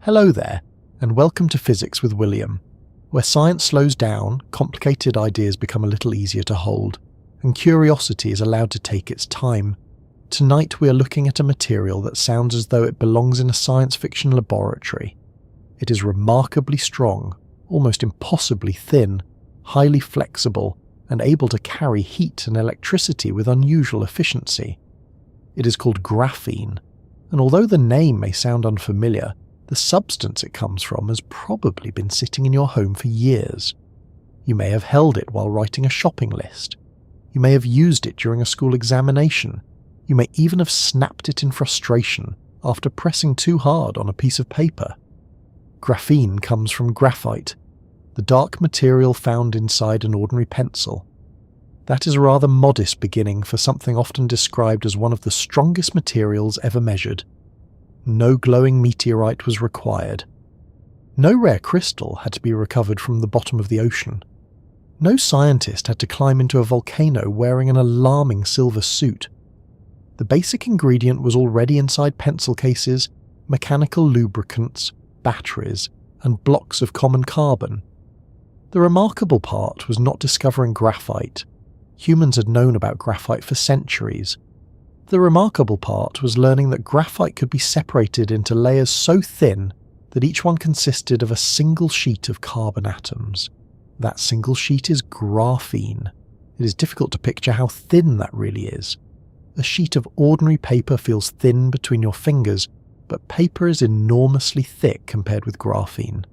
Hello there, and welcome to Physics with William, where science slows down, complicated ideas become a little easier to hold, and curiosity is allowed to take its time. Tonight we are looking at a material that sounds as though it belongs in a science fiction laboratory. It is remarkably strong, almost impossibly thin, highly flexible, and able to carry heat and electricity with unusual efficiency. It is called graphene, and although the name may sound unfamiliar, the substance it comes from has probably been sitting in your home for years. You may have held it while writing a shopping list. You may have used it during a school examination. You may even have snapped it in frustration after pressing too hard on a piece of paper. Graphene comes from graphite, the dark material found inside an ordinary pencil. That is a rather modest beginning for something often described as one of the strongest materials ever measured. No glowing meteorite was required. No rare crystal had to be recovered from the bottom of the ocean. No scientist had to climb into a volcano wearing an alarming silver suit. The basic ingredient was already inside pencil cases, mechanical lubricants, batteries, and blocks of common carbon. The remarkable part was not discovering graphite. Humans had known about graphite for centuries. The remarkable part was learning that graphite could be separated into layers so thin that each one consisted of a single sheet of carbon atoms. That single sheet is graphene. It is difficult to picture how thin that really is. A sheet of ordinary paper feels thin between your fingers, but paper is enormously thick compared with graphene.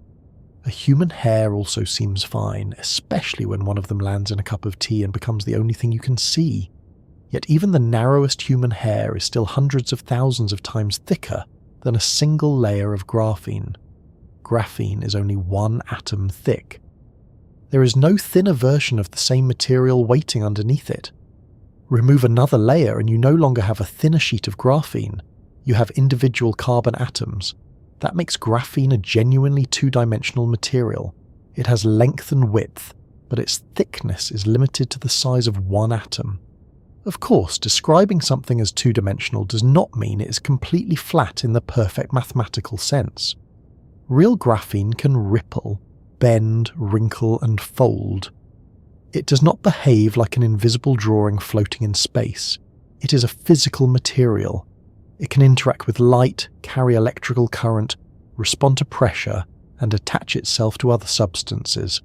A human hair also seems fine, especially when one of them lands in a cup of tea and becomes the only thing you can see. Yet even the narrowest human hair is still hundreds of thousands of times thicker than a single layer of graphene. Graphene is only one atom thick. There is no thinner version of the same material waiting underneath it. Remove another layer and you no longer have a thinner sheet of graphene. You have individual carbon atoms. That makes graphene a genuinely two-dimensional material. It has length and width, but its thickness is limited to the size of one atom. Of course, describing something as two-dimensional does not mean it is completely flat in the perfect mathematical sense. Real graphene can ripple, bend, wrinkle, and fold. It does not behave like an invisible drawing floating in space. It is a physical material. It can interact with light, carry electrical current, respond to pressure, and attach itself to other substances.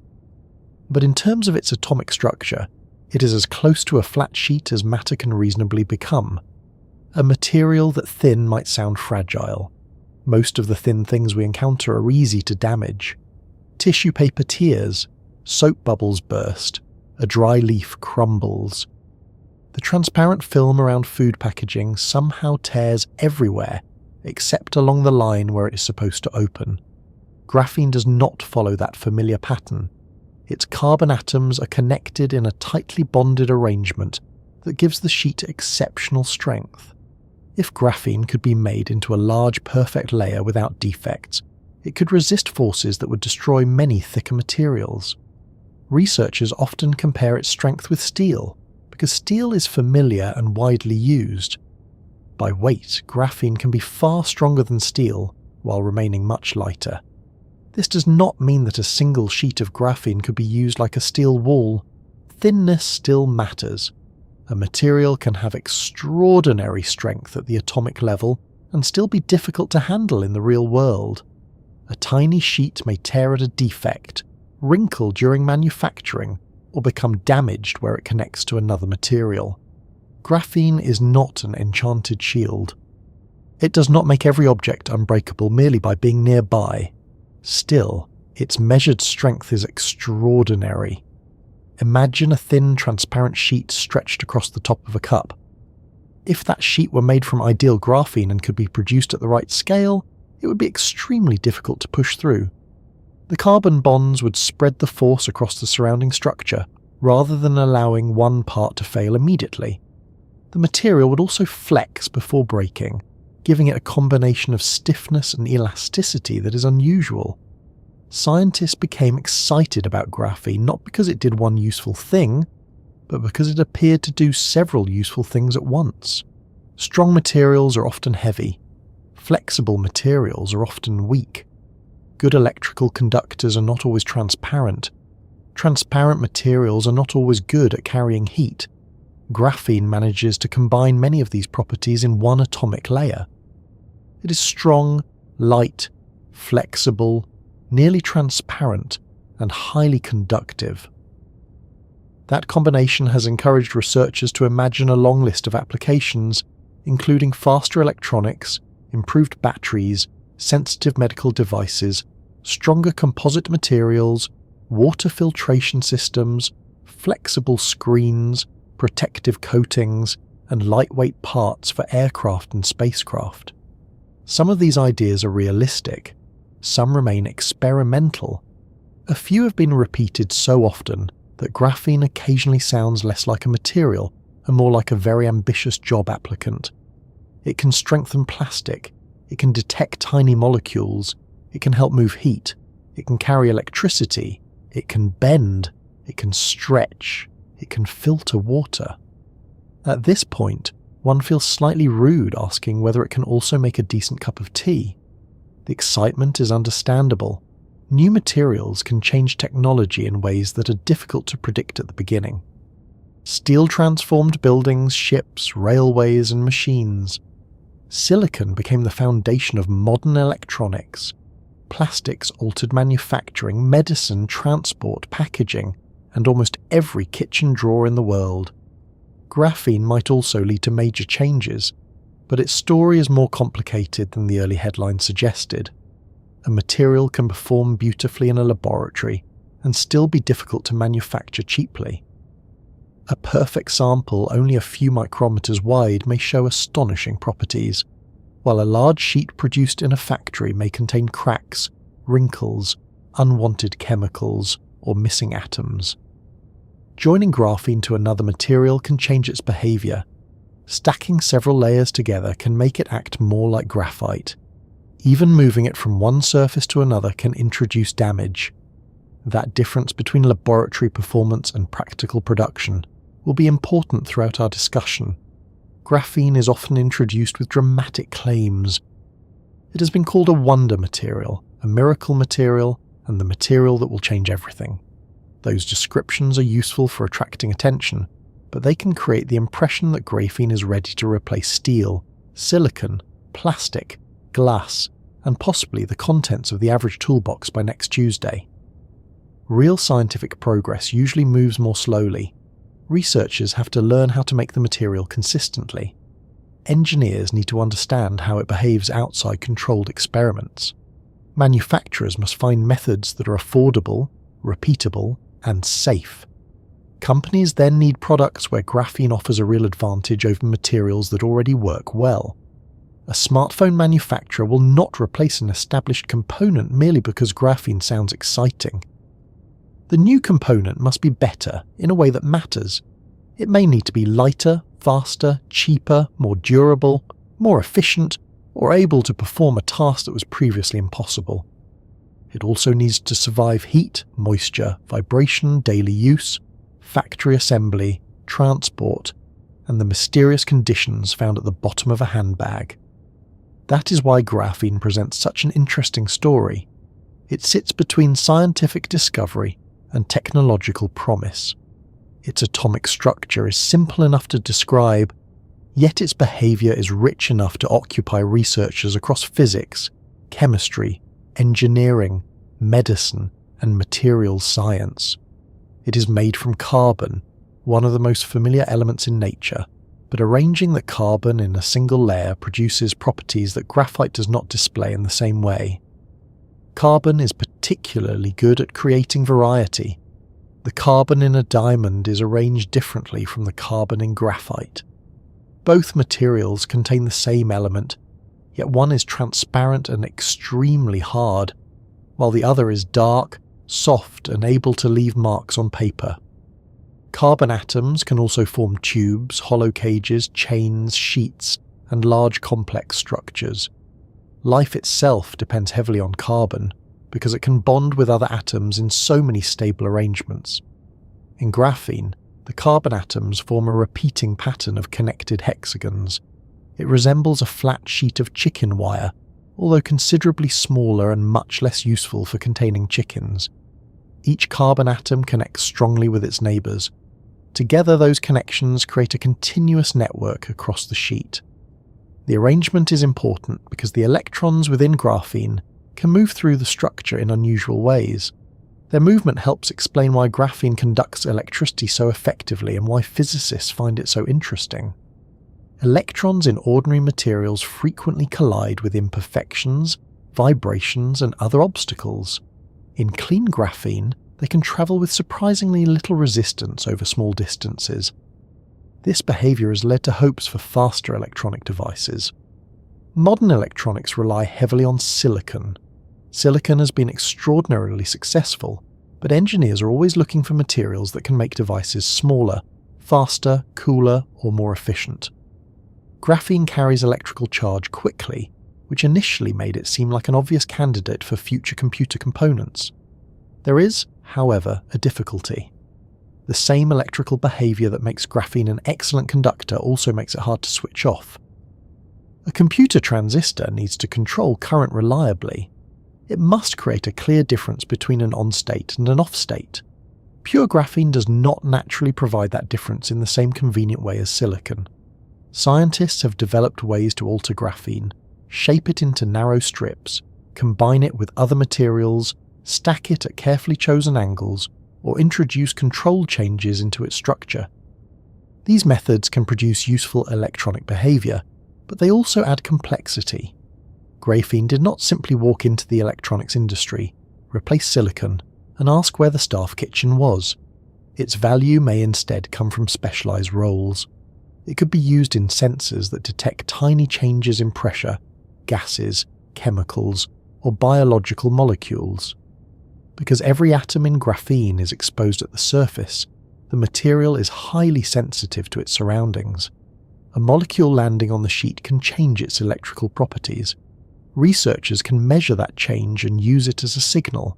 But in terms of its atomic structure, it is as close to a flat sheet as matter can reasonably become. A material that thin might sound fragile. Most of the thin things we encounter are easy to damage. Tissue paper tears, soap bubbles burst, a dry leaf crumbles. The transparent film around food packaging somehow tears everywhere, except along the line where it is supposed to open. Graphene does not follow that familiar pattern. Its carbon atoms are connected in a tightly bonded arrangement that gives the sheet exceptional strength. If graphene could be made into a large perfect layer without defects, it could resist forces that would destroy many thicker materials. Researchers often compare its strength with steel, because steel is familiar and widely used. By weight, graphene can be far stronger than steel, while remaining much lighter. This does not mean that a single sheet of graphene could be used like a steel wall. Thinness still matters. A material can have extraordinary strength at the atomic level and still be difficult to handle in the real world. A tiny sheet may tear at a defect, wrinkle during manufacturing, or become damaged where it connects to another material. Graphene is not an enchanted shield. It does not make every object unbreakable merely by being nearby. Still, its measured strength is extraordinary. Imagine a thin, transparent sheet stretched across the top of a cup. If that sheet were made from ideal graphene and could be produced at the right scale, it would be extremely difficult to push through. The carbon bonds would spread the force across the surrounding structure, rather than allowing one part to fail immediately. The material would also flex before breaking, giving it a combination of stiffness and elasticity that is unusual. Scientists became excited about graphene not because it did one useful thing, but because it appeared to do several useful things at once. Strong materials are often heavy. Flexible materials are often weak. Good electrical conductors are not always transparent. Transparent materials are not always good at carrying heat. Graphene manages to combine many of these properties in one atomic layer. It is strong, light, flexible, nearly transparent, and highly conductive. That combination has encouraged researchers to imagine a long list of applications, including faster electronics, improved batteries, sensitive medical devices, stronger composite materials, water filtration systems, flexible screens, protective coatings, and lightweight parts for aircraft and spacecraft. Some of these ideas are realistic, some remain experimental. A few have been repeated so often that graphene occasionally sounds less like a material and more like a very ambitious job applicant. It can strengthen plastic, it can detect tiny molecules, it can help move heat, it can carry electricity, it can bend, it can stretch, it can filter water. At this point, one feels slightly rude asking whether it can also make a decent cup of tea. The excitement is understandable. New materials can change technology in ways that are difficult to predict at the beginning. Steel transformed buildings, ships, railways, and machines. Silicon became the foundation of modern electronics. Plastics altered manufacturing, medicine, transport, packaging, and almost every kitchen drawer in the world. Graphene might also lead to major changes, but its story is more complicated than the early headlines suggested. A material can perform beautifully in a laboratory and still be difficult to manufacture cheaply. A perfect sample only a few micrometers wide may show astonishing properties, while a large sheet produced in a factory may contain cracks, wrinkles, unwanted chemicals, or missing atoms. Joining graphene to another material can change its behavior. Stacking several layers together can make it act more like graphite. Even moving it from one surface to another can introduce damage. That difference between laboratory performance and practical production will be important throughout our discussion. Graphene is often introduced with dramatic claims. It has been called a wonder material, a miracle material, and the material that will change everything. Those descriptions are useful for attracting attention, but they can create the impression that graphene is ready to replace steel, silicon, plastic, glass, and possibly the contents of the average toolbox by next Tuesday. Real scientific progress usually moves more slowly. Researchers have to learn how to make the material consistently. Engineers need to understand how it behaves outside controlled experiments. Manufacturers must find methods that are affordable, repeatable, and safe. Companies then need products where graphene offers a real advantage over materials that already work well. A smartphone manufacturer will not replace an established component merely because graphene sounds exciting. The new component must be better in a way that matters. It may need to be lighter, faster, cheaper, more durable, more efficient, or able to perform a task that was previously impossible. It also needs to survive heat, moisture, vibration, daily use, factory assembly, transport, and the mysterious conditions found at the bottom of a handbag. That is why graphene presents such an interesting story. It sits between scientific discovery and technological promise. Its atomic structure is simple enough to describe, yet its behavior is rich enough to occupy researchers across physics, chemistry, engineering, medicine, and materials science. It is made from carbon, one of the most familiar elements in nature, but arranging the carbon in a single layer produces properties that graphite does not display in the same way. Carbon is particularly good at creating variety. The carbon in a diamond is arranged differently from the carbon in graphite. Both materials contain the same element, yet one is transparent and extremely hard, while the other is dark, soft, and able to leave marks on paper. Carbon atoms can also form tubes, hollow cages, chains, sheets, and large complex structures. Life itself depends heavily on carbon, because it can bond with other atoms in so many stable arrangements. In graphene, the carbon atoms form a repeating pattern of connected hexagons. It resembles a flat sheet of chicken wire, although considerably smaller and much less useful for containing chickens. Each carbon atom connects strongly with its neighbours. Together, those connections create a continuous network across the sheet. The arrangement is important because the electrons within graphene can move through the structure in unusual ways. Their movement helps explain why graphene conducts electricity so effectively and why physicists find it so interesting. Electrons in ordinary materials frequently collide with imperfections, vibrations, and other obstacles. In clean graphene, they can travel with surprisingly little resistance over small distances. This behaviour has led to hopes for faster electronic devices. Modern electronics rely heavily on silicon. Silicon has been extraordinarily successful, but engineers are always looking for materials that can make devices smaller, faster, cooler, or more efficient. Graphene carries electrical charge quickly, which initially made it seem like an obvious candidate for future computer components. There is, however, a difficulty. The same electrical behaviour that makes graphene an excellent conductor also makes it hard to switch off. A computer transistor needs to control current reliably. It must create a clear difference between an on-state and an off-state. Pure graphene does not naturally provide that difference in the same convenient way as silicon. Scientists have developed ways to alter graphene, shape it into narrow strips, combine it with other materials, stack it at carefully chosen angles, or introduce control changes into its structure. These methods can produce useful electronic behaviour, but they also add complexity. Graphene did not simply walk into the electronics industry, replace silicon, and ask where the staff kitchen was. Its value may instead come from specialised roles. It could be used in sensors that detect tiny changes in pressure, gases, chemicals, or biological molecules. Because every atom in graphene is exposed at the surface, the material is highly sensitive to its surroundings. A molecule landing on the sheet can change its electrical properties. Researchers can measure that change and use it as a signal.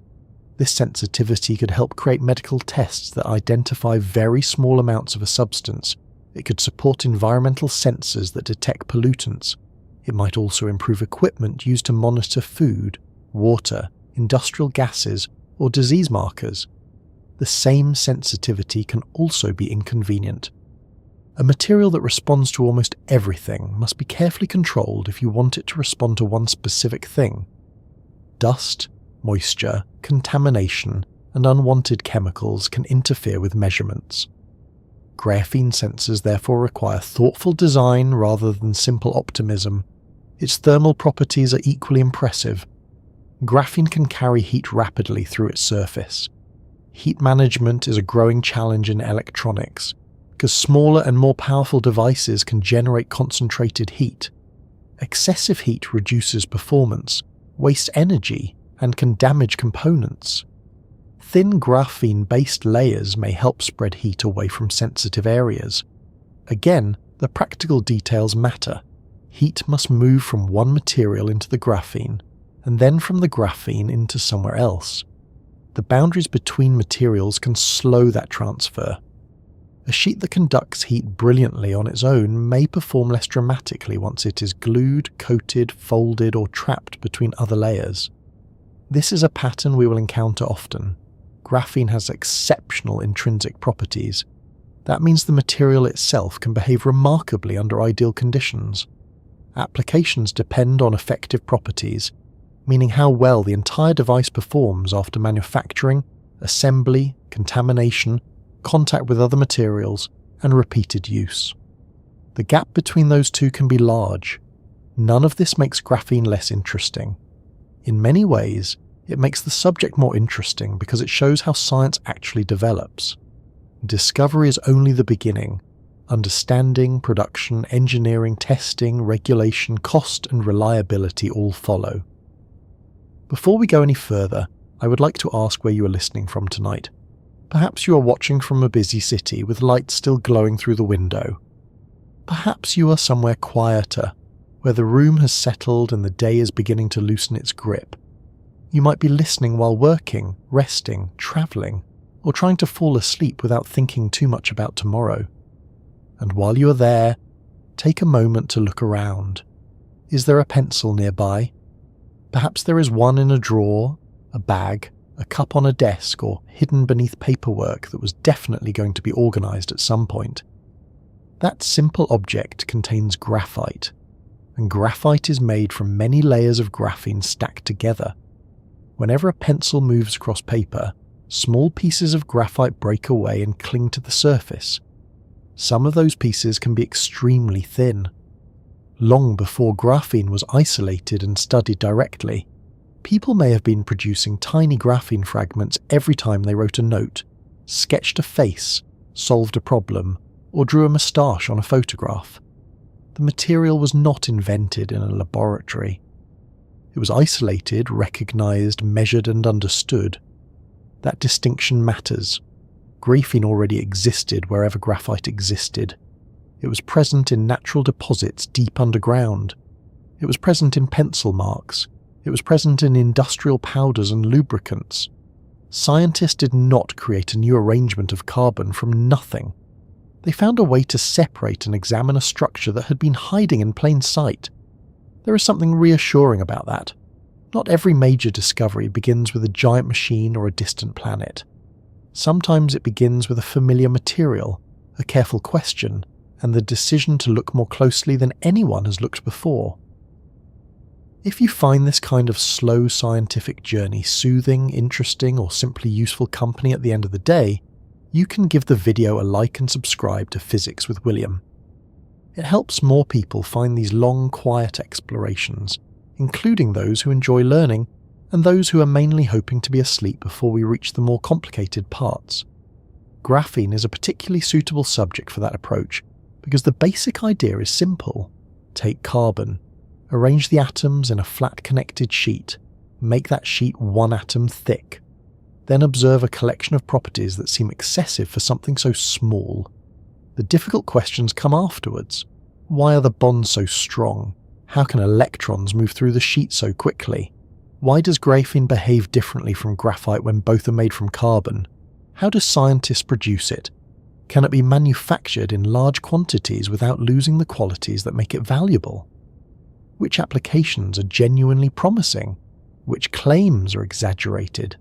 This sensitivity could help create medical tests that identify very small amounts of a substance. It could support environmental sensors that detect pollutants. It might also improve equipment used to monitor food, water, industrial gases, or disease markers. The same sensitivity can also be inconvenient. A material that responds to almost everything must be carefully controlled if you want it to respond to one specific thing. Dust, moisture, contamination, and unwanted chemicals can interfere with measurements. Graphene sensors therefore require thoughtful design rather than simple optimism. Its thermal properties are equally impressive. Graphene can carry heat rapidly through its surface. Heat management is a growing challenge in electronics, because smaller and more powerful devices can generate concentrated heat. Excessive heat reduces performance, wastes energy, and can damage components. Thin graphene-based layers may help spread heat away from sensitive areas. Again, the practical details matter. Heat must move from one material into the graphene, and then from the graphene into somewhere else. The boundaries between materials can slow that transfer. A sheet that conducts heat brilliantly on its own may perform less dramatically once it is glued, coated, folded, or trapped between other layers. This is a pattern we will encounter often. Graphene has exceptional intrinsic properties. That means the material itself can behave remarkably under ideal conditions. Applications depend on effective properties, meaning how well the entire device performs after manufacturing, assembly, contamination, contact with other materials, and repeated use. The gap between those two can be large. None of this makes graphene less interesting. In many ways, it makes the subject more interesting because it shows how science actually develops. Discovery is only the beginning. Understanding, production, engineering, testing, regulation, cost, and reliability all follow. Before we go any further, I would like to ask where you are listening from tonight. Perhaps you are watching from a busy city with lights still glowing through the window. Perhaps you are somewhere quieter, where the room has settled and the day is beginning to loosen its grip. You might be listening while working, resting, travelling, or trying to fall asleep without thinking too much about tomorrow. And while you are there, take a moment to look around. Is there a pencil nearby? Perhaps there is one in a drawer, a bag, a cup on a desk, or hidden beneath paperwork that was definitely going to be organised at some point. That simple object contains graphite, and graphite is made from many layers of graphene stacked together. Whenever a pencil moves across paper, small pieces of graphite break away and cling to the surface. Some of those pieces can be extremely thin. Long before graphene was isolated and studied directly, people may have been producing tiny graphene fragments every time they wrote a note, sketched a face, solved a problem, or drew a moustache on a photograph. The material was not invented in a laboratory. It was isolated, recognized, measured, and understood. That distinction matters. Graphene already existed wherever graphite existed. It was present in natural deposits deep underground. It was present in pencil marks. It was present in industrial powders and lubricants. Scientists did not create a new arrangement of carbon from nothing. They found a way to separate and examine a structure that had been hiding in plain sight. There is something reassuring about that. Not every major discovery begins with a giant machine or a distant planet. Sometimes it begins with a familiar material, a careful question, and the decision to look more closely than anyone has looked before. If you find this kind of slow scientific journey soothing, interesting, or simply useful company at the end of the day, you can give the video a like and subscribe to Physics with William. It helps more people find these long, quiet explorations, including those who enjoy learning and those who are mainly hoping to be asleep before we reach the more complicated parts. Graphene is a particularly suitable subject for that approach because the basic idea is simple. Take carbon, arrange the atoms in a flat connected sheet, make that sheet one atom thick, then observe a collection of properties that seem excessive for something so small. The difficult questions come afterwards. Why are the bonds so strong? How can electrons move through the sheet so quickly? Why does graphene behave differently from graphite when both are made from carbon? How do scientists produce it? Can it be manufactured in large quantities without losing the qualities that make it valuable? Which applications are genuinely promising? Which claims are exaggerated?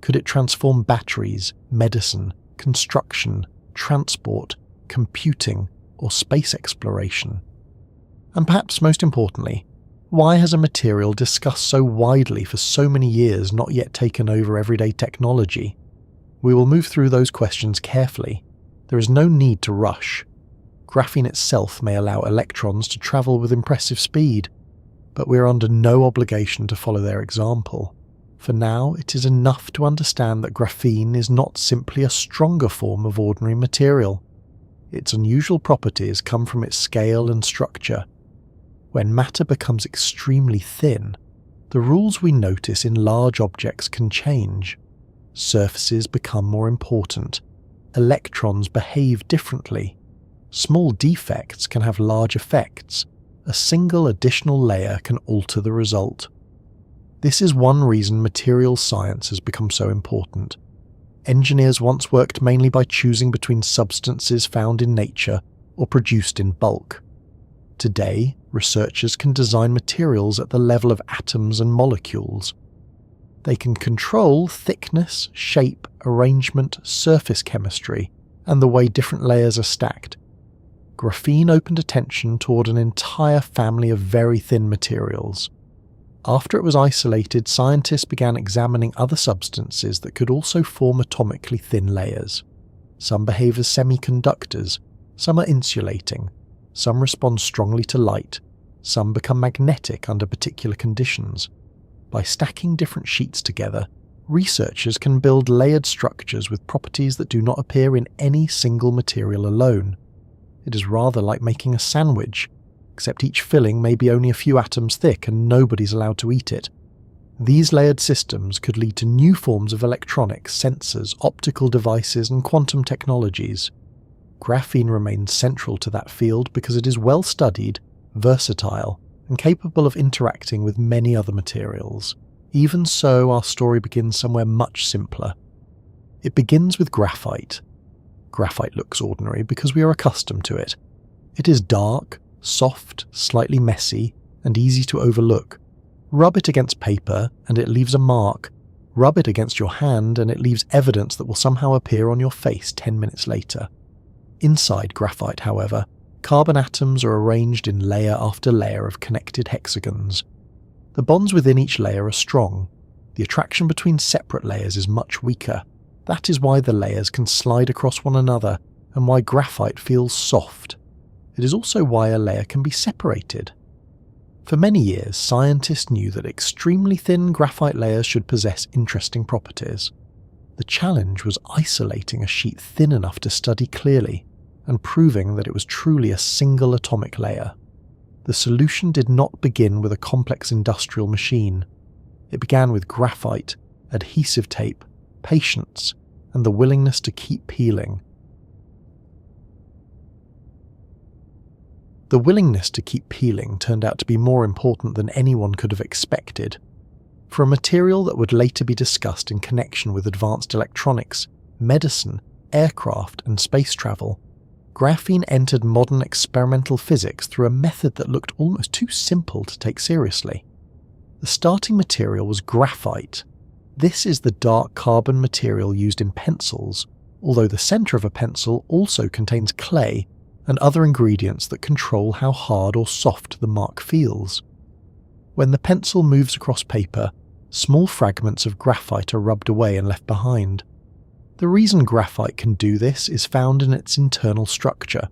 Could it transform batteries, medicine, construction, transport, computing, or space exploration? And perhaps most importantly, why has a material discussed so widely for so many years not yet taken over everyday technology? We will move through those questions carefully. There is no need to rush. Graphene itself may allow electrons to travel with impressive speed, but we are under no obligation to follow their example. For now, it is enough to understand that graphene is not simply a stronger form of ordinary material. Its unusual properties come from its scale and structure. When matter becomes extremely thin, the rules we notice in large objects can change. Surfaces become more important. Electrons behave differently. Small defects can have large effects. A single additional layer can alter the result. This is one reason materials science has become so important. Engineers once worked mainly by choosing between substances found in nature or produced in bulk. Today, researchers can design materials at the level of atoms and molecules. They can control thickness, shape, arrangement, surface chemistry, and the way different layers are stacked. Graphene opened attention toward an entire family of very thin materials. After it was isolated, scientists began examining other substances that could also form atomically thin layers. Some behave as semiconductors, some are insulating, some respond strongly to light, some become magnetic under particular conditions. By stacking different sheets together, researchers can build layered structures with properties that do not appear in any single material alone. It is rather like making a sandwich, except each filling may be only a few atoms thick and nobody's allowed to eat it. These layered systems could lead to new forms of electronics, sensors, optical devices, and quantum technologies. Graphene remains central to that field because it is well studied, versatile, and capable of interacting with many other materials. Even so, our story begins somewhere much simpler. It begins with graphite. Graphite looks ordinary because we are accustomed to it. It is dark, soft, slightly messy, and easy to overlook. Rub it against paper and it leaves a mark. Rub it against your hand and it leaves evidence that will somehow appear on your face 10 minutes later. Inside graphite, however, carbon atoms are arranged in layer after layer of connected hexagons. The bonds within each layer are strong. The attraction between separate layers is much weaker. That is why the layers can slide across one another and why graphite feels soft. It is also why a layer can be separated. For many years, scientists knew that extremely thin graphite layers should possess interesting properties. The challenge was isolating a sheet thin enough to study clearly and proving that it was truly a single atomic layer. The solution did not begin with a complex industrial machine. It began with graphite, adhesive tape, patience, and the willingness to keep peeling. The willingness to keep peeling turned out to be more important than anyone could have expected. For a material that would later be discussed in connection with advanced electronics, medicine, aircraft, and space travel, graphene entered modern experimental physics through a method that looked almost too simple to take seriously. The starting material was graphite. This is the dark carbon material used in pencils, although the center of a pencil also contains clay and other ingredients that control how hard or soft the mark feels. When the pencil moves across paper, small fragments of graphite are rubbed away and left behind. The reason graphite can do this is found in its internal structure.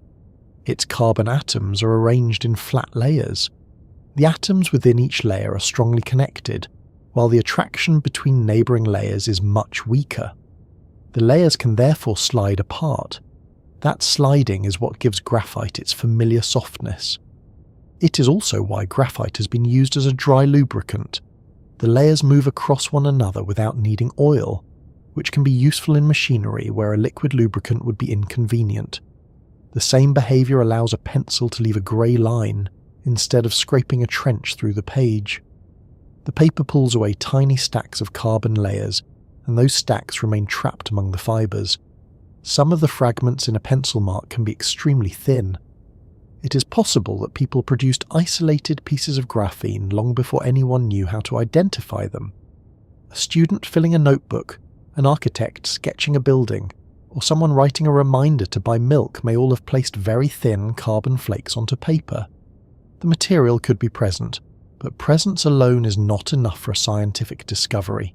Its carbon atoms are arranged in flat layers. The atoms within each layer are strongly connected, while the attraction between neighbouring layers is much weaker. The layers can therefore slide apart. That sliding is what gives graphite its familiar softness. It is also why graphite has been used as a dry lubricant. The layers move across one another without needing oil, which can be useful in machinery where a liquid lubricant would be inconvenient. The same behaviour allows a pencil to leave a grey line instead of scraping a trench through the page. The paper pulls away tiny stacks of carbon layers, and those stacks remain trapped among the fibres. Some of the fragments in a pencil mark can be extremely thin. It is possible that people produced isolated pieces of graphene long before anyone knew how to identify them. A student filling a notebook, an architect sketching a building, or someone writing a reminder to buy milk may all have placed very thin carbon flakes onto paper. The material could be present, but presence alone is not enough for a scientific discovery.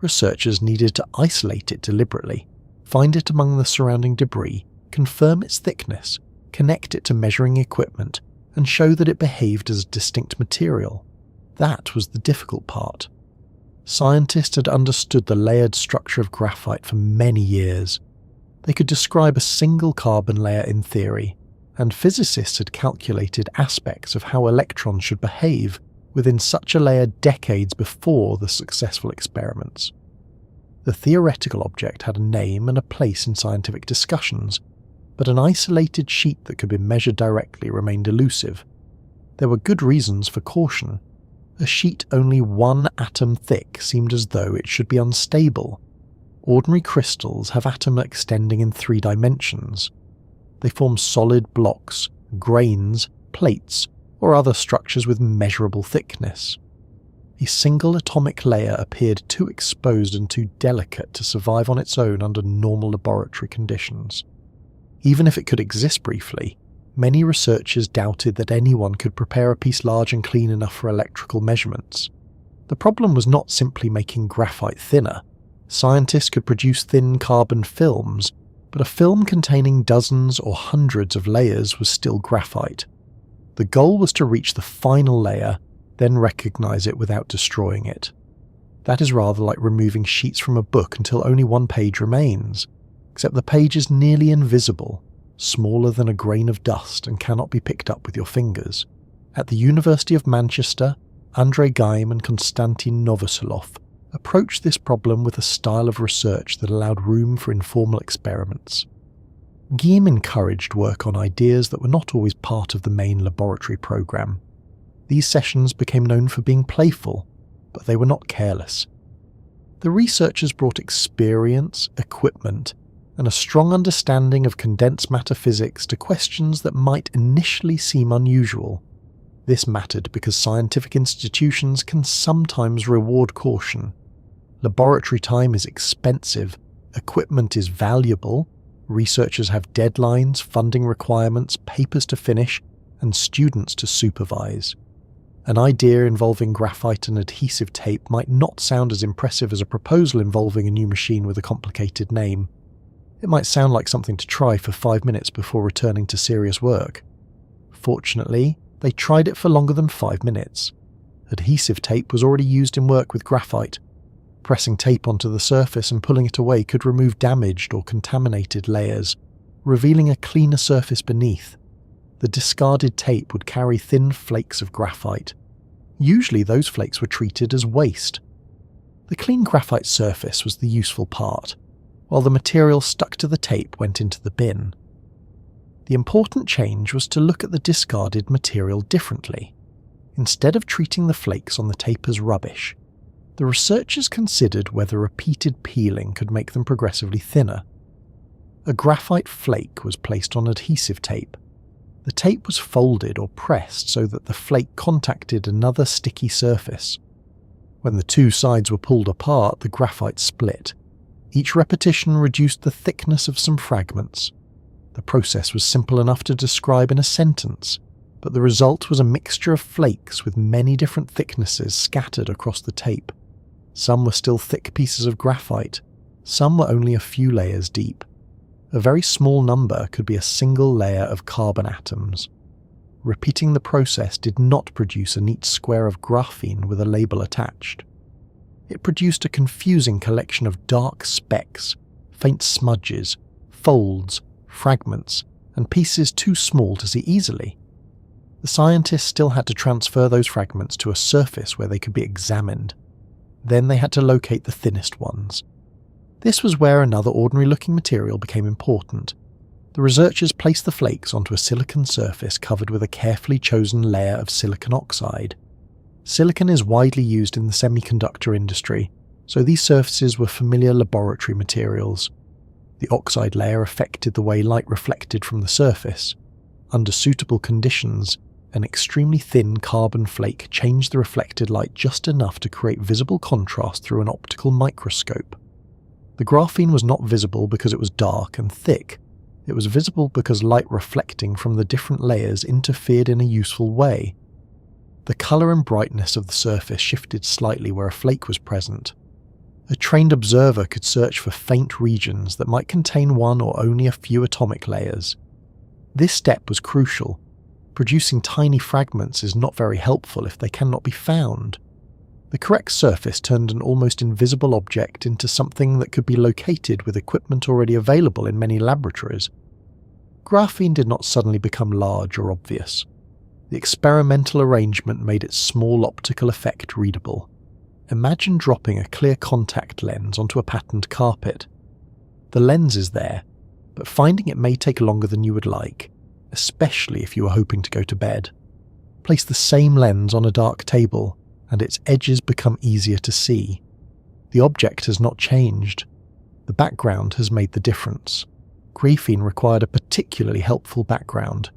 Researchers needed to isolate it deliberately, find it among the surrounding debris, confirm its thickness, connect it to measuring equipment, and show that it behaved as a distinct material. That was the difficult part. Scientists had understood the layered structure of graphite for many years. They could describe a single carbon layer in theory, and physicists had calculated aspects of how electrons should behave within such a layer decades before the successful experiments. The theoretical object had a name and a place in scientific discussions, but an isolated sheet that could be measured directly remained elusive. There were good reasons for caution. A sheet only one atom thick seemed as though it should be unstable. Ordinary crystals have atoms extending in 3 dimensions. They form solid blocks, grains, plates, or other structures with measurable thickness. A single atomic layer appeared too exposed and too delicate to survive on its own under normal laboratory conditions. Even if it could exist briefly, many researchers doubted that anyone could prepare a piece large and clean enough for electrical measurements. The problem was not simply making graphite thinner. Scientists could produce thin carbon films, but a film containing dozens or hundreds of layers was still graphite. The goal was to reach the final layer, then recognize it without destroying it. That is rather like removing sheets from a book until only one page remains, except the page is nearly invisible, smaller than a grain of dust and cannot be picked up with your fingers. At the University of Manchester, Andrei Geim and Konstantin Novoselov approached this problem with a style of research that allowed room for informal experiments. Geim encouraged work on ideas that were not always part of the main laboratory program. These sessions became known for being playful, but they were not careless. The researchers brought experience, equipment, and a strong understanding of condensed matter physics to questions that might initially seem unusual. This mattered because scientific institutions can sometimes reward caution. Laboratory time is expensive, equipment is valuable, researchers have deadlines, funding requirements, papers to finish, and students to supervise. An idea involving graphite and adhesive tape might not sound as impressive as a proposal involving a new machine with a complicated name. It might sound like something to try for 5 minutes before returning to serious work. Fortunately, they tried it for longer than 5 minutes. Adhesive tape was already used in work with graphite. Pressing tape onto the surface and pulling it away could remove damaged or contaminated layers, revealing a cleaner surface beneath. The discarded tape would carry thin flakes of graphite. Usually those flakes were treated as waste. The clean graphite surface was the useful part, while the material stuck to the tape went into the bin. The important change was to look at the discarded material differently. Instead of treating the flakes on the tape as rubbish, the researchers considered whether repeated peeling could make them progressively thinner. A graphite flake was placed on adhesive tape. The tape was folded or pressed so that the flake contacted another sticky surface. When the two sides were pulled apart, the graphite split. Each repetition reduced the thickness of some fragments. The process was simple enough to describe in a sentence, but the result was a mixture of flakes with many different thicknesses scattered across the tape. Some were still thick pieces of graphite, some were only a few layers deep. A very small number could be a single layer of carbon atoms. Repeating the process did not produce a neat square of graphene with a label attached. It produced a confusing collection of dark specks, faint smudges, folds, fragments, and pieces too small to see easily. The scientists still had to transfer those fragments to a surface where they could be examined. Then they had to locate the thinnest ones. This was where another ordinary-looking material became important. The researchers placed the flakes onto a silicon surface covered with a carefully chosen layer of silicon oxide. Silicon is widely used in the semiconductor industry, so these surfaces were familiar laboratory materials. The oxide layer affected the way light reflected from the surface. Under suitable conditions, an extremely thin carbon flake changed the reflected light just enough to create visible contrast through an optical microscope. The graphene was not visible because it was dark and thick. It was visible because light reflecting from the different layers interfered in a useful way. The colour and brightness of the surface shifted slightly where a flake was present. A trained observer could search for faint regions that might contain one or only a few atomic layers. This step was crucial. Producing tiny fragments is not very helpful if they cannot be found. The correct surface turned an almost invisible object into something that could be located with equipment already available in many laboratories. Graphene did not suddenly become large or obvious. The experimental arrangement made its small optical effect readable. Imagine dropping a clear contact lens onto a patterned carpet. The lens is there, but finding it may take longer than you would like, especially if you are hoping to go to bed. Place the same lens on a dark table, and its edges become easier to see. The object has not changed. The background has made the difference. Graphene required a particularly helpful background.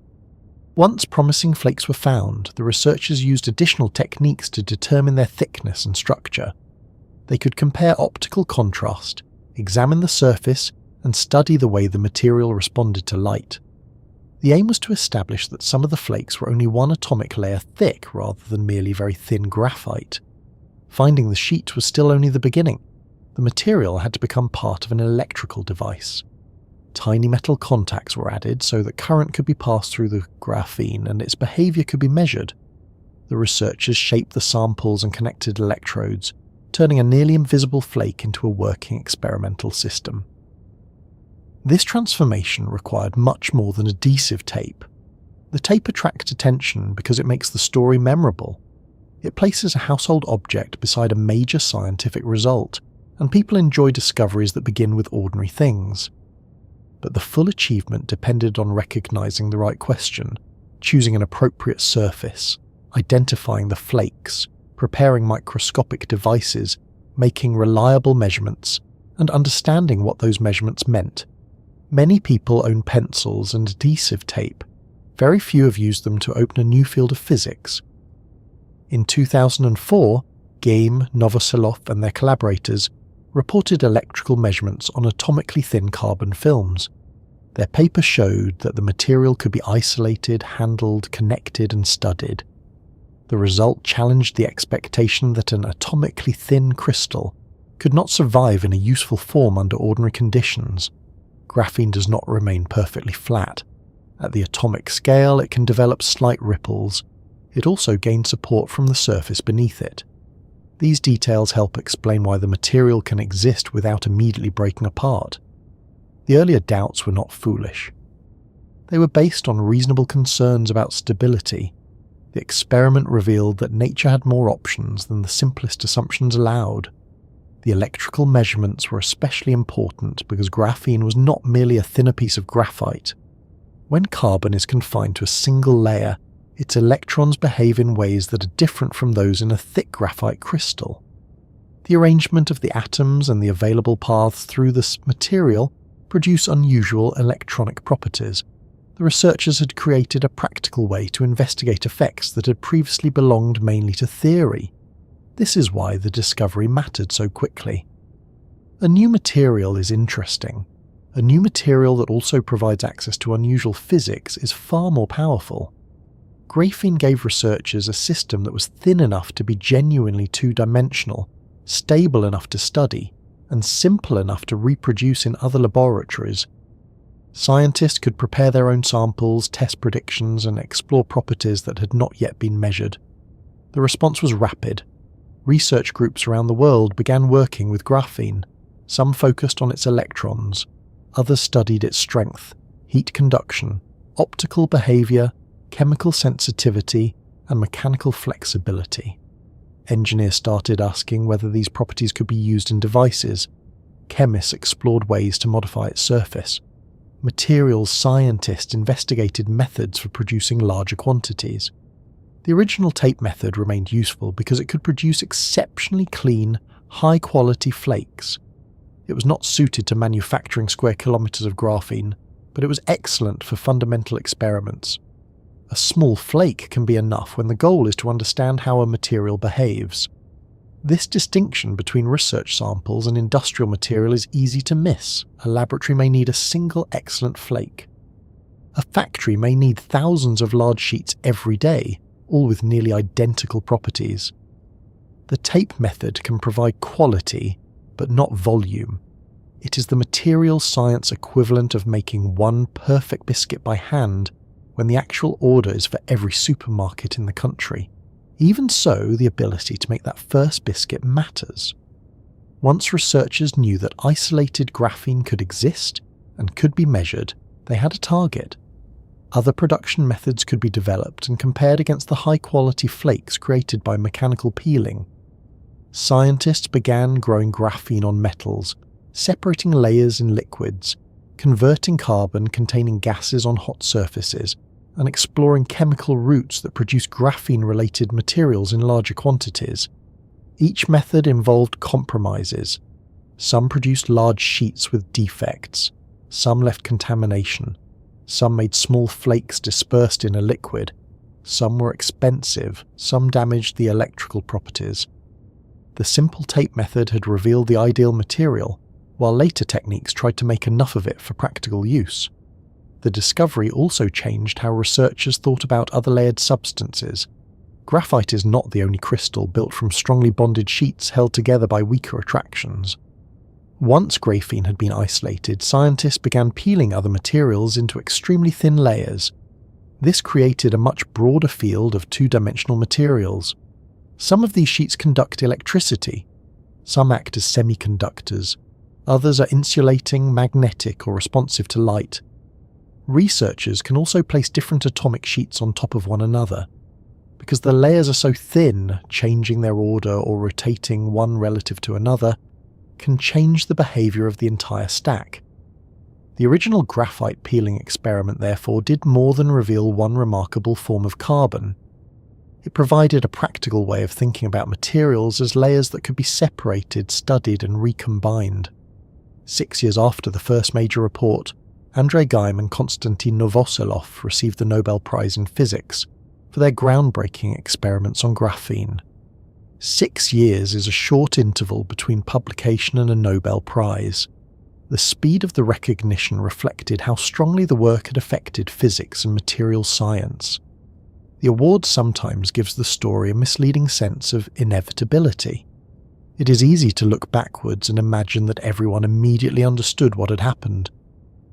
Once promising flakes were found, the researchers used additional techniques to determine their thickness and structure. They could compare optical contrast, examine the surface, and study the way the material responded to light. The aim was to establish that some of the flakes were only one atomic layer thick rather than merely very thin graphite. Finding the sheet was still only the beginning. The material had to become part of an electrical device. Tiny metal contacts were added so that current could be passed through the graphene and its behaviour could be measured. The researchers shaped the samples and connected electrodes, turning a nearly invisible flake into a working experimental system. This transformation required much more than adhesive tape. The tape attracts attention because it makes the story memorable. It places a household object beside a major scientific result, and people enjoy discoveries that begin with ordinary things. But the full achievement depended on recognizing the right question, choosing an appropriate surface, identifying the flakes, preparing microscopic devices, making reliable measurements, and understanding what those measurements meant. Many people own pencils and adhesive tape. very few have used them to open a new field of physics. In 2004, Game, Novoselov and their collaborators reported electrical measurements on atomically thin carbon films. Their paper showed that the material could be isolated, handled, connected and studied. The result challenged the expectation that an atomically thin crystal could not survive in a useful form under ordinary conditions. Graphene does not remain perfectly flat. At the atomic scale, it can develop slight ripples. It also gains support from the surface beneath it. These details help explain why the material can exist without immediately breaking apart. The earlier doubts were not foolish. They were based on reasonable concerns about stability. The experiment revealed that nature had more options than the simplest assumptions allowed. The electrical measurements were especially important because graphene was not merely a thinner piece of graphite. When carbon is confined to a single layer, its electrons behave in ways that are different from those in a thick graphite crystal. The arrangement of the atoms and the available paths through this material produce unusual electronic properties. The researchers had created a practical way to investigate effects that had previously belonged mainly to theory. This is why the discovery mattered so quickly. A new material is interesting. A new material that also provides access to unusual physics is far more powerful. Graphene gave researchers a system that was thin enough to be genuinely two-dimensional, stable enough to study, and simple enough to reproduce in other laboratories. Scientists could prepare their own samples, test predictions, and explore properties that had not yet been measured. The response was rapid. Research groups around the world began working with graphene. Some focused on its electrons. Others studied its strength, heat conduction, optical behavior, chemical sensitivity, and mechanical flexibility. Engineers started asking whether these properties could be used in devices. Chemists explored ways to modify its surface. Materials scientists investigated methods for producing larger quantities. The original tape method remained useful because it could produce exceptionally clean, high-quality flakes. It was not suited to manufacturing square kilometers of graphene, but it was excellent for fundamental experiments. A small flake can be enough when the goal is to understand how a material behaves. This distinction between research samples and industrial material is easy to miss. A laboratory may need a single excellent flake. A factory may need thousands of large sheets every day, all with nearly identical properties. The tape method can provide quality, but not volume. It is the material science equivalent of making one perfect biscuit by hand when the actual order is for every supermarket in the country. Even so, the ability to make that first biscuit matters. Once researchers knew that isolated graphene could exist and could be measured, they had a target. Other production methods could be developed and compared against the high-quality flakes created by mechanical peeling. Scientists began growing graphene on metals, separating layers in liquids, converting carbon containing gases on hot surfaces, and exploring chemical routes that produce graphene-related materials in larger quantities. Each method involved compromises. Some produced large sheets with defects, some left contamination, some made small flakes dispersed in a liquid, some were expensive, some damaged the electrical properties. The simple tape method had revealed the ideal material, while later techniques tried to make enough of it for practical use. The discovery also changed how researchers thought about other layered substances. Graphite is not the only crystal built from strongly bonded sheets held together by weaker attractions. Once graphene had been isolated, scientists began peeling other materials into extremely thin layers. This created a much broader field of two-dimensional materials. Some of these sheets conduct electricity. Some act as semiconductors. Others are insulating, magnetic, or responsive to light. Researchers can also place different atomic sheets on top of one another. Because the layers are so thin, changing their order or rotating one relative to another can change the behavior of the entire stack. The original graphite peeling experiment, therefore, did more than reveal one remarkable form of carbon. It provided a practical way of thinking about materials as layers that could be separated, studied, and recombined. 6 years after the first major report, Andrei Geim and Konstantin Novoselov received the Nobel Prize in Physics for their groundbreaking experiments on graphene. 6 years is a short interval between publication and a Nobel Prize. The speed of the recognition reflected how strongly the work had affected physics and material science. The award sometimes gives the story a misleading sense of inevitability. It is easy to look backwards and imagine that everyone immediately understood what had happened.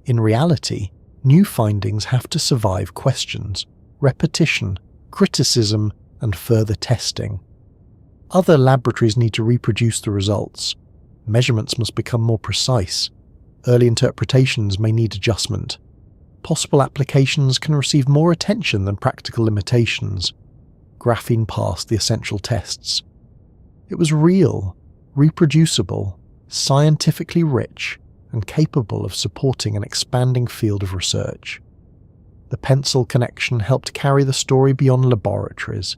In reality, new findings have to survive questions, repetition, criticism, and further testing. Other laboratories need to reproduce the results. Measurements must become more precise. Early interpretations may need adjustment. Possible applications can receive more attention than practical limitations. Graphene passed the essential tests. It was real, reproducible, scientifically rich, and capable of supporting an expanding field of research. The pencil connection helped carry the story beyond laboratories.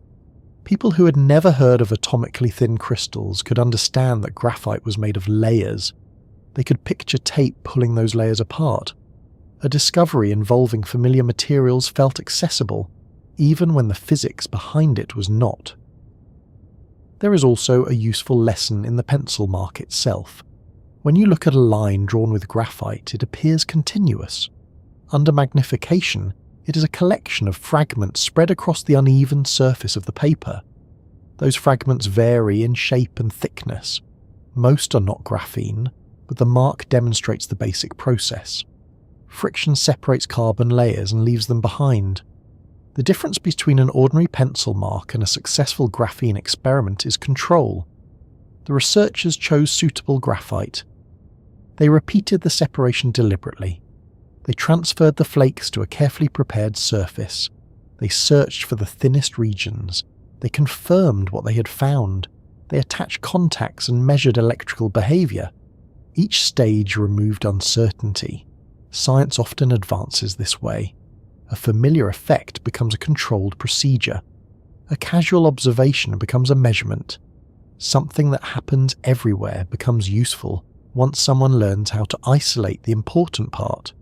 People who had never heard of atomically thin crystals could understand that graphite was made of layers. They could picture tape pulling those layers apart. A discovery involving familiar materials felt accessible, even when the physics behind it was not. There is also a useful lesson in the pencil mark itself. When you look at a line drawn with graphite, it appears continuous. Under magnification, it is a collection of fragments spread across the uneven surface of the paper. Those fragments vary in shape and thickness. Most are not graphene, but the mark demonstrates the basic process. Friction separates carbon layers and leaves them behind. The difference between an ordinary pencil mark and a successful graphene experiment is control. The researchers chose suitable graphite. They repeated the separation deliberately. They transferred the flakes to a carefully prepared surface. They searched for the thinnest regions. They confirmed what they had found. They attached contacts and measured electrical behavior. Each stage removed uncertainty. Science often advances this way. A familiar effect becomes a controlled procedure. A casual observation becomes a measurement. Something that happens everywhere becomes useful once someone learns how to isolate the important part.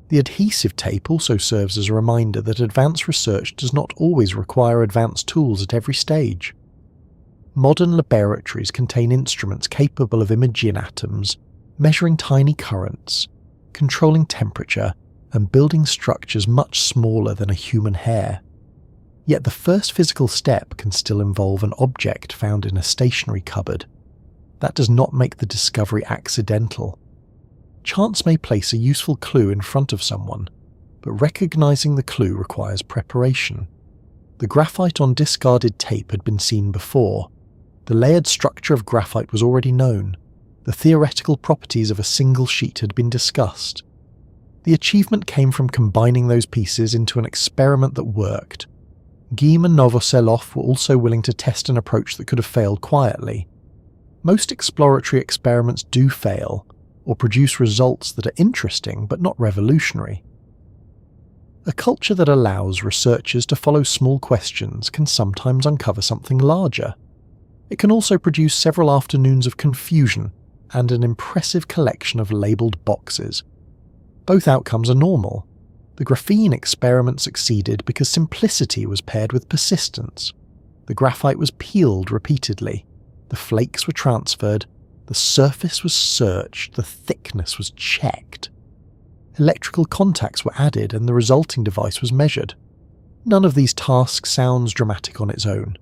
The adhesive tape also serves as a reminder that advanced research does not always require advanced tools at every stage. Modern laboratories contain instruments capable of imaging atoms, measuring tiny currents, controlling temperature, and building structures much smaller than a human hair. Yet the first physical step can still involve an object found in a stationary cupboard. That does not make the discovery accidental. Chance may place a useful clue in front of someone, but recognizing the clue requires preparation. The graphite on discarded tape had been seen before. The layered structure of graphite was already known. The theoretical properties of a single sheet had been discussed. The achievement came from combining those pieces into an experiment that worked. Geim and Novoselov were also willing to test an approach that could have failed quietly. Most exploratory experiments do fail, or produce results that are interesting but not revolutionary. A culture that allows researchers to follow small questions can sometimes uncover something larger. It can also produce several afternoons of confusion and an impressive collection of labelled boxes. Both outcomes are normal. The graphene experiment succeeded because simplicity was paired with persistence. The graphite was peeled repeatedly. The flakes were transferred. The surface was searched. The thickness was checked. Electrical contacts were added and the resulting device was measured. None of these tasks sounds dramatic on its own.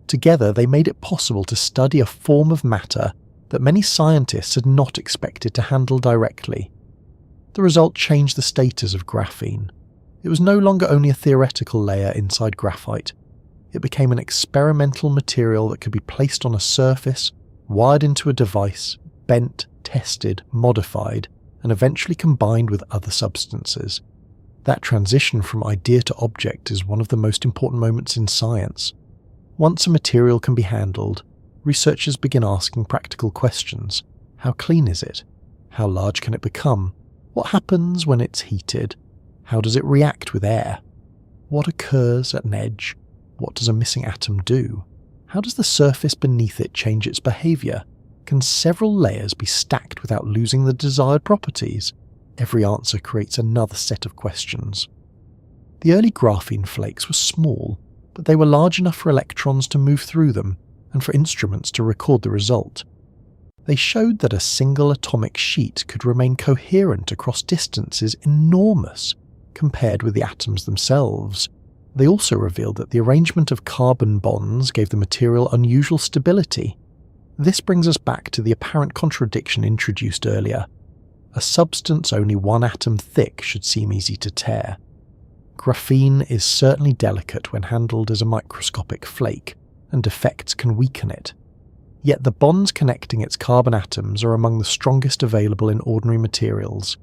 Together they made it possible to study a form of matter that many scientists had not expected to handle directly. The result changed the status of graphene. It was no longer only a theoretical layer inside graphite. It became an experimental material that could be placed on a surface, wired into a device, bent, tested, modified, and eventually combined with other substances. That transition from idea to object is one of the most important moments in science. Once a material can be handled, researchers begin asking practical questions. How clean is it? How large can it become? What happens when it's heated? How does it react with air? What occurs at an edge? What does a missing atom do? How does the surface beneath it change its behavior? Can several layers be stacked without losing the desired properties? Every answer creates another set of questions. The early graphene flakes were small, but they were large enough for electrons to move through them and for instruments to record the result. They showed that a single atomic sheet could remain coherent across distances enormous compared with the atoms themselves. They also revealed that the arrangement of carbon bonds gave the material unusual stability. This brings us back to the apparent contradiction introduced earlier. A substance only one atom thick should seem easy to tear. Graphene is certainly delicate when handled as a microscopic flake, and defects can weaken it. Yet the bonds connecting its carbon atoms are among the strongest available in ordinary materials.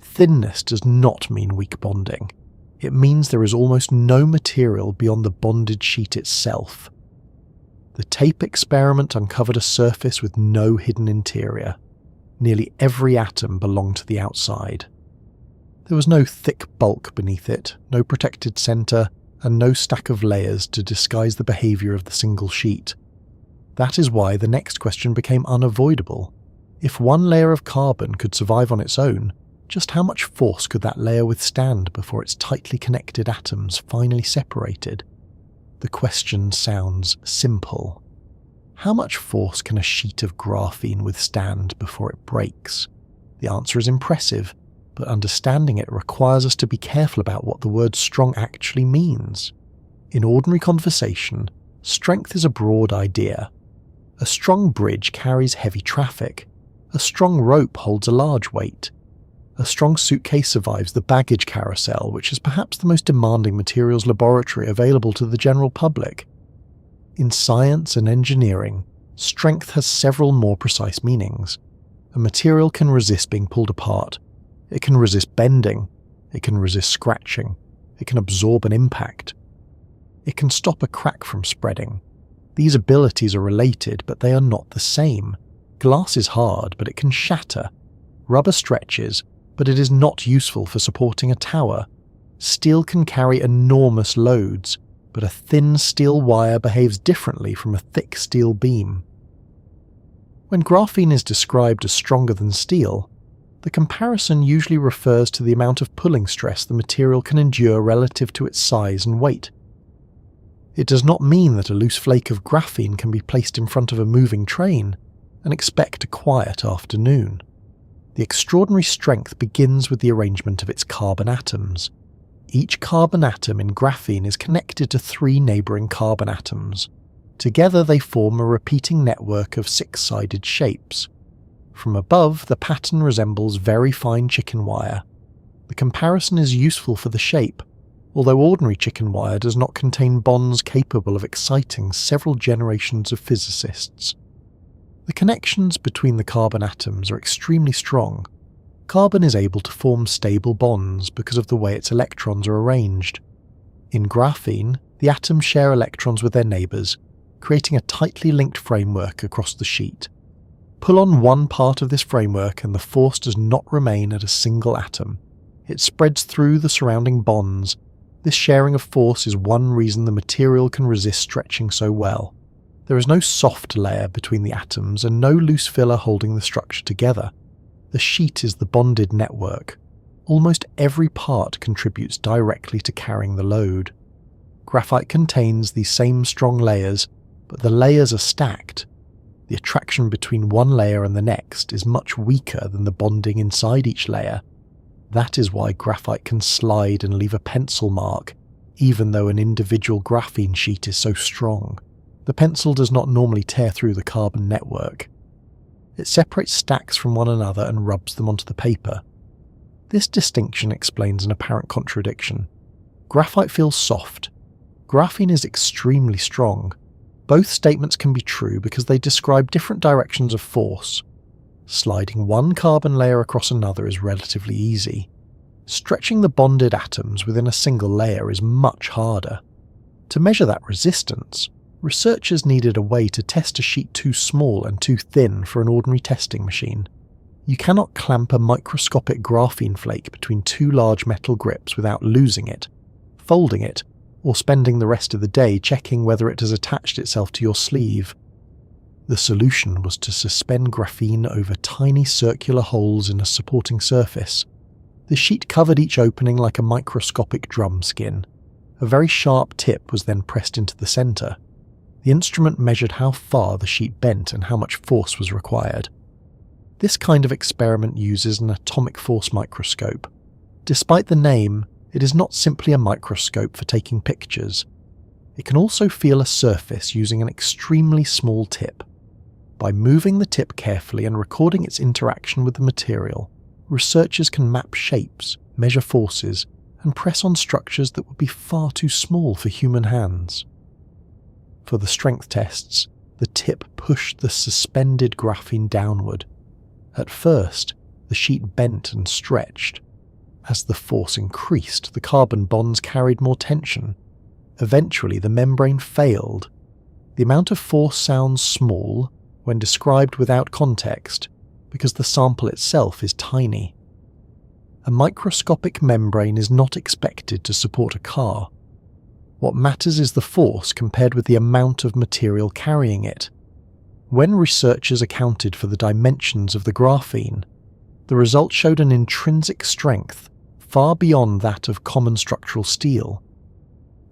Thinness does not mean weak bonding. It means there is almost no material beyond the bonded sheet itself. The tape experiment uncovered a surface with no hidden interior. Nearly every atom belonged to the outside. There was no thick bulk beneath it, no protected center, and no stack of layers to disguise the behavior of the single sheet. That is why the next question became unavoidable. If one layer of carbon could survive on its own, just how much force could that layer withstand before its tightly connected atoms finally separated? The question sounds simple. How much force can a sheet of graphene withstand before it breaks? The answer is impressive, but understanding it requires us to be careful about what the word strong actually means. In ordinary conversation, strength is a broad idea. A strong bridge carries heavy traffic. A strong rope holds a large weight. A strong suitcase survives the baggage carousel, which is perhaps the most demanding materials laboratory available to the general public. In science and engineering, strength has several more precise meanings. A material can resist being pulled apart. It can resist bending. It can resist scratching. It can absorb an impact. It can stop a crack from spreading. These abilities are related, but they are not the same. Glass is hard, but it can shatter. Rubber stretches, but it is not useful for supporting a tower. Steel can carry enormous loads, but a thin steel wire behaves differently from a thick steel beam. When graphene is described as stronger than steel, the comparison usually refers to the amount of pulling stress the material can endure relative to its size and weight. It does not mean that a loose flake of graphene can be placed in front of a moving train and expect a quiet afternoon. The extraordinary strength begins with the arrangement of its carbon atoms. Each carbon atom in graphene is connected to 3 neighbouring carbon atoms. Together they form a repeating network of 6-sided shapes. From above, the pattern resembles very fine chicken wire. The comparison is useful for the shape, although ordinary chicken wire does not contain bonds capable of exciting several generations of physicists. The connections between the carbon atoms are extremely strong. Carbon is able to form stable bonds because of the way its electrons are arranged. In graphene, the atoms share electrons with their neighbours, creating a tightly linked framework across the sheet. Pull on one part of this framework and the force does not remain at a single atom. It spreads through the surrounding bonds. This sharing of force is one reason the material can resist stretching so well. There is no soft layer between the atoms and no loose filler holding the structure together. The sheet is the bonded network. Almost every part contributes directly to carrying the load. Graphite contains these same strong layers, but the layers are stacked. The attraction between one layer and the next is much weaker than the bonding inside each layer. That is why graphite can slide and leave a pencil mark, even though an individual graphene sheet is so strong. The pencil does not normally tear through the carbon network. It separates stacks from one another and rubs them onto the paper. This distinction explains an apparent contradiction. Graphite feels soft. Graphene is extremely strong. Both statements can be true because they describe different directions of force. Sliding one carbon layer across another is relatively easy. Stretching the bonded atoms within a single layer is much harder. To measure that resistance, researchers needed a way to test a sheet too small and too thin for an ordinary testing machine. You cannot clamp a microscopic graphene flake between 2 large metal grips without losing it, folding it, or spending the rest of the day checking whether it has attached itself to your sleeve. The solution was to suspend graphene over tiny circular holes in a supporting surface, The sheet covered each opening like a microscopic drum skin. A very sharp tip was then pressed into the centre. The instrument measured how far the sheet bent and how much force was required. This kind of experiment uses an atomic force microscope. Despite the name, it is not simply a microscope for taking pictures. It can also feel a surface using an extremely small tip. By moving the tip carefully and recording its interaction with the material, researchers can map shapes, measure forces, and press on structures that would be far too small for human hands. For the strength tests, the tip pushed the suspended graphene downward. At first, the sheet bent and stretched. As the force increased, the carbon bonds carried more tension. Eventually, the membrane failed. The amount of force sounds small when described without context, because the sample itself is tiny. A microscopic membrane is not expected to support a car. What matters is the force compared with the amount of material carrying it. When researchers accounted for the dimensions of the graphene, the results showed an intrinsic strength far beyond that of common structural steel.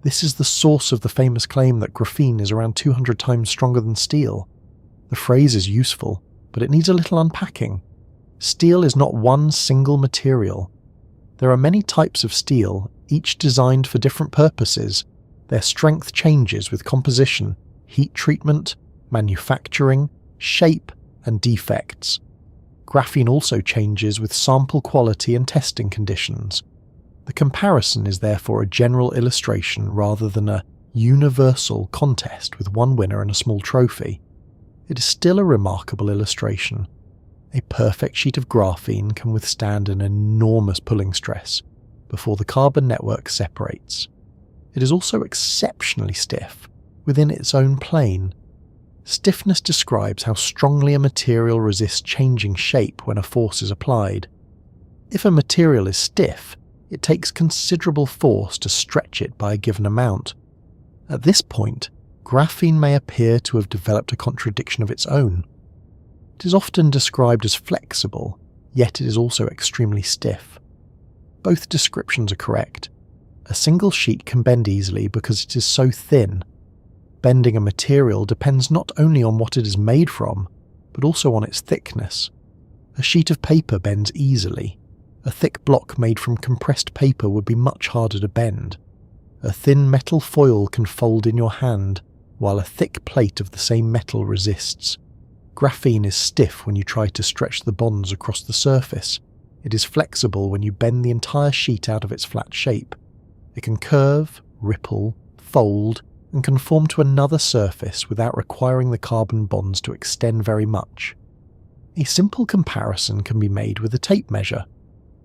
This is the source of the famous claim that graphene is around 200 times stronger than steel. The phrase is useful, but it needs a little unpacking. Steel is not one single material. There are many types of steel, each designed for different purposes. Their strength changes with composition, heat treatment, manufacturing, shape, and defects. Graphene also changes with sample quality and testing conditions. The comparison is therefore a general illustration rather than a universal contest with one winner and a small trophy. It is still a remarkable illustration. A perfect sheet of graphene can withstand an enormous pulling stress before the carbon network separates. It is also exceptionally stiff within its own plane. Stiffness describes how strongly a material resists changing shape when a force is applied. If a material is stiff, it takes considerable force to stretch it by a given amount. At this point, graphene may appear to have developed a contradiction of its own. It is often described as flexible, yet it is also extremely stiff. Both descriptions are correct. A single sheet can bend easily because it is so thin. Bending a material depends not only on what it is made from, but also on its thickness. A sheet of paper bends easily. A thick block made from compressed paper would be much harder to bend. A thin metal foil can fold in your hand, while a thick plate of the same metal resists. Graphene is stiff when you try to stretch the bonds across the surface. It is flexible when you bend the entire sheet out of its flat shape. It can curve, ripple, fold, and conform to another surface without requiring the carbon bonds to extend very much. A simple comparison can be made with a tape measure.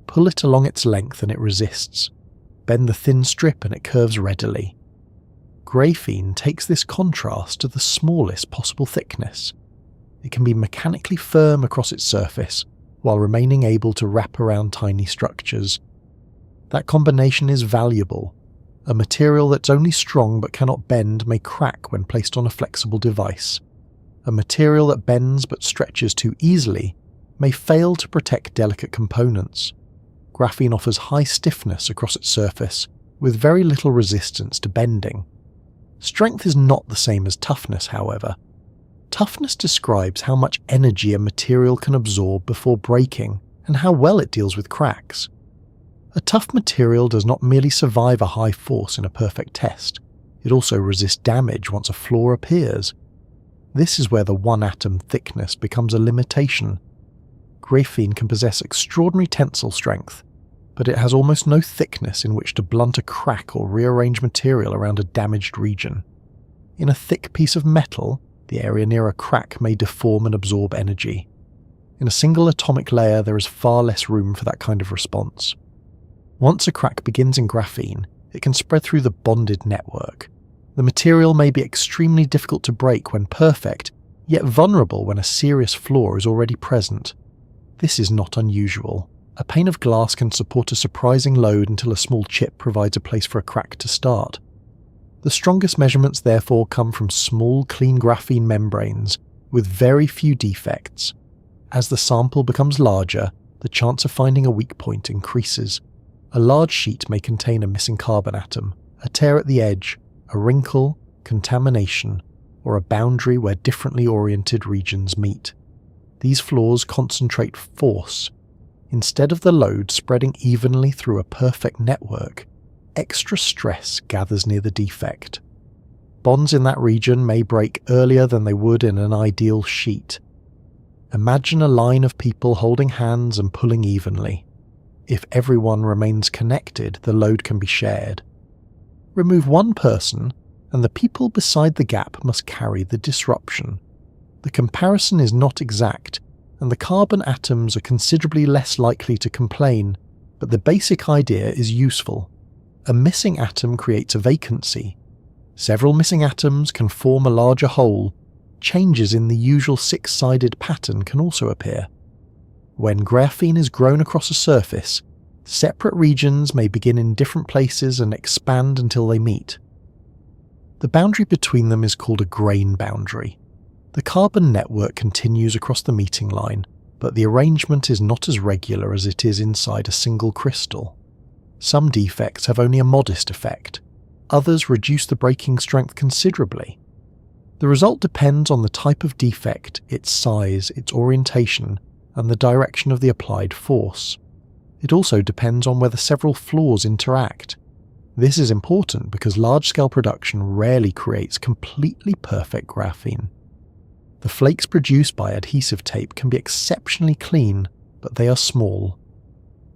Pull it along its length and it resists. Bend the thin strip and it curves readily. Graphene takes this contrast to the smallest possible thickness. It can be mechanically firm across its surface, while remaining able to wrap around tiny structures. That combination is valuable. A material that's only strong but cannot bend may crack when placed on a flexible device. A material that bends but stretches too easily may fail to protect delicate components. Graphene offers high stiffness across its surface, with very little resistance to bending. Strength is not the same as toughness, however. Toughness describes how much energy a material can absorb before breaking and how well it deals with cracks. A tough material does not merely survive a high force in a perfect test, it also resists damage once a flaw appears. This is where the one-atom thickness becomes a limitation. Graphene can possess extraordinary tensile strength, but it has almost no thickness in which to blunt a crack or rearrange material around a damaged region. In a thick piece of metal, the area near a crack may deform and absorb energy. In a single atomic layer, there is far less room for that kind of response. Once a crack begins in graphene, it can spread through the bonded network. The material may be extremely difficult to break when perfect, yet vulnerable when a serious flaw is already present. This is not unusual. A pane of glass can support a surprising load until a small chip provides a place for a crack to start. The strongest measurements therefore come from small, clean graphene membranes with very few defects. As the sample becomes larger, the chance of finding a weak point increases. A large sheet may contain a missing carbon atom, a tear at the edge, a wrinkle, contamination, or a boundary where differently oriented regions meet. These flaws concentrate force. Instead of the load spreading evenly through a perfect network, extra stress gathers near the defect. Bonds in that region may break earlier than they would in an ideal sheet. Imagine a line of people holding hands and pulling evenly. If everyone remains connected, the load can be shared. Remove one person, and the people beside the gap must carry the disruption. The comparison is not exact, and the carbon atoms are considerably less likely to complain, but the basic idea is useful. A missing atom creates a vacancy. Several missing atoms can form a larger whole. Changes in the usual six-sided pattern can also appear. When graphene is grown across a surface, separate regions may begin in different places and expand until they meet. The boundary between them is called a grain boundary. The carbon network continues across the meeting line, but the arrangement is not as regular as it is inside a single crystal. Some defects have only a modest effect. Others reduce the breaking strength considerably. The result depends on the type of defect, its size, its orientation, and the direction of the applied force. It also depends on whether several flaws interact. This is important because large-scale production rarely creates completely perfect graphene. The flakes produced by adhesive tape can be exceptionally clean, but they are small.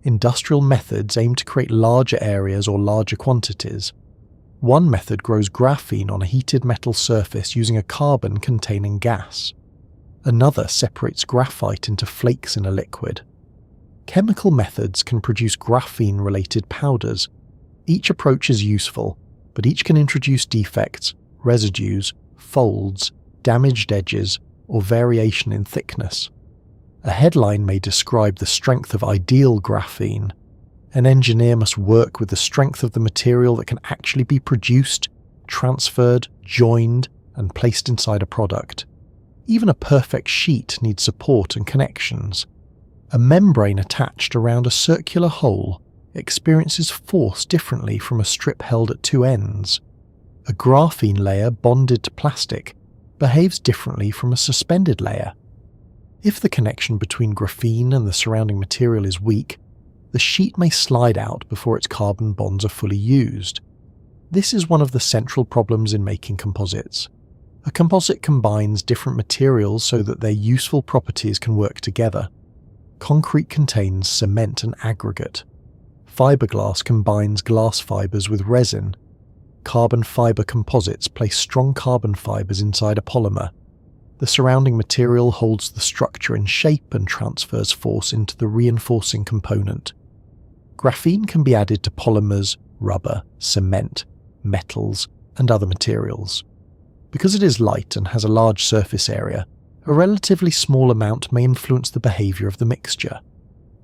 Industrial methods aim to create larger areas or larger quantities. One method grows graphene on a heated metal surface using a carbon containing gas. Another separates graphite into flakes in a liquid. Chemical methods can produce graphene-related powders. Each approach is useful, but each can introduce defects, residues, folds, damaged edges, or variation in thickness. A headline may describe the strength of ideal graphene. An engineer must work with the strength of the material that can actually be produced, transferred, joined, and placed inside a product. Even a perfect sheet needs support and connections. A membrane attached around a circular hole experiences force differently from a strip held at two ends. A graphene layer bonded to plastic behaves differently from a suspended layer. If the connection between graphene and the surrounding material is weak, the sheet may slide out before its carbon bonds are fully used. This is one of the central problems in making composites. A composite combines different materials so that their useful properties can work together. Concrete contains cement and aggregate. Fiberglass combines glass fibers with resin. Carbon fiber composites place strong carbon fibers inside a polymer. The surrounding material holds the structure in shape and transfers force into the reinforcing component. Graphene can be added to polymers, rubber, cement, metals, and other materials. Because it is light and has a large surface area, a relatively small amount may influence the behavior of the mixture.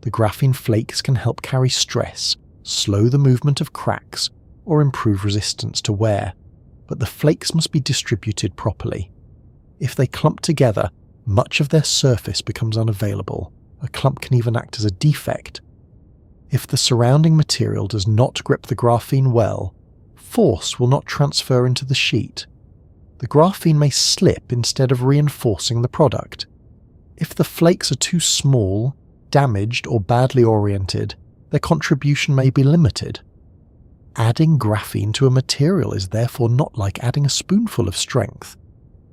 The graphene flakes can help carry stress, slow the movement of cracks, or improve resistance to wear, but the flakes must be distributed properly. If they clump together, much of their surface becomes unavailable. A clump can even act as a defect. If the surrounding material does not grip the graphene well, force will not transfer into the sheet. The graphene may slip instead of reinforcing the product. If the flakes are too small, damaged, or badly oriented, their contribution may be limited. Adding graphene to a material is therefore not like adding a spoonful of strength.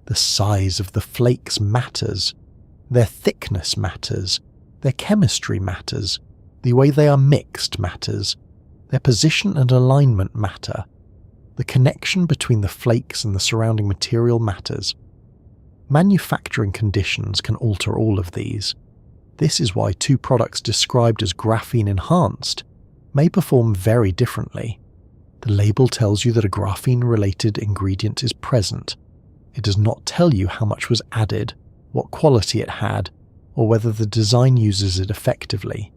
The size of the flakes matters. Their thickness matters. Their chemistry matters. The way they are mixed matters. Their position and alignment matter. The connection between the flakes and the surrounding material matters. Manufacturing conditions can alter all of these. This is why two products described as graphene enhanced may perform very differently. The label tells you that a graphene-related ingredient is present. It does not tell you how much was added, what quality it had, or whether the design uses it effectively.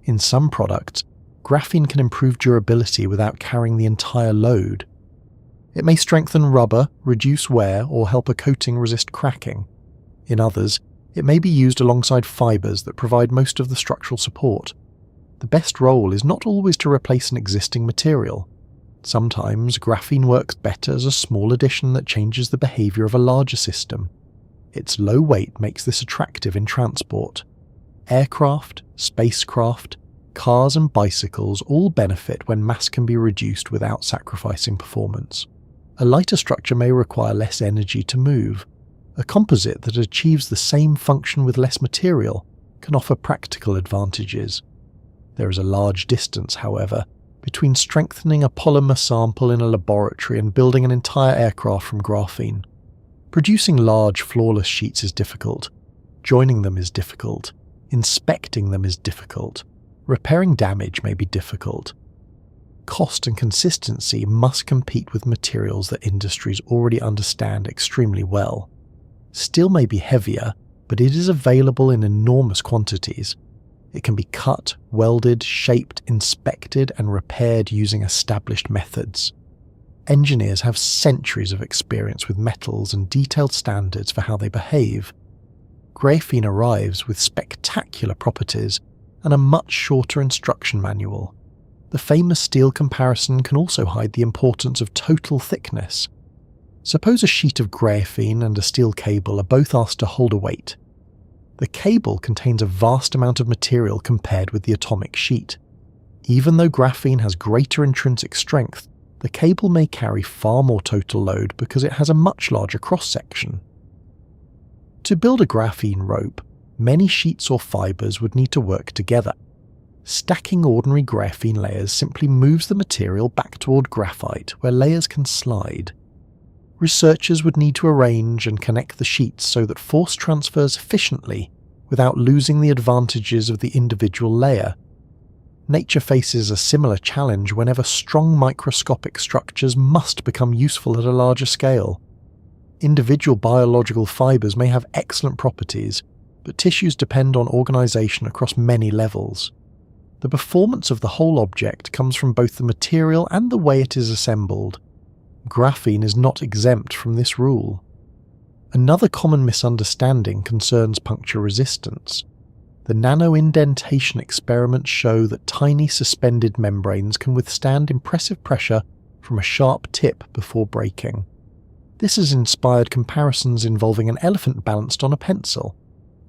In some products, graphene can improve durability without carrying the entire load. It may strengthen rubber, reduce wear, or help a coating resist cracking. In others, It may be used alongside fibres that provide most of the structural support. The best role is not always to replace an existing material. Sometimes graphene works better as a small addition that changes the behaviour of a larger system. Its low weight makes this attractive in transport. Aircraft, spacecraft, cars and bicycles all benefit when mass can be reduced without sacrificing performance. A lighter structure may require less energy to move. A composite that achieves the same function with less material can offer practical advantages. There is a large distance, however, between strengthening a polymer sample in a laboratory and building an entire aircraft from graphene. Producing large, flawless sheets is difficult. Joining them is difficult. Inspecting them is difficult. Repairing damage may be difficult. Cost and consistency must compete with materials that industries already understand extremely well. Steel may be heavier, but it is available in enormous quantities. It can be cut, welded, shaped, inspected, and repaired using established methods. Engineers have centuries of experience with metals and detailed standards for how they behave. Graphene arrives with spectacular properties and a much shorter instruction manual. The famous steel comparison can also hide the importance of total thickness. Suppose a sheet of graphene and a steel cable are both asked to hold a weight. The cable contains a vast amount of material compared with the atomic sheet. Even though graphene has greater intrinsic strength, the cable may carry far more total load because it has a much larger cross-section. To build a graphene rope, many sheets or fibres would need to work together. Stacking ordinary graphene layers simply moves the material back toward graphite, where layers can slide. Researchers would need to arrange and connect the sheets so that force transfers efficiently without losing the advantages of the individual layer. Nature faces a similar challenge whenever strong microscopic structures must become useful at a larger scale. Individual biological fibres may have excellent properties, but tissues depend on organisation across many levels. The performance of the whole object comes from both the material and the way it is assembled. Graphene is not exempt from this rule. Another common misunderstanding concerns puncture resistance. The nano-indentation experiments show that tiny suspended membranes can withstand impressive pressure from a sharp tip before breaking. This has inspired comparisons involving an elephant balanced on a pencil.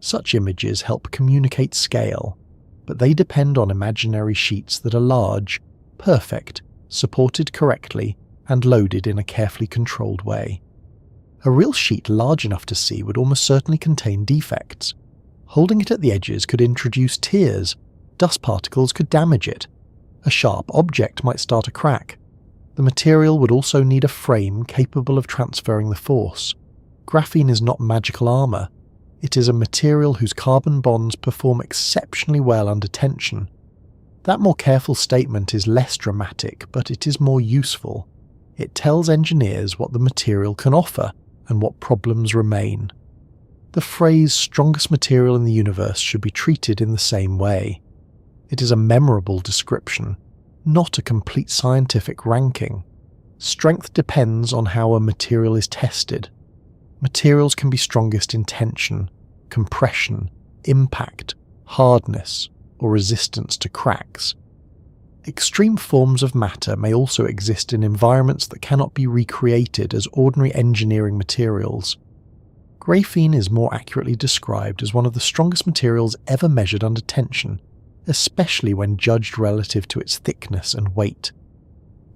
Such images help communicate scale, but they depend on imaginary sheets that are large, perfect, supported correctly, and loaded in a carefully controlled way. A real sheet large enough to see would almost certainly contain defects. Holding it at the edges could introduce tears, dust particles could damage it, a sharp object might start a crack. The material would also need a frame capable of transferring the force. Graphene is not magical armour. It is a material whose carbon bonds perform exceptionally well under tension. That more careful statement is less dramatic, but it is more useful. It tells engineers what the material can offer and what problems remain. The phrase "strongest material in the universe" should be treated in the same way. It is a memorable description, not a complete scientific ranking. Strength depends on how a material is tested. Materials can be strongest in tension, compression, impact, hardness, or resistance to cracks. Extreme forms of matter may also exist in environments that cannot be recreated as ordinary engineering materials. Graphene is more accurately described as one of the strongest materials ever measured under tension, especially when judged relative to its thickness and weight.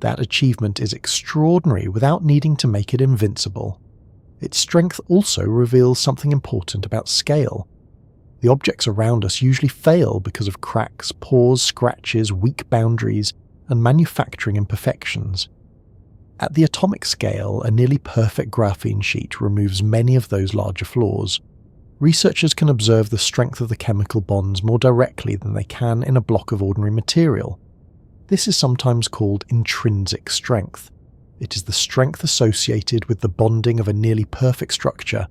That achievement is extraordinary without needing to make it invincible. Its strength also reveals something important about scale. The objects around us usually fail because of cracks, pores, scratches, weak boundaries, and manufacturing imperfections. At the atomic scale, a nearly perfect graphene sheet removes many of those larger flaws. Researchers can observe the strength of the chemical bonds more directly than they can in a block of ordinary material. This is sometimes called intrinsic strength. It is the strength associated with the bonding of a nearly perfect structure,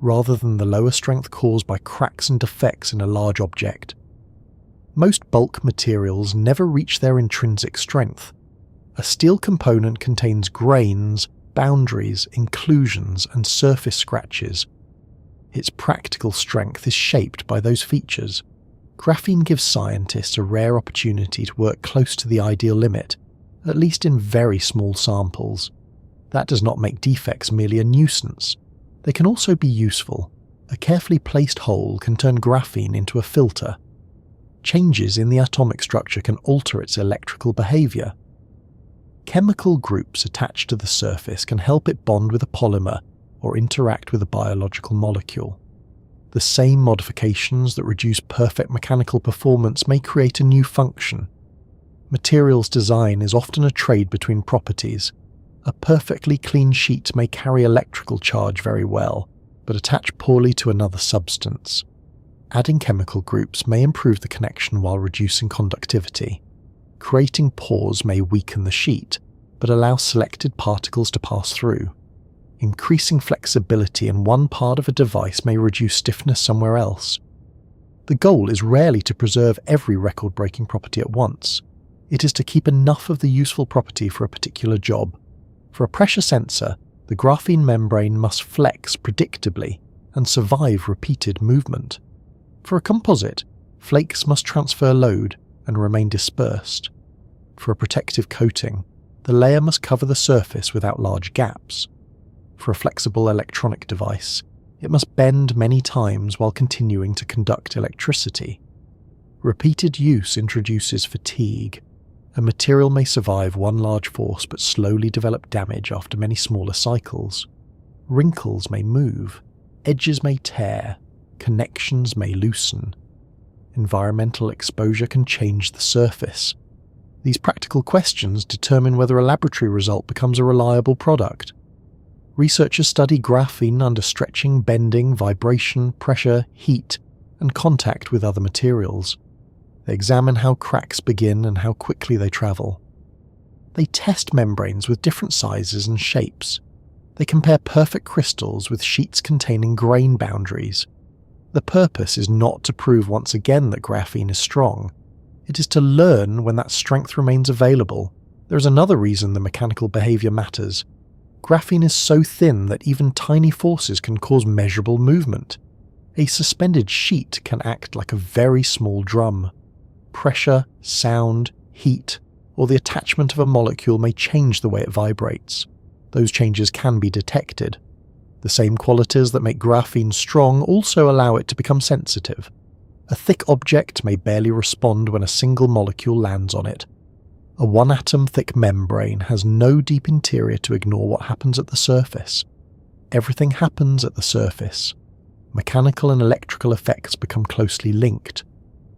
rather than the lower strength caused by cracks and defects in a large object. Most bulk materials never reach their intrinsic strength. A steel component contains grains, boundaries, inclusions, and surface scratches. Its practical strength is shaped by those features. Graphene gives scientists a rare opportunity to work close to the ideal limit, at least in very small samples. That does not make defects merely a nuisance. They can also be useful. A carefully placed hole can turn graphene into a filter. Changes in the atomic structure can alter its electrical behavior. Chemical groups attached to the surface can help it bond with a polymer or interact with a biological molecule. The same modifications that reduce perfect mechanical performance may create a new function. Materials design is often a trade between properties. A perfectly clean sheet may carry electrical charge very well, but attach poorly to another substance. Adding chemical groups may improve the connection while reducing conductivity. Creating pores may weaken the sheet, but allow selected particles to pass through. Increasing flexibility in one part of a device may reduce stiffness somewhere else. The goal is rarely to preserve every record-breaking property at once. It is to keep enough of the useful property for a particular job. For a pressure sensor, the graphene membrane must flex predictably and survive repeated movement. For a composite, flakes must transfer load and remain dispersed. For a protective coating, the layer must cover the surface without large gaps. For a flexible electronic device, it must bend many times while continuing to conduct electricity. Repeated use introduces fatigue. A material may survive one large force but slowly develop damage after many smaller cycles. Wrinkles may move, edges may tear, connections may loosen. Environmental exposure can change the surface. These practical questions determine whether a laboratory result becomes a reliable product. Researchers study graphene under stretching, bending, vibration, pressure, heat, and contact with other materials. They examine how cracks begin and how quickly they travel. They test membranes with different sizes and shapes. They compare perfect crystals with sheets containing grain boundaries. The purpose is not to prove once again that graphene is strong. It is to learn when that strength remains available. There is another reason the mechanical behavior matters. Graphene is so thin that even tiny forces can cause measurable movement. A suspended sheet can act like a very small drum. Pressure, sound, heat, or the attachment of a molecule may change the way it vibrates. Those changes can be detected. The same qualities that make graphene strong also allow it to become sensitive. A thick object may barely respond when a single molecule lands on it. A one-atom thick membrane has no deep interior to ignore what happens at the surface. Everything happens at the surface. Mechanical and electrical effects become closely linked.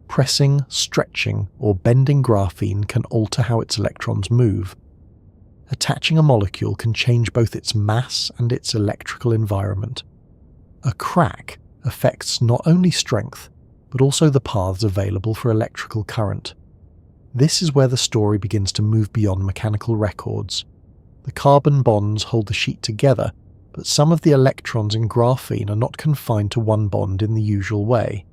Pressing, stretching, or bending graphene can alter how its electrons move. Attaching a molecule can change both its mass and its electrical environment. A crack affects not only strength, but also the paths available for electrical current. This is where the story begins to move beyond mechanical records. The carbon bonds hold the sheet together, but some of the electrons in graphene are not confined to one bond in the usual way.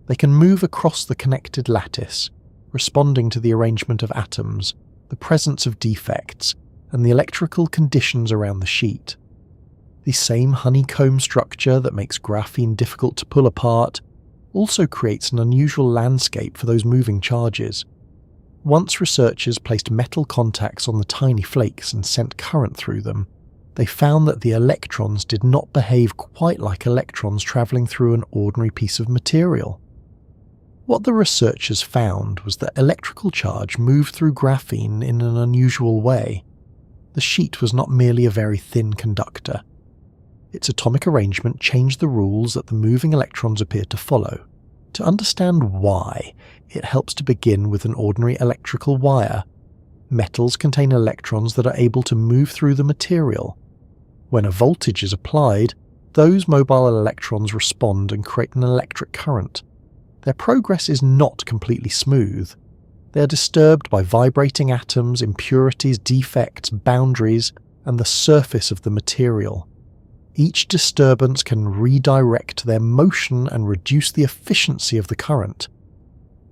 They can move across the connected lattice, responding to the arrangement of atoms, the presence of defects, and the electrical conditions around the sheet. The same honeycomb structure that makes graphene difficult to pull apart also creates an unusual landscape for those moving charges. Once researchers placed metal contacts on the tiny flakes and sent current through them, they found that the electrons did not behave quite like electrons travelling through an ordinary piece of material. What the researchers found was that electrical charge moved through graphene in an unusual way. The sheet was not merely a very thin conductor. Its atomic arrangement changed the rules that the moving electrons appeared to follow. To understand why, it helps to begin with an ordinary electrical wire. Metals contain electrons that are able to move through the material. When a voltage is applied, those mobile electrons respond and create an electric current. Their progress is not completely smooth. They are disturbed by vibrating atoms, impurities, defects, boundaries, and the surface of the material. Each disturbance can redirect their motion and reduce the efficiency of the current.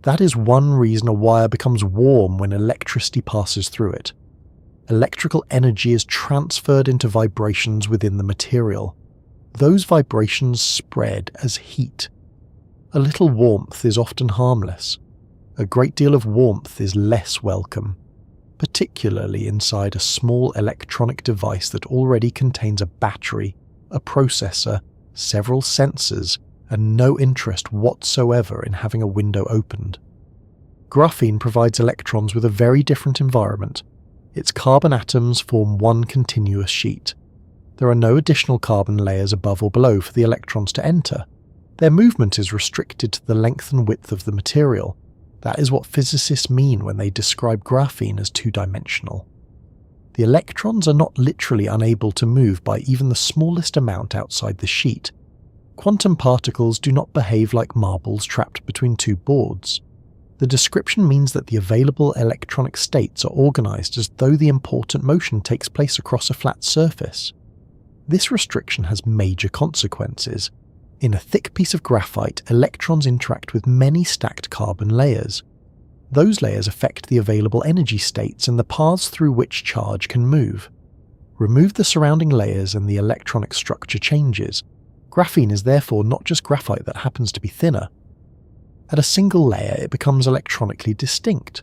That is one reason a wire becomes warm when electricity passes through it. Electrical energy is transferred into vibrations within the material. those vibrations spread as heat. A little warmth is often harmless. A great deal of warmth is less welcome, particularly inside a small electronic device that already contains a battery, a processor, several sensors, and no interest whatsoever in having a window opened. Graphene provides electrons with a very different environment. Its carbon atoms form one continuous sheet. There are no additional carbon layers above or below for the electrons to enter. Their movement is restricted to the length and width of the material. That is what physicists mean when they describe graphene as two-dimensional. The electrons are not literally unable to move by even the smallest amount outside the sheet. Quantum particles do not behave like marbles trapped between two boards. The description means that the available electronic states are organized as though the important motion takes place across a flat surface. This restriction has major consequences. In a thick piece of graphite, electrons interact with many stacked carbon layers. Those layers affect the available energy states and the paths through which charge can move. Remove the surrounding layers and the electronic structure changes. Graphene is therefore not just graphite that happens to be thinner. At a single layer, it becomes electronically distinct.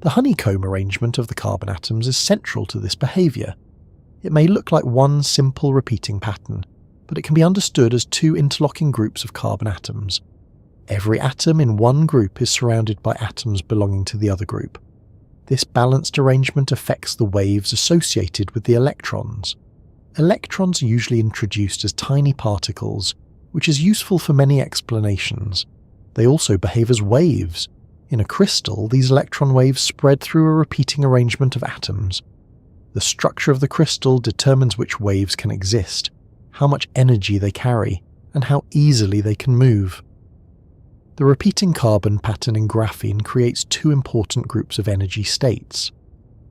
The honeycomb arrangement of the carbon atoms is central to this behavior. It may look like one simple repeating pattern, but it can be understood as two interlocking groups of carbon atoms. Every atom in one group is surrounded by atoms belonging to the other group. This balanced arrangement affects the waves associated with the electrons. Electrons are usually introduced as tiny particles, which is useful for many explanations. They also behave as waves. In a crystal, these electron waves spread through a repeating arrangement of atoms. The structure of the crystal determines which waves can exist, how much energy they carry, and how easily they can move. The repeating carbon pattern in graphene creates two important groups of energy states.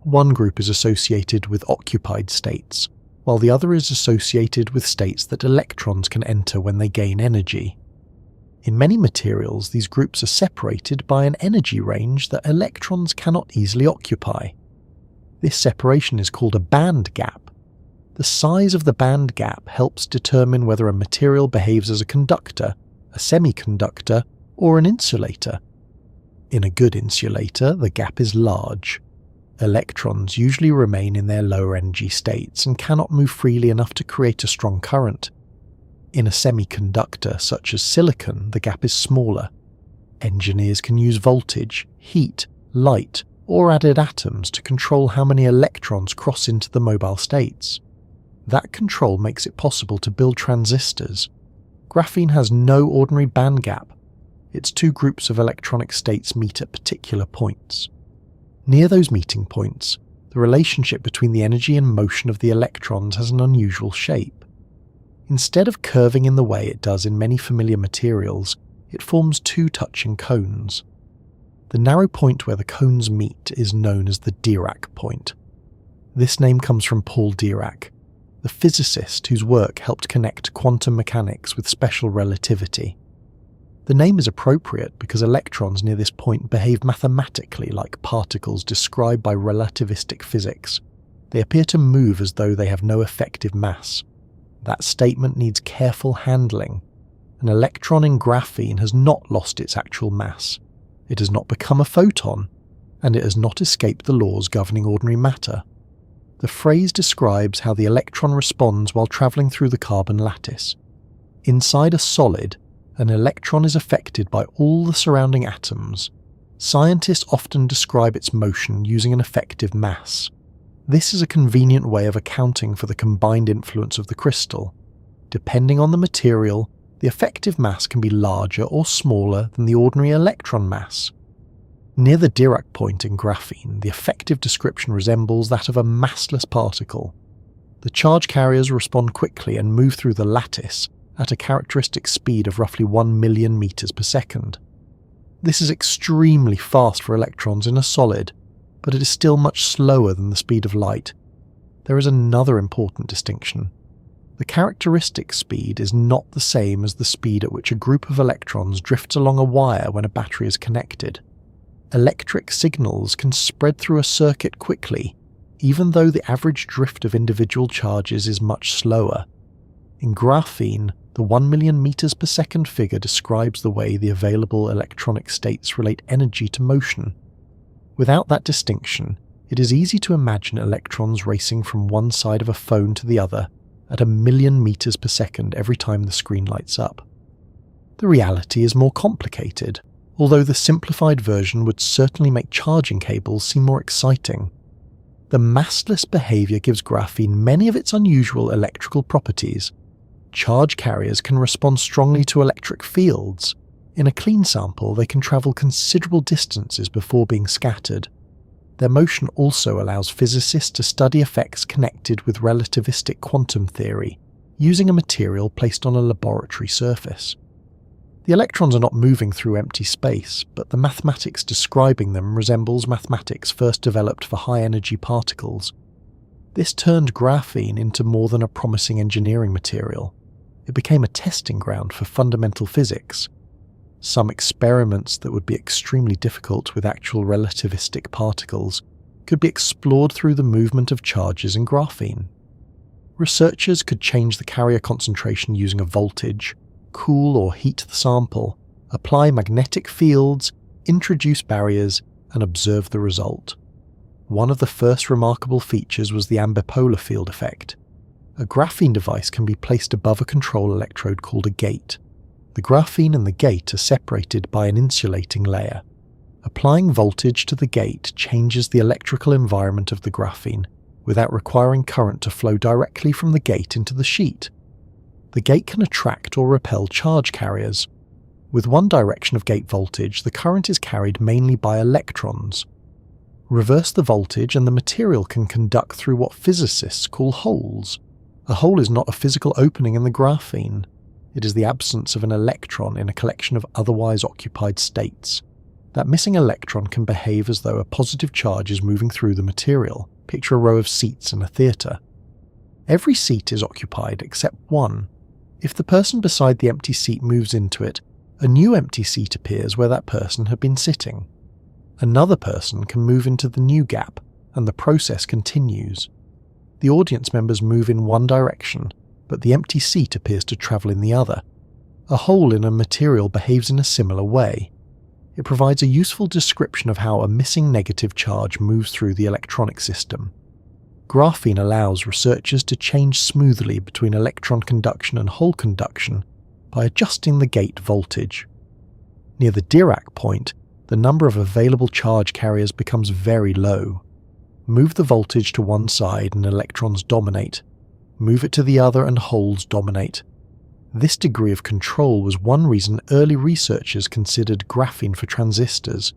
One group is associated with occupied states, while the other is associated with states that electrons can enter when they gain energy. In many materials, these groups are separated by an energy range that electrons cannot easily occupy. This separation is called a band gap. The size of the band gap helps determine whether a material behaves as a conductor, a semiconductor, or an insulator. In a good insulator, the gap is large. Electrons usually remain in their lower energy states and cannot move freely enough to create a strong current. In a semiconductor such as silicon, the gap is smaller. Engineers can use voltage, heat, light, or added atoms to control how many electrons cross into the mobile states. That control makes it possible to build transistors. Graphene has no ordinary band gap. Its two groups of electronic states meet at particular points. Near those meeting points, the relationship between the energy and motion of the electrons has an unusual shape. Instead of curving in the way it does in many familiar materials, it forms two touching cones. The narrow point where the cones meet is known as the Dirac point. This name comes from Paul Dirac, the physicist whose work helped connect quantum mechanics with special relativity. The name is appropriate because electrons near this point behave mathematically like particles described by relativistic physics. They appear to move as though they have no effective mass. That statement needs careful handling. An electron in graphene has not lost its actual mass. It has not become a photon, and it has not escaped the laws governing ordinary matter. The phrase describes how the electron responds while travelling through the carbon lattice. Inside a solid, an electron is affected by all the surrounding atoms. Scientists often describe its motion using an effective mass. This is a convenient way of accounting for the combined influence of the crystal. Depending on the material, the effective mass can be larger or smaller than the ordinary electron mass. Near the Dirac point in graphene, the effective description resembles that of a massless particle. The charge carriers respond quickly and move through the lattice at a characteristic speed of roughly 1 million meters per second. This is extremely fast for electrons in a solid, but it is still much slower than the speed of light. There is another important distinction. The characteristic speed is not the same as the speed at which a group of electrons drifts along a wire when a battery is connected. Electric signals can spread through a circuit quickly, even though the average drift of individual charges is much slower. In graphene, the 1 million meters per second figure describes the way the available electronic states relate energy to motion. Without that distinction, it is easy to imagine electrons racing from one side of a phone to the other at 1 million meters per second every time the screen lights up. The reality is more complicated, although the simplified version would certainly make charging cables seem more exciting. The massless behavior gives graphene many of its unusual electrical properties. Charge carriers can respond strongly to electric fields. In a clean sample, they can travel considerable distances before being scattered. Their motion also allows physicists to study effects connected with relativistic quantum theory, using a material placed on a laboratory surface. The electrons are not moving through empty space, but the mathematics describing them resembles mathematics first developed for high-energy particles. This turned graphene into more than a promising engineering material. It became a testing ground for fundamental physics. Some experiments that would be extremely difficult with actual relativistic particles could be explored through the movement of charges in graphene. Researchers could change the carrier concentration using a voltage, cool or heat the sample, apply magnetic fields, introduce barriers, and observe the result. One of the first remarkable features was the ambipolar field effect. A graphene device can be placed above a control electrode called a gate. The graphene and the gate are separated by an insulating layer. Applying voltage to the gate changes the electrical environment of the graphene without requiring current to flow directly from the gate into the sheet. The gate can attract or repel charge carriers. With one direction of gate voltage, the current is carried mainly by electrons. Reverse the voltage and the material can conduct through what physicists call holes. A hole is not a physical opening in the graphene. It is the absence of an electron in a collection of otherwise occupied states. That missing electron can behave as though a positive charge is moving through the material. Picture a row of seats in a theatre. Every seat is occupied except one. If the person beside the empty seat moves into it, a new empty seat appears where that person had been sitting. Another person can move into the new gap, and the process continues. The audience members move in one direction, but the empty seat appears to travel in the other. A hole in a material behaves in a similar way. It provides a useful description of how a missing negative charge moves through the electronic system. Graphene allows researchers to change smoothly between electron conduction and hole conduction by adjusting the gate voltage. Near the Dirac point, the number of available charge carriers becomes very low. Move the voltage to one side and electrons dominate. Move it to the other and holes dominate. This degree of control was one reason early researchers considered graphene for transistors.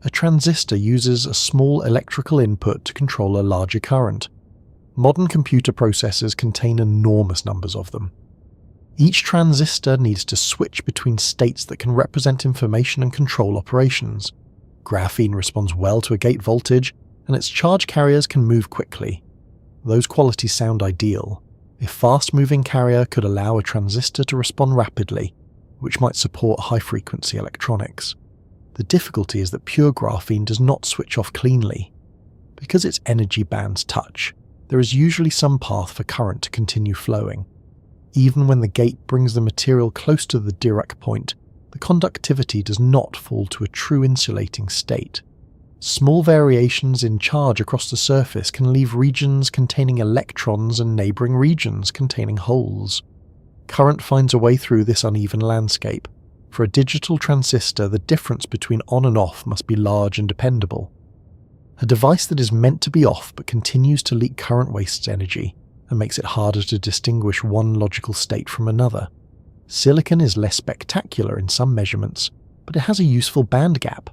A transistor uses a small electrical input to control a larger current. Modern computer processors contain enormous numbers of them. Each transistor needs to switch between states that can represent information and control operations. Graphene responds well to a gate voltage, and its charge carriers can move quickly. Those qualities sound ideal. A fast-moving carrier could allow a transistor to respond rapidly, which might support high-frequency electronics. The difficulty is that pure graphene does not switch off cleanly. Because its energy bands touch, there is usually some path for current to continue flowing. Even when the gate brings the material close to the Dirac point, the conductivity does not fall to a true insulating state. Small variations in charge across the surface can leave regions containing electrons and neighbouring regions containing holes. Current finds a way through this uneven landscape. For a digital transistor, the difference between on and off must be large and dependable. A device that is meant to be off but continues to leak current wastes energy and makes it harder to distinguish one logical state from another. Silicon is less spectacular in some measurements, but it has a useful band gap.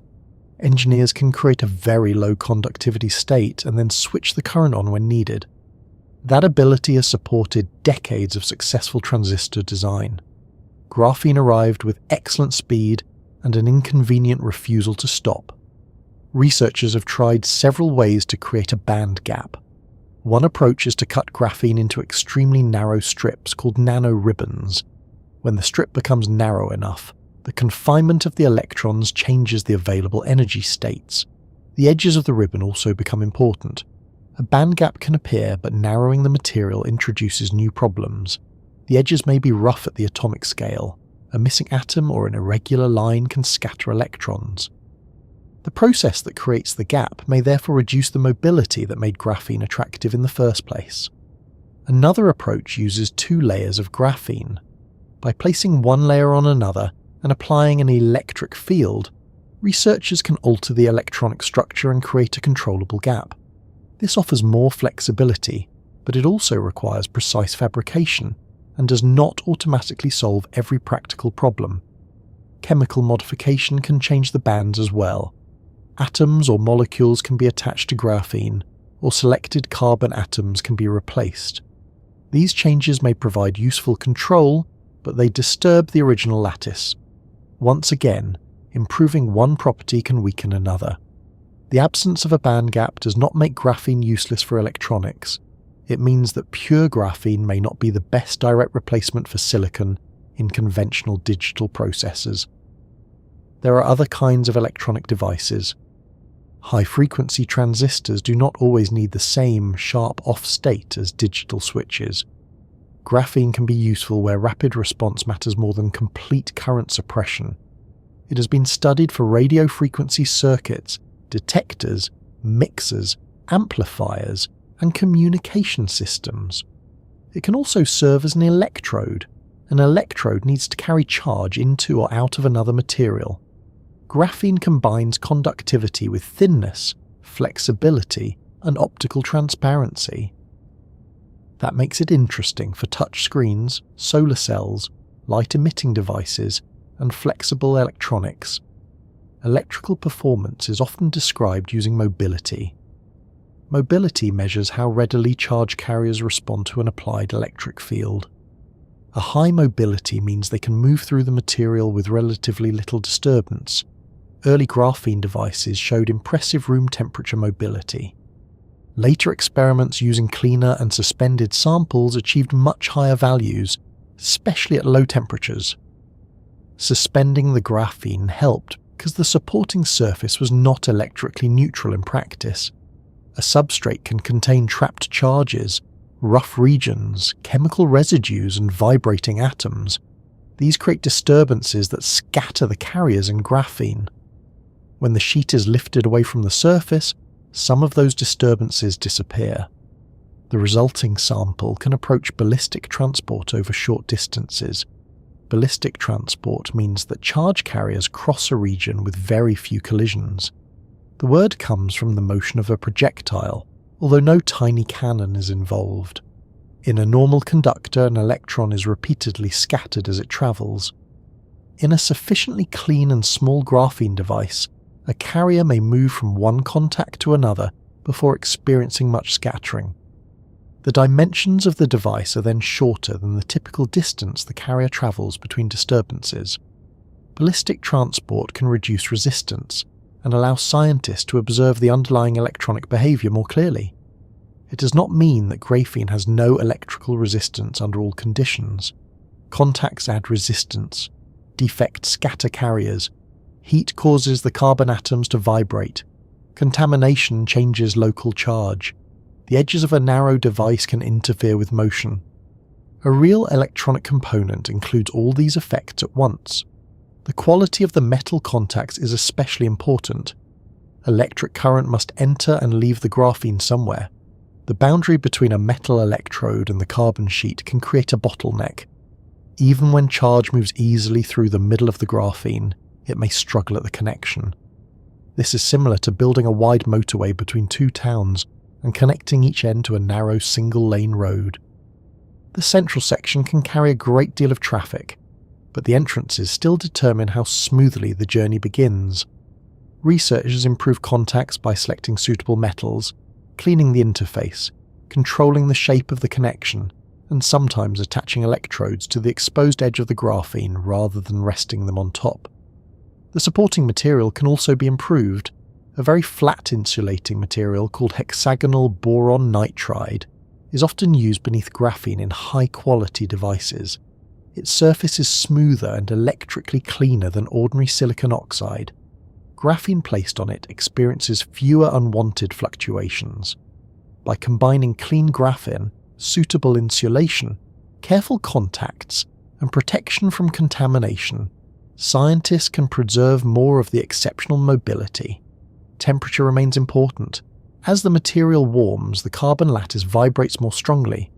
Engineers can create a very low conductivity state and then switch the current on when needed. That ability has supported decades of successful transistor design. Graphene arrived with excellent speed and an inconvenient refusal to stop. Researchers have tried several ways to create a band gap. One approach is to cut graphene into extremely narrow strips called nanoribbons. When the strip becomes narrow enough, the confinement of the electrons changes the available energy states. The edges of the ribbon also become important. A band gap can appear, but narrowing the material introduces new problems. The edges may be rough at the atomic scale. A missing atom or an irregular line can scatter electrons. The process that creates the gap may therefore reduce the mobility that made graphene attractive in the first place. Another approach uses 2 layers of graphene. By placing one layer on another and applying an electric field, researchers can alter the electronic structure and create a controllable gap. This offers more flexibility, but it also requires precise fabrication and does not automatically solve every practical problem. Chemical modification can change the bands as well. Atoms or molecules can be attached to graphene, or selected carbon atoms can be replaced. These changes may provide useful control, but they disturb the original lattice. Once again, improving one property can weaken another. The absence of a band gap does not make graphene useless for electronics. It means that pure graphene may not be the best direct replacement for silicon in conventional digital processors. There are other kinds of electronic devices. High-frequency transistors do not always need the same sharp off state as digital switches. Graphene can be useful where rapid response matters more than complete current suppression. It has been studied for radio frequency circuits, detectors, mixers, amplifiers, and communication systems. It can also serve as an electrode. An electrode needs to carry charge into or out of another material. Graphene combines conductivity with thinness, flexibility, and optical transparency. That makes it interesting for touch screens, solar cells, light-emitting devices, and flexible electronics. Electrical performance is often described using mobility. Mobility measures how readily charge carriers respond to an applied electric field. A high mobility means they can move through the material with relatively little disturbance. Early graphene devices showed impressive room temperature mobility. Later experiments using cleaner and suspended samples achieved much higher values, especially at low temperatures. Suspending the graphene helped because the supporting surface was not electrically neutral in practice. A substrate can contain trapped charges, rough regions, chemical residues, and vibrating atoms. These create disturbances that scatter the carriers in graphene. When the sheet is lifted away from the surface, some of those disturbances disappear. The resulting sample can approach ballistic transport over short distances. Ballistic transport means that charge carriers cross a region with very few collisions. The word comes from the motion of a projectile, although no tiny cannon is involved. In a normal conductor, an electron is repeatedly scattered as it travels. In a sufficiently clean and small graphene device, a carrier may move from one contact to another before experiencing much scattering. The dimensions of the device are then shorter than the typical distance the carrier travels between disturbances. Ballistic transport can reduce resistance and allow scientists to observe the underlying electronic behavior more clearly. It does not mean that graphene has no electrical resistance under all conditions. Contacts add resistance, defects scatter carriers, heat causes the carbon atoms to vibrate, contamination changes local charge, the edges of a narrow device can interfere with motion. A real electronic component includes all these effects at once. The quality of the metal contacts is especially important. Electric current must enter and leave the graphene somewhere. The boundary between a metal electrode and the carbon sheet can create a bottleneck. Even when charge moves easily through the middle of the graphene, it may struggle at the connection. This is similar to building a wide motorway between 2 towns and connecting each end to a narrow single-lane road. The central section can carry a great deal of traffic, but the entrances still determine how smoothly the journey begins. Researchers improve contacts by selecting suitable metals, cleaning the interface, controlling the shape of the connection, and sometimes attaching electrodes to the exposed edge of the graphene rather than resting them on top. The supporting material can also be improved. A very flat insulating material called hexagonal boron nitride is often used beneath graphene in high-quality devices. Its surface is smoother and electrically cleaner than ordinary silicon oxide. Graphene placed on it experiences fewer unwanted fluctuations. By combining clean graphene, suitable insulation, careful contacts, and protection from contamination, scientists can preserve more of the exceptional mobility. Temperature remains important. As the material warms, the carbon lattice vibrates more strongly.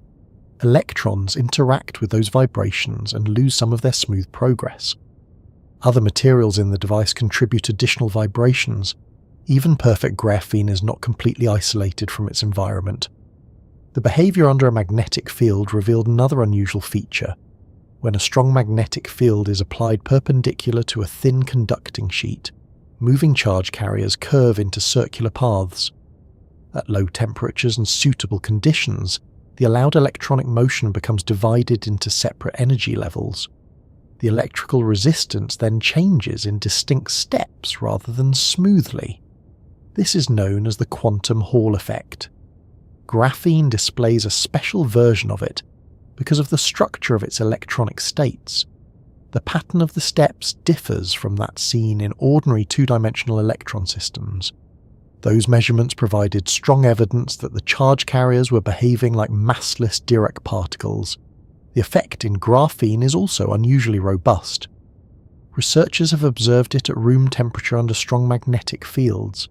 Electrons interact with those vibrations and lose some of their smooth progress. Other materials in the device contribute additional vibrations. Even perfect graphene is not completely isolated from its environment. The behavior under a magnetic field revealed another unusual feature. When a strong magnetic field is applied perpendicular to a thin conducting sheet, moving charge carriers curve into circular paths. At low temperatures and suitable conditions, the allowed electronic motion becomes divided into separate energy levels. The electrical resistance then changes in distinct steps rather than smoothly. This is known as the quantum Hall effect. Graphene displays a special version of it because of the structure of its electronic states. The pattern of the steps differs from that seen in ordinary two-dimensional electron systems. Those measurements provided strong evidence that the charge carriers were behaving like massless Dirac particles. The effect in graphene is also unusually robust. Researchers have observed it at room temperature under strong magnetic fields.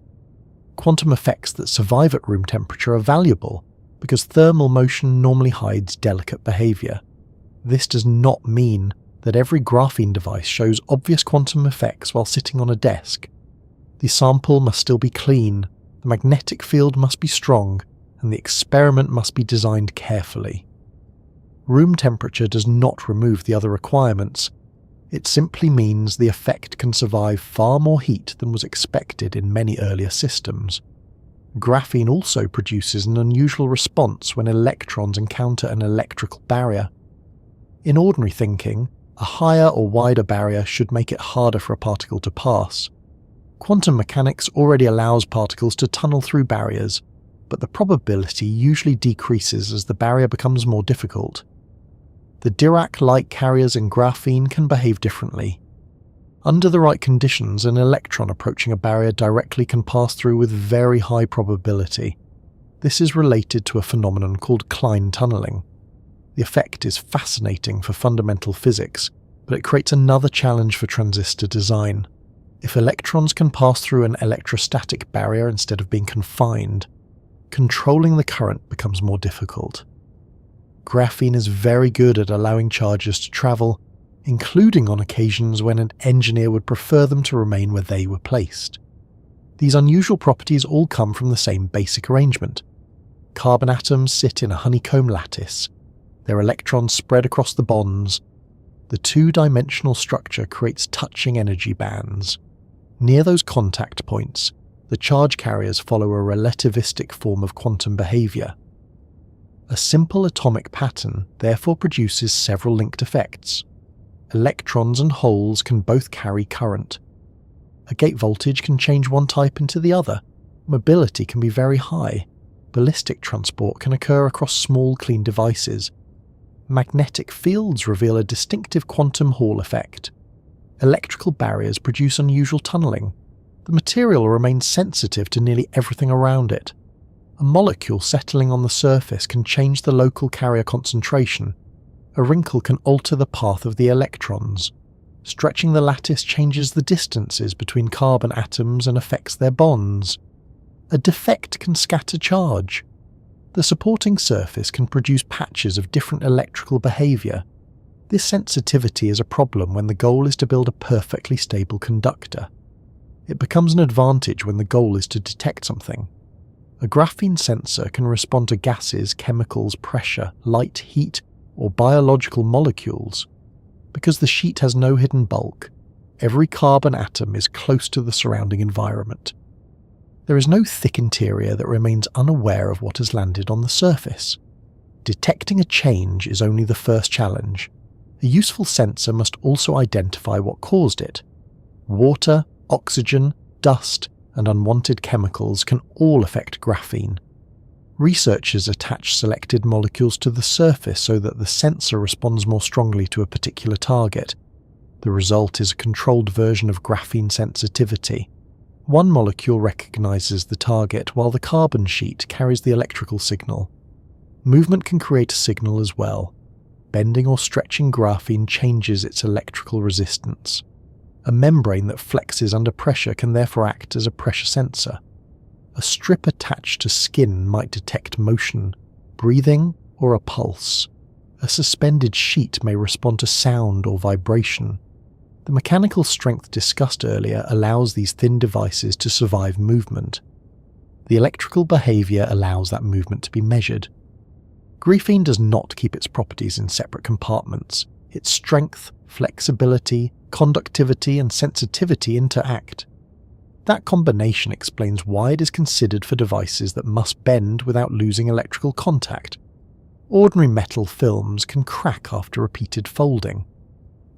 Quantum effects that survive at room temperature are valuable because thermal motion normally hides delicate behavior. This does not mean that every graphene device shows obvious quantum effects while sitting on a desk. The sample must still be clean, the magnetic field must be strong, and the experiment must be designed carefully. Room temperature does not remove the other requirements. It simply means the effect can survive far more heat than was expected in many earlier systems. Graphene also produces an unusual response when electrons encounter an electrical barrier. In ordinary thinking, a higher or wider barrier should make it harder for a particle to pass. Quantum mechanics already allows particles to tunnel through barriers, but the probability usually decreases as the barrier becomes more difficult. The Dirac light carriers in graphene can behave differently. Under the right conditions, an electron approaching a barrier directly can pass through with very high probability. This is related to a phenomenon called Klein tunneling. The effect is fascinating for fundamental physics, but it creates another challenge for transistor design. If electrons can pass through an electrostatic barrier instead of being confined, controlling the current becomes more difficult. Graphene is very good at allowing charges to travel, including on occasions when an engineer would prefer them to remain where they were placed. These unusual properties all come from the same basic arrangement. Carbon atoms sit in a honeycomb lattice. Their electrons spread across the bonds. The two-dimensional structure creates touching energy bands. Near those contact points, the charge carriers follow a relativistic form of quantum behavior. A simple atomic pattern therefore produces several linked effects. Electrons and holes can both carry current. A gate voltage can change one type into the other. Mobility can be very high. Ballistic transport can occur across small, clean devices. Magnetic fields reveal a distinctive quantum Hall effect. Electrical barriers produce unusual tunneling. The material remains sensitive to nearly everything around it. A molecule settling on the surface can change the local carrier concentration. A wrinkle can alter the path of the electrons. Stretching the lattice changes the distances between carbon atoms and affects their bonds. A defect can scatter charge. The supporting surface can produce patches of different electrical behavior. This sensitivity is a problem when the goal is to build a perfectly stable conductor. It becomes an advantage when the goal is to detect something. A graphene sensor can respond to gases, chemicals, pressure, light, heat, or biological molecules. Because the sheet has no hidden bulk, every carbon atom is close to the surrounding environment. There is no thick interior that remains unaware of what has landed on the surface. Detecting a change is only the first challenge. A useful sensor must also identify what caused it. Water, oxygen, dust, and unwanted chemicals can all affect graphene. Researchers attach selected molecules to the surface so that the sensor responds more strongly to a particular target. The result is a controlled version of graphene sensitivity. One molecule recognizes the target while the carbon sheet carries the electrical signal. Movement can create a signal as well. bending or stretching graphene changes its electrical resistance. A membrane that flexes under pressure can therefore act as a pressure sensor. A strip attached to skin might detect motion, breathing, or a pulse. A suspended sheet may respond to sound or vibration. The mechanical strength discussed earlier allows these thin devices to survive movement. The electrical behavior allows that movement to be measured. Graphene does not keep its properties in separate compartments. Its strength, flexibility, conductivity, and sensitivity interact. That combination explains why it is considered for devices that must bend without losing electrical contact. Ordinary metal films can crack after repeated folding.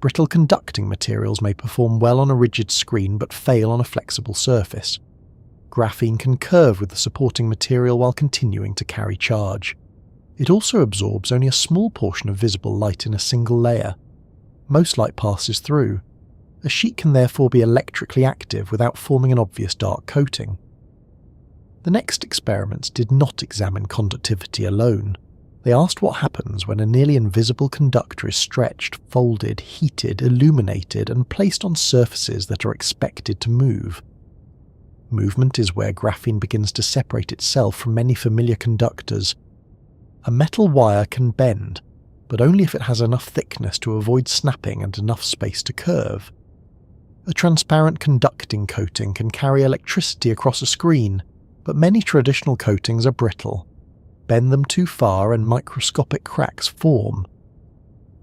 Brittle conducting materials may perform well on a rigid screen but fail on a flexible surface. Graphene can curve with the supporting material while continuing to carry charge. It also absorbs only a small portion of visible light in a single layer. Most light passes through. A sheet can therefore be electrically active without forming an obvious dark coating. The next experiments did not examine conductivity alone. They asked what happens when a nearly invisible conductor is stretched, folded, heated, illuminated, and placed on surfaces that are expected to move. Movement is where graphene begins to separate itself from many familiar conductors. A metal wire can bend, but only if it has enough thickness to avoid snapping and enough space to curve. A transparent conducting coating can carry electricity across a screen, but many traditional coatings are brittle. Bend them too far and microscopic cracks form.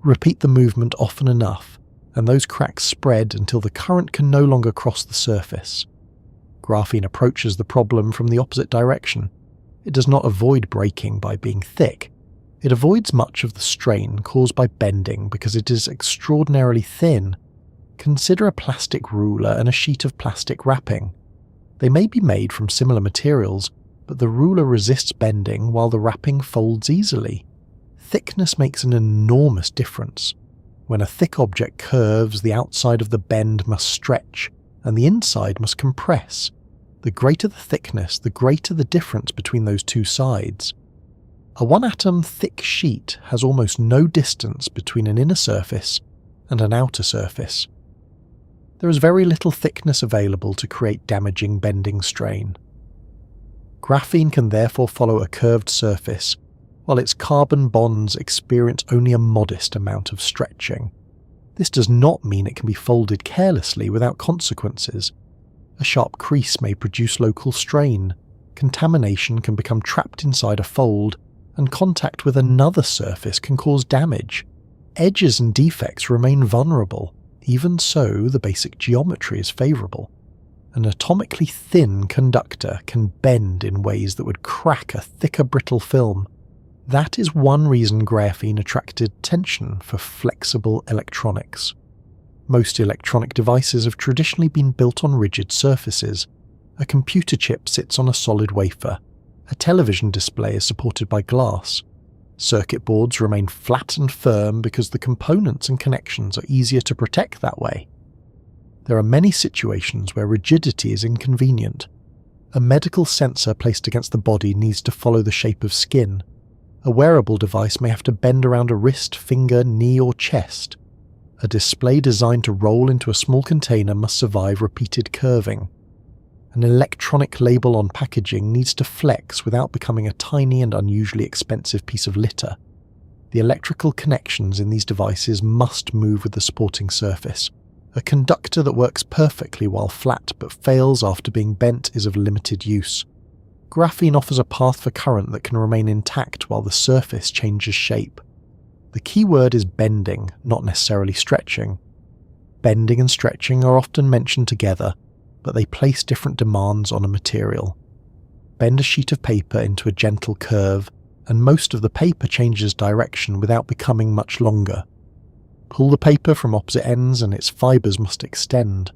Repeat the movement often enough, and those cracks spread until the current can no longer cross the surface. Graphene approaches the problem from the opposite direction. It does not avoid breaking by being thick. It avoids much of the strain caused by bending because it is extraordinarily thin. Consider a plastic ruler and a sheet of plastic wrapping. They may be made from similar materials, but the ruler resists bending while the wrapping folds easily. Thickness makes an enormous difference. When a thick object curves, the outside of the bend must stretch, and the inside must compress. The greater the thickness, the greater the difference between those two sides. A one-atom thick sheet has almost no distance between an inner surface and an outer surface. There is very little thickness available to create damaging bending strain. Graphene can therefore follow a curved surface, while its carbon bonds experience only a modest amount of stretching. This does not mean it can be folded carelessly without consequences. A sharp crease may produce local strain, contamination can become trapped inside a fold, and contact with another surface can cause damage. Edges and defects remain vulnerable. Even so, the basic geometry is favourable. An atomically thin conductor can bend in ways that would crack a thicker brittle film. That is one reason graphene attracted attention for flexible electronics. Most electronic devices have traditionally been built on rigid surfaces. A computer chip sits on a solid wafer. A television display is supported by glass. Circuit boards remain flat and firm because the components and connections are easier to protect that way. There are many situations where rigidity is inconvenient. A medical sensor placed against the body needs to follow the shape of skin. A wearable device may have to bend around a wrist, finger, knee, or chest. A display designed to roll into a small container must survive repeated curving. An electronic label on packaging needs to flex without becoming a tiny and unusually expensive piece of litter. The electrical connections in these devices must move with the supporting surface. A conductor that works perfectly while flat but fails after being bent is of limited use. Graphene offers a path for current that can remain intact while the surface changes shape. The key word is bending, not necessarily stretching. Bending and stretching are often mentioned together, but they place different demands on a material. Bend a sheet of paper into a gentle curve, and most of the paper changes direction without becoming much longer. Pull the paper from opposite ends and its fibres must extend.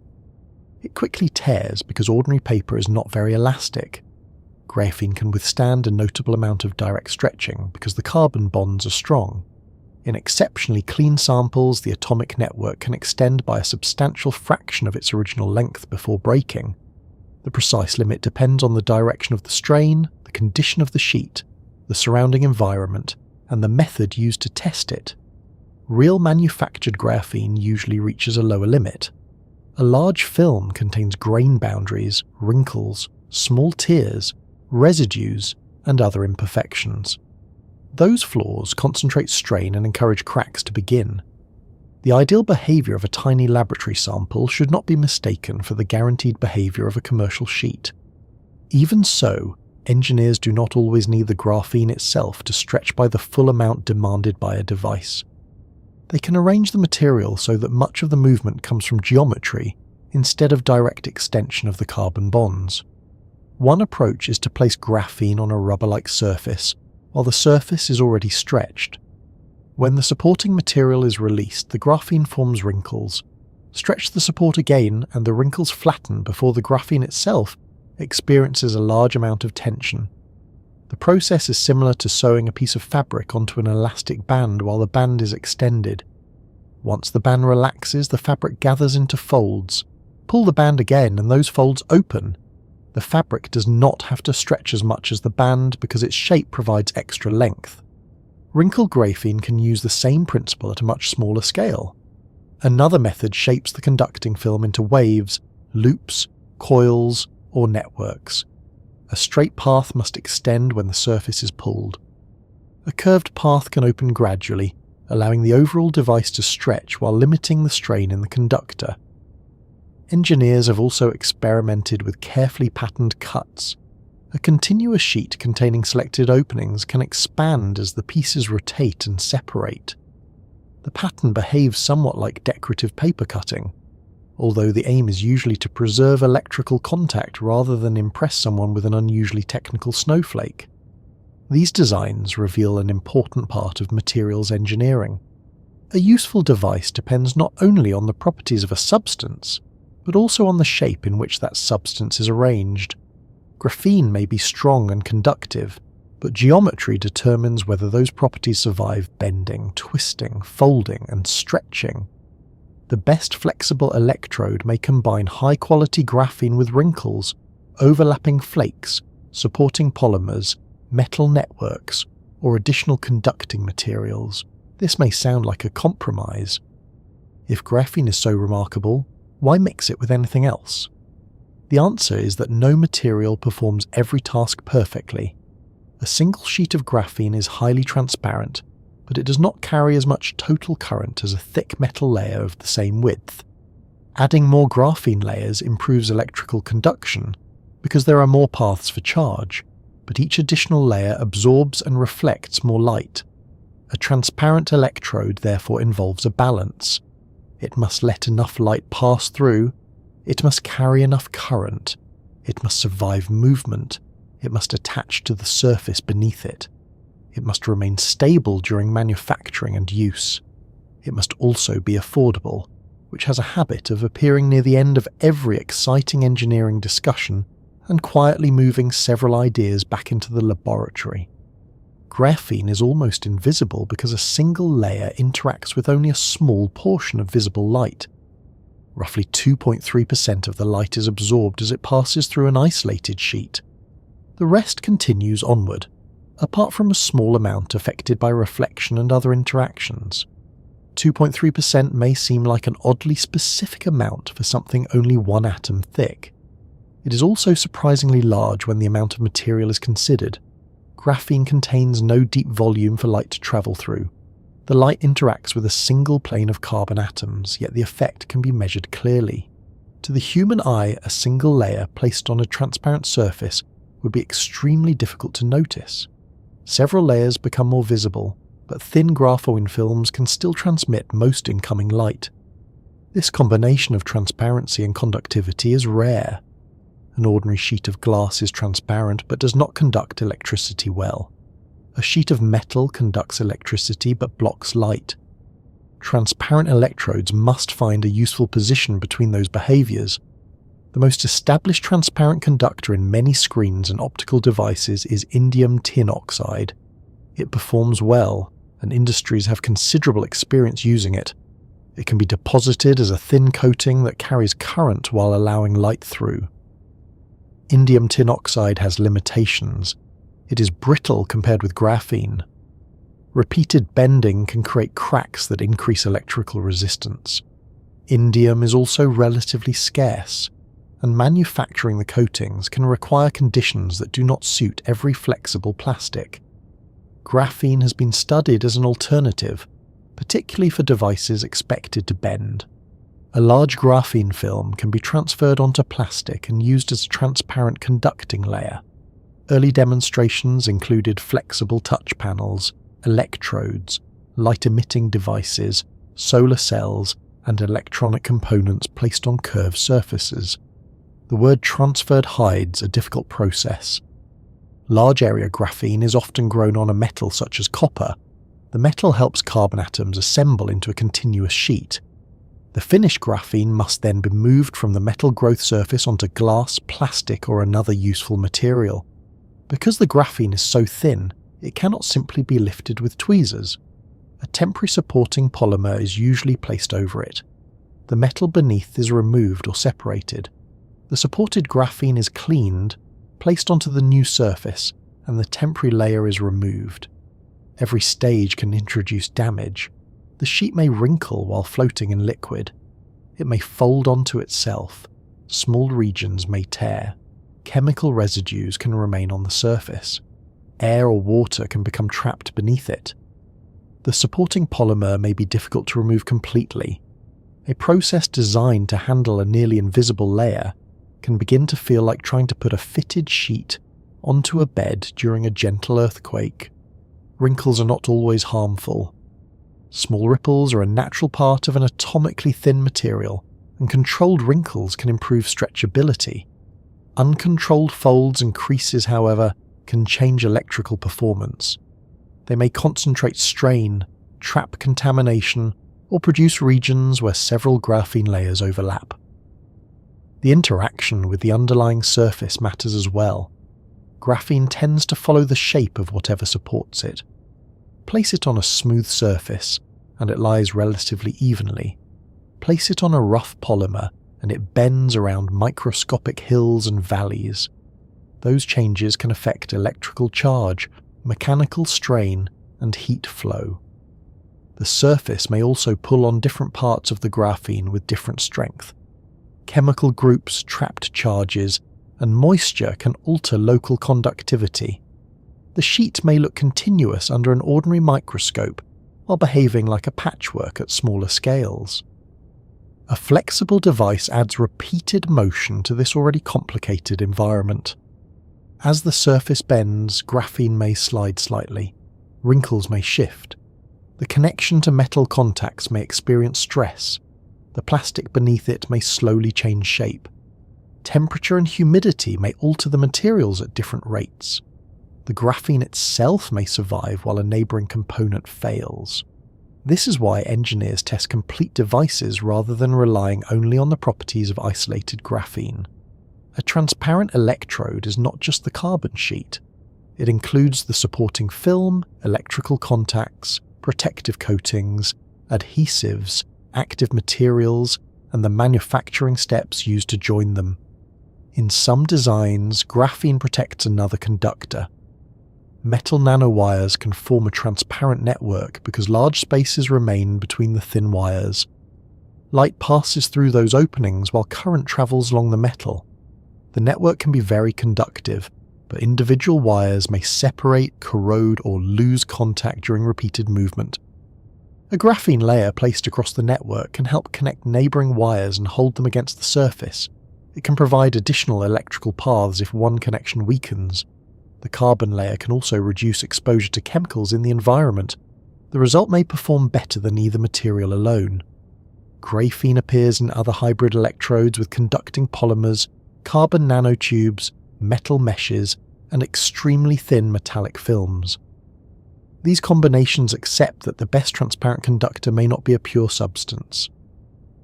It quickly tears because ordinary paper is not very elastic. Graphene can withstand a notable amount of direct stretching because the carbon bonds are strong. In exceptionally clean samples, the atomic network can extend by a substantial fraction of its original length before breaking. The precise limit depends on the direction of the strain, the condition of the sheet, the surrounding environment, and the method used to test it. real manufactured graphene usually reaches a lower limit. A large film contains grain boundaries, wrinkles, small tears, residues, and other imperfections. Those flaws concentrate strain and encourage cracks to begin. The ideal behaviour of a tiny laboratory sample should not be mistaken for the guaranteed behaviour of a commercial sheet. Even so, engineers do not always need the graphene itself to stretch by the full amount demanded by a device. They can arrange the material so that much of the movement comes from geometry instead of direct extension of the carbon bonds. One approach is to place graphene on a rubber-like surface while the surface is already stretched. When the supporting material is released, the graphene forms wrinkles. Stretch the support again and the wrinkles flatten before the graphene itself experiences a large amount of tension. The process is similar to sewing a piece of fabric onto an elastic band while the band is extended. Once the band relaxes, the fabric gathers into folds. Pull the band again and those folds open. The fabric does not have to stretch as much as the band because its shape provides extra length. Wrinkle graphene can use the same principle at a much smaller scale. Another method shapes the conducting film into waves, loops, coils, or networks. A straight path must extend when the surface is pulled. A curved path can open gradually, allowing the overall device to stretch while limiting the strain in the conductor. Engineers have also experimented with carefully patterned cuts. A continuous sheet containing selected openings can expand as the pieces rotate and separate. The pattern behaves somewhat like decorative paper cutting, although the aim is usually to preserve electrical contact rather than impress someone with an unusually technical snowflake. These designs reveal an important part of materials engineering. A useful device depends not only on the properties of a substance, but also on the shape in which that substance is arranged. Graphene may be strong and conductive, but geometry determines whether those properties survive bending, twisting, folding, and stretching. The best flexible electrode may combine high-quality graphene with wrinkles, overlapping flakes, supporting polymers, metal networks, or additional conducting materials. This may sound like a compromise. If graphene is so remarkable, why mix it with anything else? The answer is that no material performs every task perfectly. A single sheet of graphene is highly transparent, but it does not carry as much total current as a thick metal layer of the same width. Adding more graphene layers improves electrical conduction because there are more paths for charge, but each additional layer absorbs and reflects more light. A transparent electrode therefore involves a balance. It must let enough light pass through, it must carry enough current, it must survive movement, it must attach to the surface beneath it. It must remain stable during manufacturing and use. It must also be affordable, which has a habit of appearing near the end of every exciting engineering discussion and quietly moving several ideas back into the laboratory. Graphene is almost invisible because a single layer interacts with only a small portion of visible light. Roughly 2.3% of the light is absorbed as it passes through an isolated sheet. The rest continues onward, apart from a small amount affected by reflection and other interactions. 2.3% may seem like an oddly specific amount for something only one atom thick. It is also surprisingly large when the amount of material is considered. Graphene contains no deep volume for light to travel through. The light interacts with a single plane of carbon atoms, yet the effect can be measured clearly. To the human eye, a single layer placed on a transparent surface would be extremely difficult to notice. Several layers become more visible, but thin graphene films can still transmit most incoming light. This combination of transparency and conductivity is rare. An ordinary sheet of glass is transparent but does not conduct electricity well. A sheet of metal conducts electricity but blocks light. Transparent electrodes must find a useful position between those behaviors. The most established transparent conductor in many screens and optical devices is indium tin oxide. It performs well, and industries have considerable experience using it. It can be deposited as a thin coating that carries current while allowing light through. Indium tin oxide has limitations. It is brittle compared with graphene. Repeated bending can create cracks that increase electrical resistance. Indium is also relatively scarce, and manufacturing the coatings can require conditions that do not suit every flexible plastic. Graphene has been studied as an alternative, particularly for devices expected to bend. A large graphene film can be transferred onto plastic and used as a transparent conducting layer. Early demonstrations included flexible touch panels, electrodes, light-emitting devices, solar cells, and electronic components placed on curved surfaces. The word transferred hides a difficult process. Large area graphene is often grown on a metal such as copper. The metal helps carbon atoms assemble into a continuous sheet. The finished graphene must then be moved from the metal growth surface onto glass, plastic, or another useful material. Because the graphene is so thin, it cannot simply be lifted with tweezers. A temporary supporting polymer is usually placed over it. The metal beneath is removed or separated. The supported graphene is cleaned, placed onto the new surface, and the temporary layer is removed. Every stage can introduce damage. The sheet may wrinkle while floating in liquid. It may fold onto itself. Small regions may tear. Chemical residues can remain on the surface. Air or water can become trapped beneath it. The supporting polymer may be difficult to remove completely. A process designed to handle a nearly invisible layer can begin to feel like trying to put a fitted sheet onto a bed during a gentle earthquake. Wrinkles are not always harmful. Small ripples are a natural part of an atomically thin material, and controlled wrinkles can improve stretchability. Uncontrolled folds and creases, however, can change electrical performance. They may concentrate strain, trap contamination, or produce regions where several graphene layers overlap. The interaction with the underlying surface matters as well. Graphene tends to follow the shape of whatever supports it. Place it on a smooth surface, and it lies relatively evenly. Place it on a rough polymer, and it bends around microscopic hills and valleys. Those changes can affect electrical charge, mechanical strain, and heat flow. The surface may also pull on different parts of the graphene with different strength. Chemical groups, trapped charges, and moisture can alter local conductivity. The sheet may look continuous under an ordinary microscope, while behaving like a patchwork at smaller scales. A flexible device adds repeated motion to this already complicated environment. As the surface bends, graphene may slide slightly. Wrinkles may shift. The connection to metal contacts may experience stress. The plastic beneath it may slowly change shape. Temperature and humidity may alter the materials at different rates. The graphene itself may survive while a neighbouring component fails. This is why engineers test complete devices rather than relying only on the properties of isolated graphene. A transparent electrode is not just the carbon sheet. It includes the supporting film, electrical contacts, protective coatings, adhesives, active materials, and the manufacturing steps used to join them. In some designs, graphene protects another conductor. Metal nanowires can form a transparent network because large spaces remain between the thin wires. Light passes through those openings while current travels along the metal. The network can be very conductive, but individual wires may separate, corrode, or lose contact during repeated movement. A graphene layer placed across the network can help connect neighbouring wires and hold them against the surface. It can provide additional electrical paths if one connection weakens. The carbon layer can also reduce exposure to chemicals in the environment. The result may perform better than either material alone. Graphene appears in other hybrid electrodes with conducting polymers, carbon nanotubes, metal meshes, and extremely thin metallic films. These combinations accept that the best transparent conductor may not be a pure substance.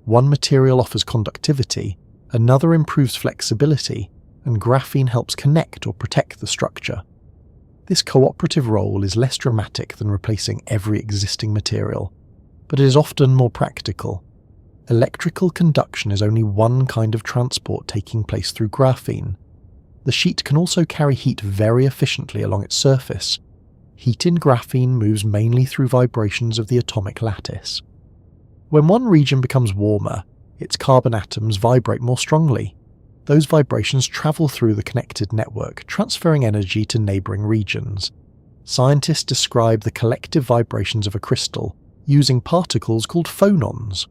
One material offers conductivity, another improves flexibility, and graphene helps connect or protect the structure. This cooperative role is less dramatic than replacing every existing material, but it is often more practical. Electrical conduction is only one kind of transport taking place through graphene. The sheet can also carry heat very efficiently along its surface. Heat in graphene moves mainly through vibrations of the atomic lattice. When one region becomes warmer, its carbon atoms vibrate more strongly. Those vibrations travel through the connected network, transferring energy to neighbouring regions. Scientists describe the collective vibrations of a crystal using particles called phonons.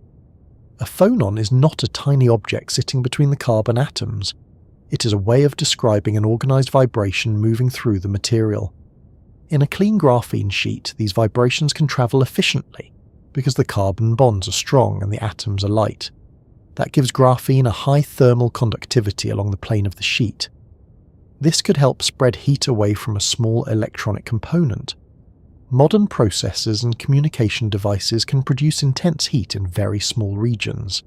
A phonon is not a tiny object sitting between the carbon atoms. It is a way of describing an organised vibration moving through the material. In a clean graphene sheet, these vibrations can travel efficiently because the carbon bonds are strong and the atoms are light. That gives graphene a high thermal conductivity along the plane of the sheet. This could help spread heat away from a small electronic component. Modern processors and communication devices can produce intense heat in very small regions.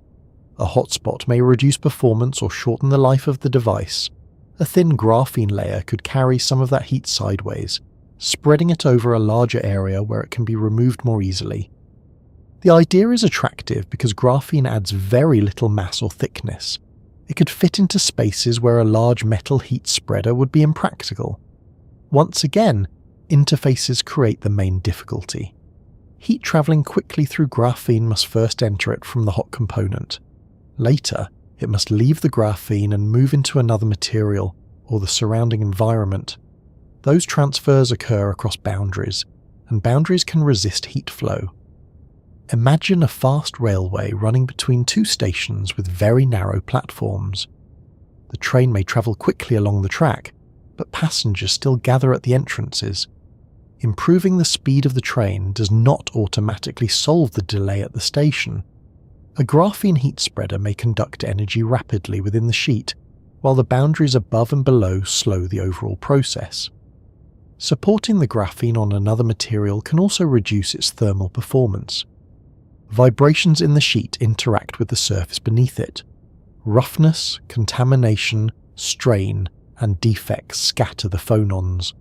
A hotspot may reduce performance or shorten the life of the device. A thin graphene layer could carry some of that heat sideways, spreading it over a larger area where it can be removed more easily. The idea is attractive because graphene adds very little mass or thickness. It could fit into spaces where a large metal heat spreader would be impractical. Once again, interfaces create the main difficulty. Heat travelling quickly through graphene must first enter it from the hot component. Later, it must leave the graphene and move into another material or the surrounding environment. Those transfers occur across boundaries, and boundaries can resist heat flow. Imagine a fast railway running between two stations with very narrow platforms. The train may travel quickly along the track, but passengers still gather at the entrances. Improving the speed of the train does not automatically solve the delay at the station. A graphene heat spreader may conduct energy rapidly within the sheet, while the boundaries above and below slow the overall process. Supporting the graphene on another material can also reduce its thermal performance. Vibrations in the sheet interact with the surface beneath it. Roughness, contamination, strain, and defects scatter the phonons.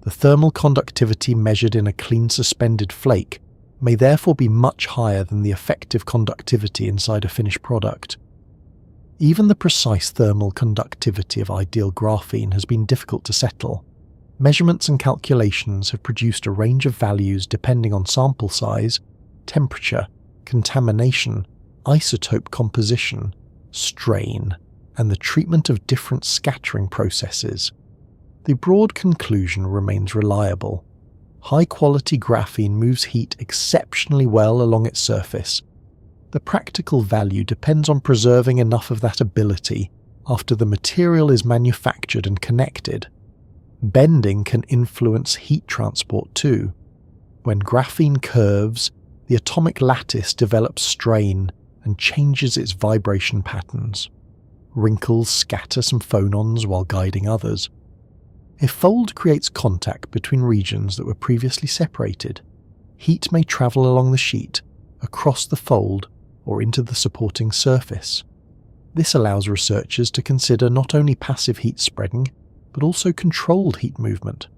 The thermal conductivity measured in a clean suspended flake may therefore be much higher than the effective conductivity inside a finished product. Even the precise thermal conductivity of ideal graphene has been difficult to settle. Measurements and calculations have produced a range of values depending on sample size, temperature, contamination, isotope composition, strain, and the treatment of different scattering processes. The broad conclusion remains reliable. High-quality graphene moves heat exceptionally well along its surface. The practical value depends on preserving enough of that ability after the material is manufactured and connected. Bending can influence heat transport too. When graphene curves, the atomic lattice develops strain and changes its vibration patterns. Wrinkles scatter some phonons while guiding others. A fold creates contact between regions that were previously separated. Heat may travel along the sheet, across the fold, or into the supporting surface. This allows researchers to consider not only passive heat spreading, but also controlled heat movement.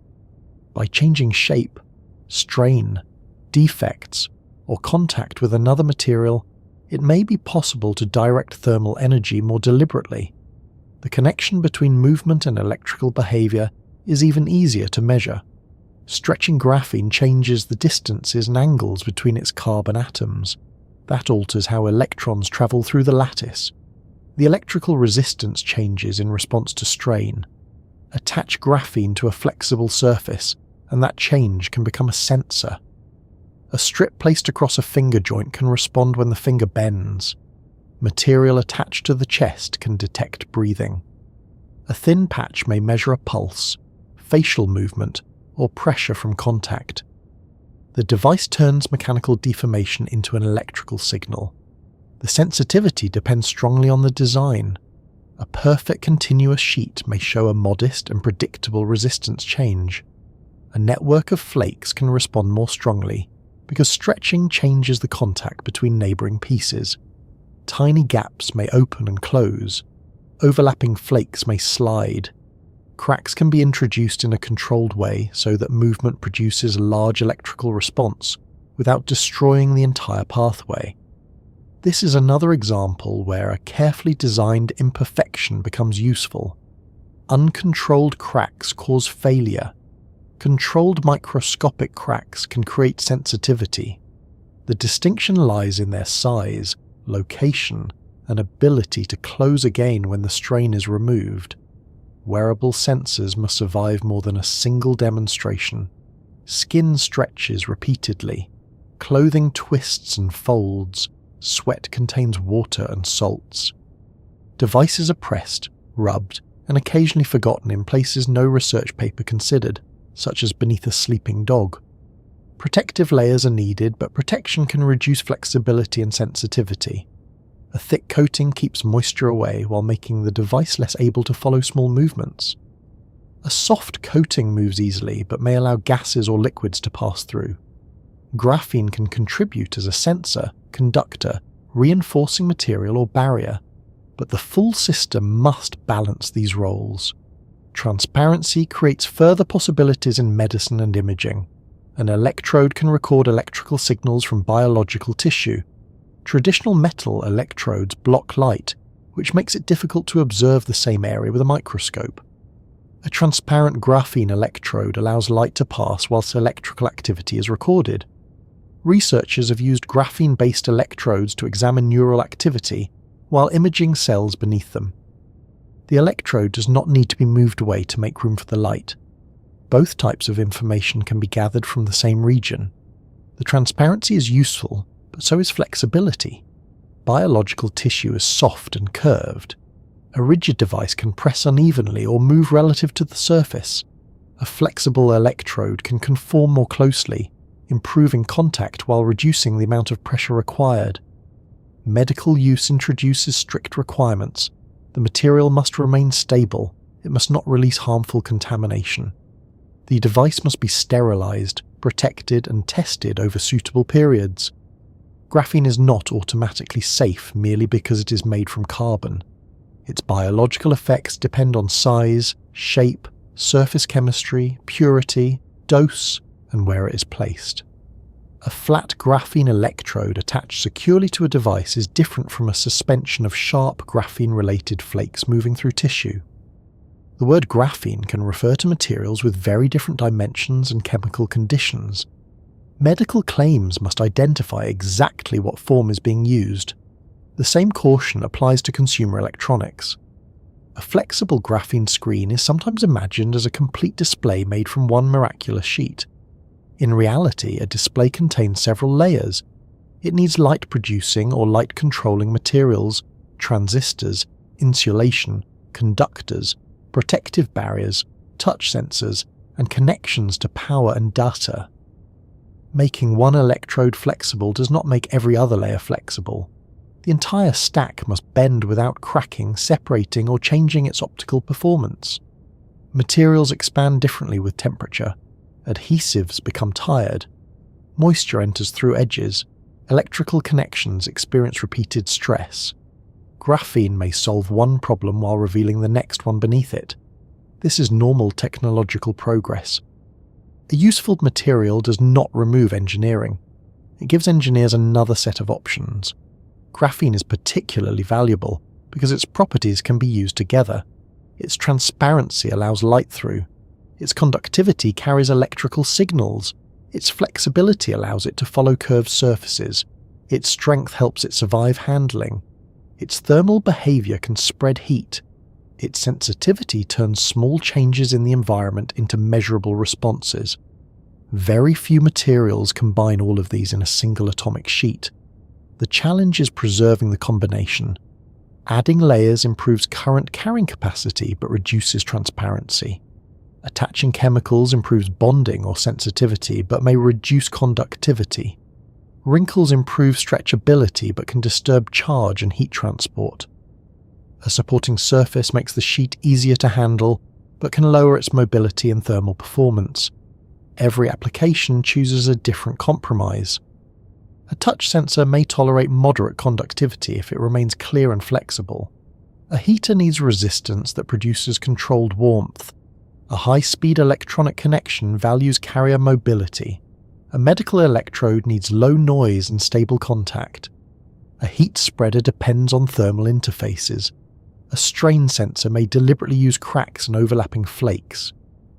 By changing shape, strain, defects, or contact with another material, it may be possible to direct thermal energy more deliberately. The connection between movement and electrical behaviour is even easier to measure. Stretching graphene changes the distances and angles between its carbon atoms. That alters how electrons travel through the lattice. The electrical resistance changes in response to strain. Attach graphene to a flexible surface, and that change can become a sensor. A strip placed across a finger joint can respond when the finger bends. Material attached to the chest can detect breathing. A thin patch may measure a pulse, facial movement, or pressure from contact. The device turns mechanical deformation into an electrical signal. The sensitivity depends strongly on the design. A perfect continuous sheet may show a modest and predictable resistance change. A network of flakes can respond more strongly, because stretching changes the contact between neighbouring pieces. Tiny gaps may open and close. Overlapping flakes may slide. Cracks can be introduced in a controlled way so that movement produces a large electrical response without destroying the entire pathway. This is another example where a carefully designed imperfection becomes useful. Uncontrolled cracks cause failure. Controlled microscopic cracks can create sensitivity. The distinction lies in their size, location, and ability to close again when the strain is removed. Wearable sensors must survive more than a single demonstration. Skin stretches repeatedly. Clothing twists and folds. Sweat contains water and salts. Devices are pressed, rubbed, and occasionally forgotten in places no research paper considered, such as beneath a sleeping dog. Protective layers are needed, but protection can reduce flexibility and sensitivity. A thick coating keeps moisture away while making the device less able to follow small movements. A soft coating moves easily, but may allow gases or liquids to pass through. Graphene can contribute as a sensor, conductor, reinforcing material or barrier, but the full system must balance these roles. Transparency creates further possibilities in medicine and imaging. An electrode can record electrical signals from biological tissue. Traditional metal electrodes block light, which makes it difficult to observe the same area with a microscope. A transparent graphene electrode allows light to pass whilst electrical activity is recorded. Researchers have used graphene-based electrodes to examine neural activity while imaging cells beneath them. The electrode does not need to be moved away to make room for the light. Both types of information can be gathered from the same region. The transparency is useful, but so is flexibility. Biological tissue is soft and curved. A rigid device can press unevenly or move relative to the surface. A flexible electrode can conform more closely, improving contact while reducing the amount of pressure required. Medical use introduces strict requirements. The material must remain stable. It must not release harmful contamination. The device must be sterilized, protected, and tested over suitable periods. Graphene is not automatically safe merely because it is made from carbon. Its biological effects depend on size, shape, surface chemistry, purity, dose, and where it is placed. A flat graphene electrode attached securely to a device is different from a suspension of sharp graphene-related flakes moving through tissue. The word graphene can refer to materials with very different dimensions and chemical conditions. Medical claims must identify exactly what form is being used. The same caution applies to consumer electronics. A flexible graphene screen is sometimes imagined as a complete display made from one miraculous sheet. In reality, a display contains several layers. It needs light-producing or light-controlling materials, transistors, insulation, conductors, protective barriers, touch sensors, and connections to power and data. Making one electrode flexible does not make every other layer flexible. The entire stack must bend without cracking, separating, or changing its optical performance. Materials expand differently with temperature. Adhesives become tired. Moisture enters through edges. Electrical connections experience repeated stress. Graphene may solve one problem while revealing the next one beneath it. This is normal technological progress. A useful material does not remove engineering. It gives engineers another set of options. Graphene is particularly valuable because its properties can be used together. Its transparency allows light through. Its conductivity carries electrical signals. Its flexibility allows it to follow curved surfaces. Its strength helps it survive handling. Its thermal behavior can spread heat. Its sensitivity turns small changes in the environment into measurable responses. Very few materials combine all of these in a single atomic sheet. The challenge is preserving the combination. Adding layers improves current carrying capacity but reduces transparency. Attaching chemicals improves bonding or sensitivity but may reduce conductivity. Wrinkles improve stretchability but can disturb charge and heat transport. A supporting surface makes the sheet easier to handle but can lower its mobility and thermal performance. Every application chooses a different compromise. A touch sensor may tolerate moderate conductivity if it remains clear and flexible. A heater needs resistance that produces controlled warmth. A high-speed electronic connection values carrier mobility. A medical electrode needs low noise and stable contact. A heat spreader depends on thermal interfaces. A strain sensor may deliberately use cracks and overlapping flakes.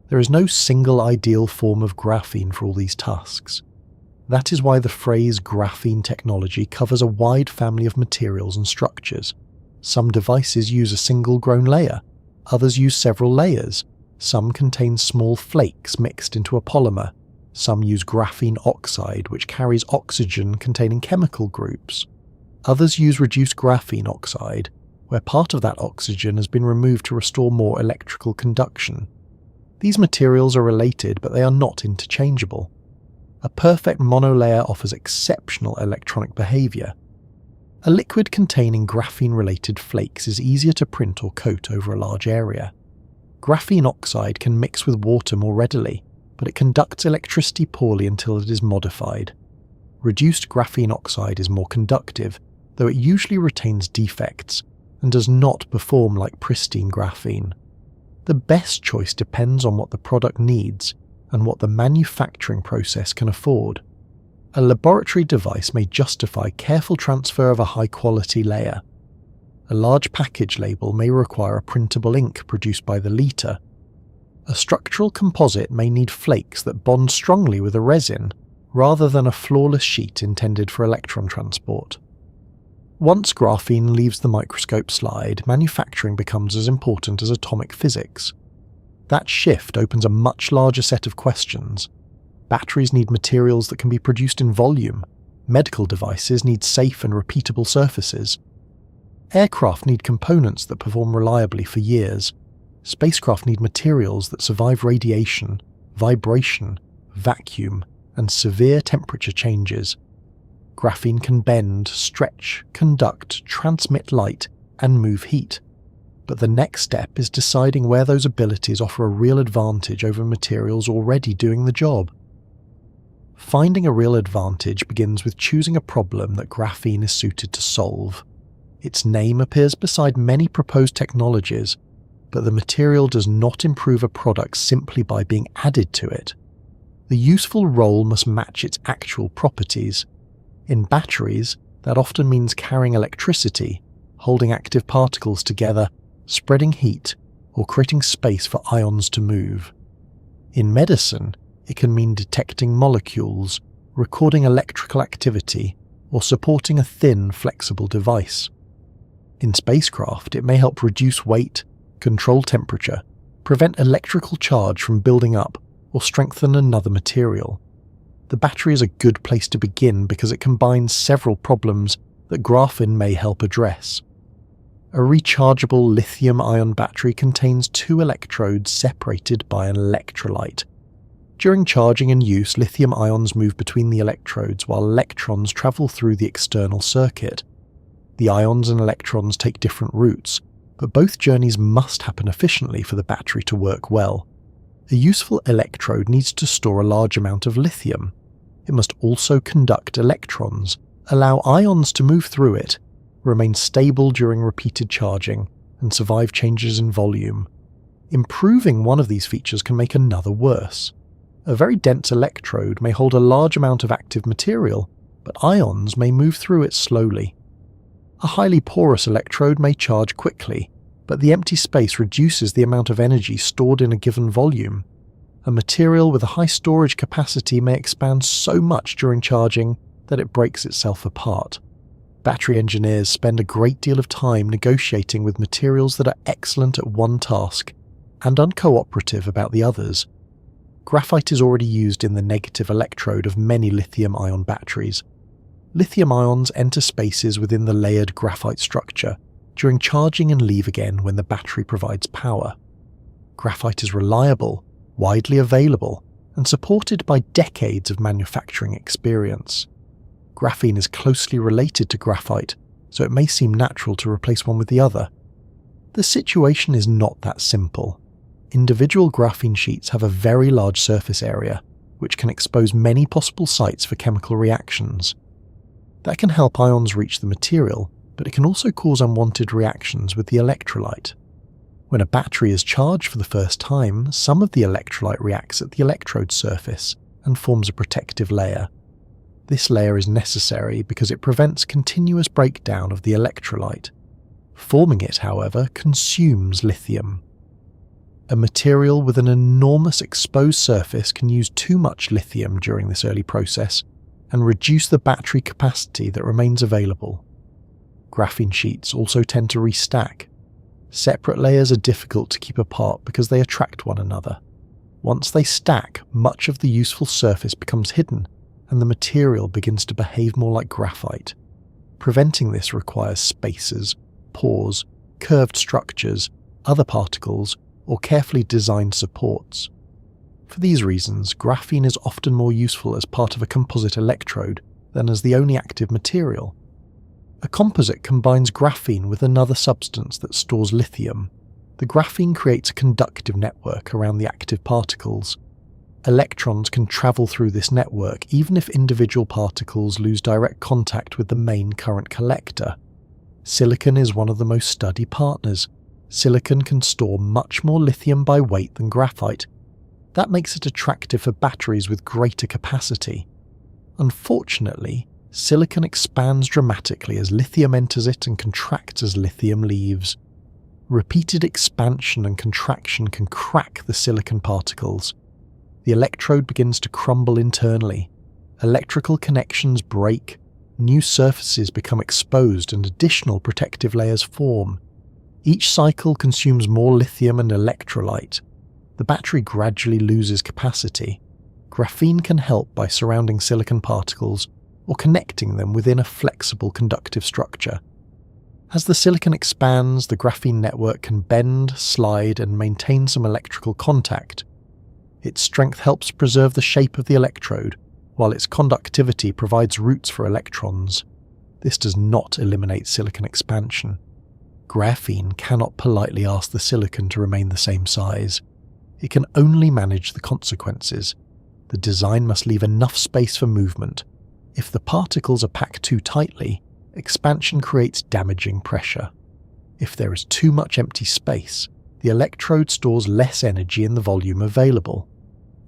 There is no single ideal form of graphene for all these tasks. That is why the phrase graphene technology covers a wide family of materials and structures. Some devices use a single grown layer, others use several layers, some contain small flakes mixed into a polymer, some use graphene oxide which carries oxygen containing chemical groups. Others use reduced graphene oxide, where part of that oxygen has been removed to restore more electrical conduction. These materials are related, but they are not interchangeable. A perfect monolayer offers exceptional electronic behavior. A liquid containing graphene-related flakes is easier to print or coat over a large area. Graphene oxide can mix with water more readily, but it conducts electricity poorly until it is modified. Reduced graphene oxide is more conductive, though it usually retains defects and does not perform like pristine graphene. The best choice depends on what the product needs and what the manufacturing process can afford. A laboratory device may justify careful transfer of a high-quality layer. A large package label may require a printable ink produced by the litre. A structural composite may need flakes that bond strongly with a resin, rather than a flawless sheet intended for electron transport. Once graphene leaves the microscope slide, manufacturing becomes as important as atomic physics. That shift opens a much larger set of questions. Batteries need materials that can be produced in volume. Medical devices need safe and repeatable surfaces. Aircraft need components that perform reliably for years. Spacecraft need materials that survive radiation, vibration, vacuum, and severe temperature changes. Graphene can bend, stretch, conduct, transmit light, and move heat. But the next step is deciding where those abilities offer a real advantage over materials already doing the job. Finding a real advantage begins with choosing a problem that graphene is suited to solve. Its name appears beside many proposed technologies, but the material does not improve a product simply by being added to it. The useful role must match its actual properties. In batteries, that often means carrying electricity, holding active particles together, spreading heat, or creating space for ions to move. In medicine, it can mean detecting molecules, recording electrical activity, or supporting a thin, flexible device. In spacecraft, it may help reduce weight, control temperature, prevent electrical charge from building up, or strengthen another material. The battery is a good place to begin because it combines several problems that graphene may help address. A rechargeable lithium-ion battery contains two electrodes separated by an electrolyte. During charging and use, lithium ions move between the electrodes while electrons travel through the external circuit. The ions and electrons take different routes, but both journeys must happen efficiently for the battery to work well. A useful electrode needs to store a large amount of lithium. It must also conduct electrons, allow ions to move through it, remain stable during repeated charging, and survive changes in volume. Improving one of these features can make another worse. A very dense electrode may hold a large amount of active material, but ions may move through it slowly. A highly porous electrode may charge quickly, but the empty space reduces the amount of energy stored in a given volume. A material with a high storage capacity may expand so much during charging that it breaks itself apart. Battery engineers spend a great deal of time negotiating with materials that are excellent at one task and uncooperative about the others. Graphite is already used in the negative electrode of many lithium-ion batteries. Lithium ions enter spaces within the layered graphite structure during charging and leave again when the battery provides power. Graphite is reliable, widely available, and supported by decades of manufacturing experience. Graphene is closely related to graphite, so it may seem natural to replace one with the other. The situation is not that simple. Individual graphene sheets have a very large surface area, which can expose many possible sites for chemical reactions. That can help ions reach the material, but it can also cause unwanted reactions with the electrolyte. When a battery is charged for the first time, some of the electrolyte reacts at the electrode surface and forms a protective layer. This layer is necessary because it prevents continuous breakdown of the electrolyte. Forming it, however, consumes lithium. A material with an enormous exposed surface can use too much lithium during this early process and reduce the battery capacity that remains available. Graphene sheets also tend to restack. Separate layers are difficult to keep apart because they attract one another. Once they stack, much of the useful surface becomes hidden and the material begins to behave more like graphite. Preventing this requires spacers, pores, curved structures, other particles, or carefully designed supports. For these reasons, graphene is often more useful as part of a composite electrode than as the only active material. A composite combines graphene with another substance that stores lithium. The graphene creates a conductive network around the active particles. Electrons can travel through this network even if individual particles lose direct contact with the main current collector. Silicon is one of the most studied partners. Silicon can store much more lithium by weight than graphite. That makes it attractive for batteries with greater capacity. Unfortunately, silicon expands dramatically as lithium enters it and contracts as lithium leaves. Repeated expansion and contraction can crack the silicon particles. The electrode begins to crumble internally. Electrical connections break, new surfaces become exposed and additional protective layers form. Each cycle consumes more lithium and electrolyte. The battery gradually loses capacity. Graphene can help by surrounding silicon particles or connecting them within a flexible conductive structure. As the silicon expands, the graphene network can bend, slide, and maintain some electrical contact. Its strength helps preserve the shape of the electrode, while its conductivity provides routes for electrons. This does not eliminate silicon expansion. Graphene cannot politely ask the silicon to remain the same size. It can only manage the consequences. The design must leave enough space for movement. If the particles are packed too tightly, expansion creates damaging pressure. If there is too much empty space, the electrode stores less energy in the volume available.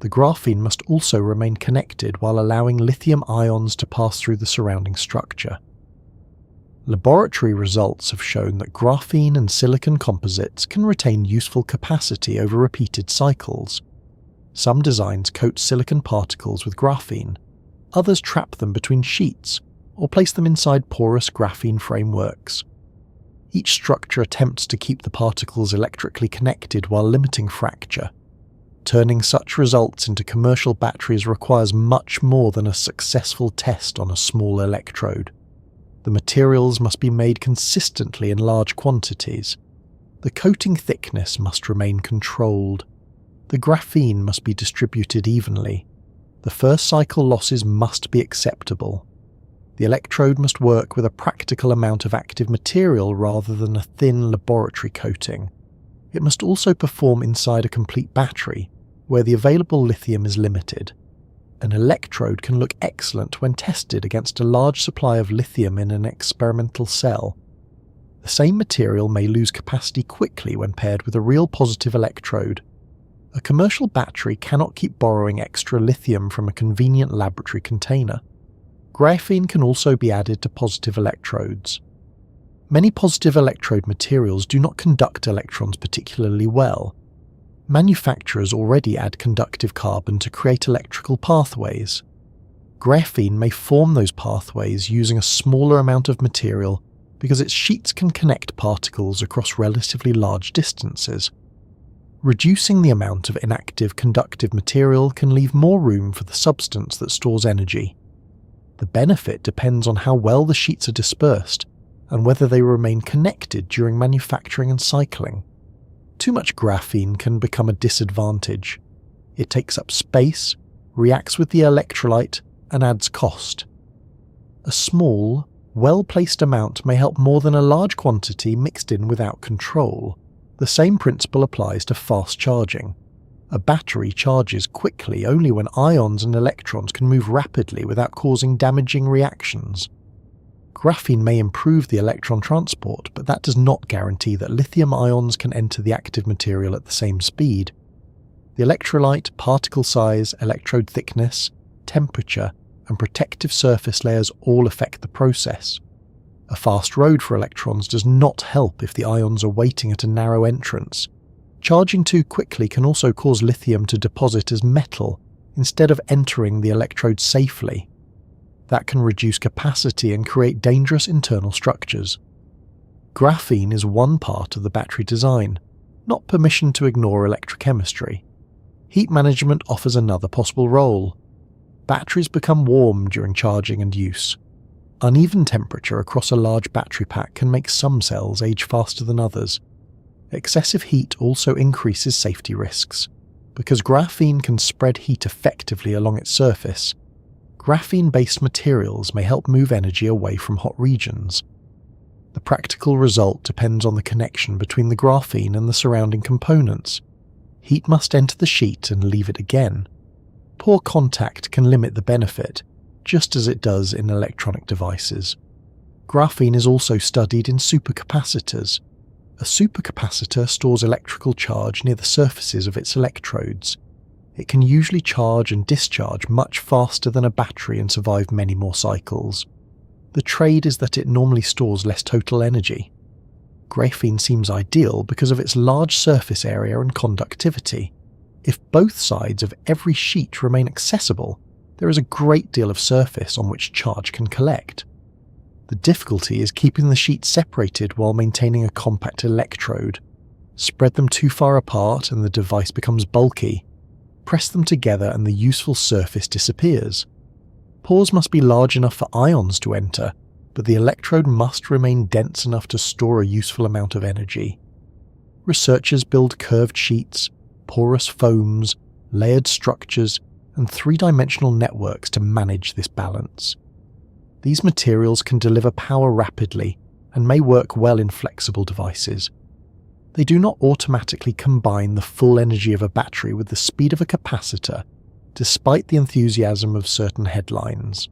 The graphene must also remain connected while allowing lithium ions to pass through the surrounding structure. Laboratory results have shown that graphene and silicon composites can retain useful capacity over repeated cycles. Some designs coat silicon particles with graphene, others trap them between sheets, or place them inside porous graphene frameworks. Each structure attempts to keep the particles electrically connected while limiting fracture. Turning such results into commercial batteries requires much more than a successful test on a small electrode. The materials must be made consistently in large quantities. The coating thickness must remain controlled. The graphene must be distributed evenly. The first cycle losses must be acceptable. The electrode must work with a practical amount of active material rather than a thin laboratory coating. It must also perform inside a complete battery, where the available lithium is limited. An electrode can look excellent when tested against a large supply of lithium in an experimental cell. The same material may lose capacity quickly when paired with a real positive electrode. A commercial battery cannot keep borrowing extra lithium from a convenient laboratory container. Graphene can also be added to positive electrodes. Many positive electrode materials do not conduct electrons particularly well. Manufacturers already add conductive carbon to create electrical pathways. Graphene may form those pathways using a smaller amount of material because its sheets can connect particles across relatively large distances. Reducing the amount of inactive conductive material can leave more room for the substance that stores energy. The benefit depends on how well the sheets are dispersed and whether they remain connected during manufacturing and cycling. Too much graphene can become a disadvantage. It takes up space, reacts with the electrolyte, and adds cost. A small, well-placed amount may help more than a large quantity mixed in without control. The same principle applies to fast charging. A battery charges quickly only when ions and electrons can move rapidly without causing damaging reactions. Graphene may improve the electron transport, but that does not guarantee that lithium ions can enter the active material at the same speed. The electrolyte, particle size, electrode thickness, temperature, and protective surface layers all affect the process. A fast road for electrons does not help if the ions are waiting at a narrow entrance. Charging too quickly can also cause lithium to deposit as metal instead of entering the electrode safely. That can reduce capacity and create dangerous internal structures. Graphene is one part of the battery design, not permission to ignore electrochemistry. Heat management offers another possible role. Batteries become warm during charging and use. Uneven temperature across a large battery pack can make some cells age faster than others. Excessive heat also increases safety risks. Because graphene can spread heat effectively along its surface, graphene-based materials may help move energy away from hot regions. The practical result depends on the connection between the graphene and the surrounding components. Heat must enter the sheet and leave it again. Poor contact can limit the benefit, just as it does in electronic devices. Graphene is also studied in supercapacitors. A supercapacitor stores electrical charge near the surfaces of its electrodes. It can usually charge and discharge much faster than a battery and survive many more cycles. The trade is that it normally stores less total energy. Graphene seems ideal because of its large surface area and conductivity. If both sides of every sheet remain accessible, there is a great deal of surface on which charge can collect. The difficulty is keeping the sheets separated while maintaining a compact electrode. Spread them too far apart and the device becomes bulky. Press them together and the useful surface disappears. Pores must be large enough for ions to enter, but the electrode must remain dense enough to store a useful amount of energy. Researchers build curved sheets, porous foams, layered structures, and three-dimensional networks to manage this balance. These materials can deliver power rapidly and may work well in flexible devices. They do not automatically combine the full energy of a battery with the speed of a capacitor, despite the enthusiasm of certain headlines.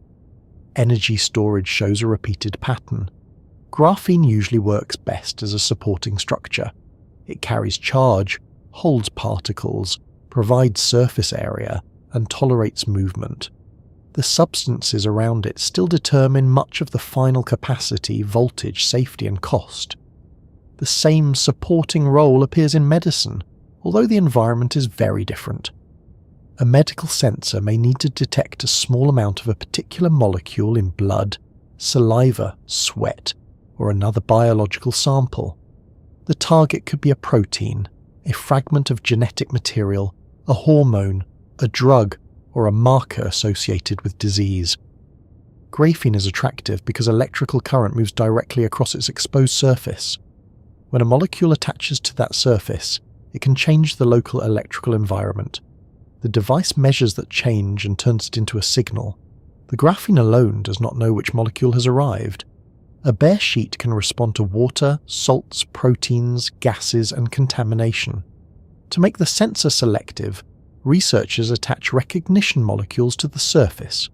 Energy storage shows a repeated pattern. Graphene usually works best as a supporting structure. It carries charge, holds particles, provides surface area, and tolerates movement. The substances around it still determine much of the final capacity, voltage, safety, and cost. The same supporting role appears in medicine, although the environment is very different. A medical sensor may need to detect a small amount of a particular molecule in blood, saliva, sweat, or another biological sample. The target could be a protein, a fragment of genetic material, a hormone, a drug, or a marker associated with disease. Graphene is attractive because electrical current moves directly across its exposed surface. When a molecule attaches to that surface, it can change the local electrical environment. The device measures that change and turns it into a signal. The graphene alone does not know which molecule has arrived. A bare sheet can respond to water, salts, proteins, gases, and contamination. To make the sensor selective, researchers attach recognition molecules to the surface.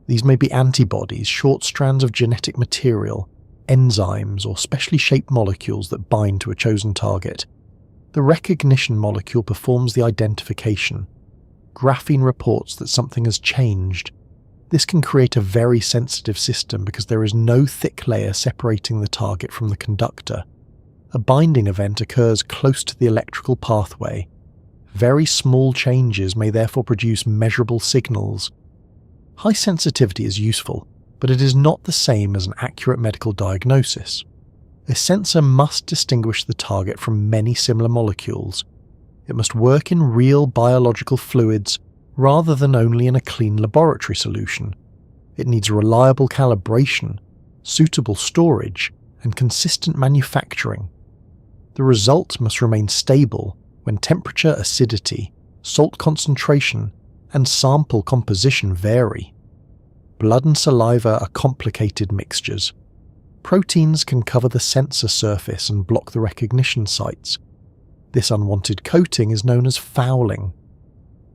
These may be antibodies, short strands of genetic material, enzymes, or specially shaped molecules that bind to a chosen target. The recognition molecule performs the identification. Graphene reports that something has changed. This can create a very sensitive system because there is no thick layer separating the target from the conductor. A binding event occurs close to the electrical pathway. Very small changes may therefore produce measurable signals. High sensitivity is useful, but it is not the same as an accurate medical diagnosis. A sensor must distinguish the target from many similar molecules. It must work in real biological fluids rather than only in a clean laboratory solution. It needs reliable calibration, suitable storage, and consistent manufacturing. The result must remain stable when temperature, acidity, salt concentration, and sample composition vary. Blood and saliva are complicated mixtures. Proteins can cover the sensor surface and block the recognition sites. This unwanted coating is known as fouling.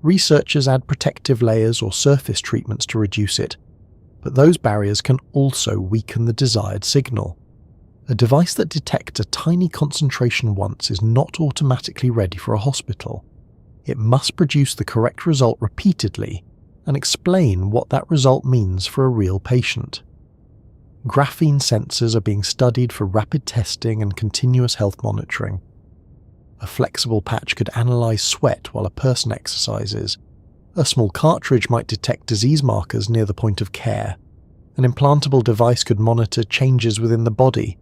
Researchers add protective layers or surface treatments to reduce it, but those barriers can also weaken the desired signal. A device that detects a tiny concentration once is not automatically ready for a hospital. It must produce the correct result repeatedly and explain what that result means for a real patient. Graphene sensors are being studied for rapid testing and continuous health monitoring. A flexible patch could analyze sweat while a person exercises. A small cartridge might detect disease markers near the point of care. An implantable device could monitor changes within the body.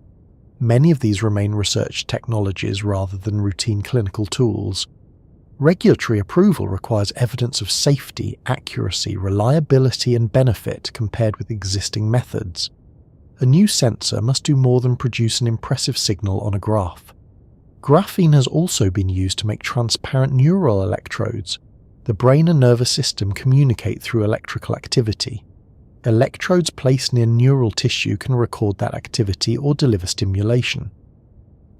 Many of these remain research technologies rather than routine clinical tools. Regulatory approval requires evidence of safety, accuracy, reliability, and benefit compared with existing methods. A new sensor must do more than produce an impressive signal on a graph. Graphene has also been used to make transparent neural electrodes. The brain and nervous system communicate through electrical activity. Electrodes placed near neural tissue can record that activity or deliver stimulation.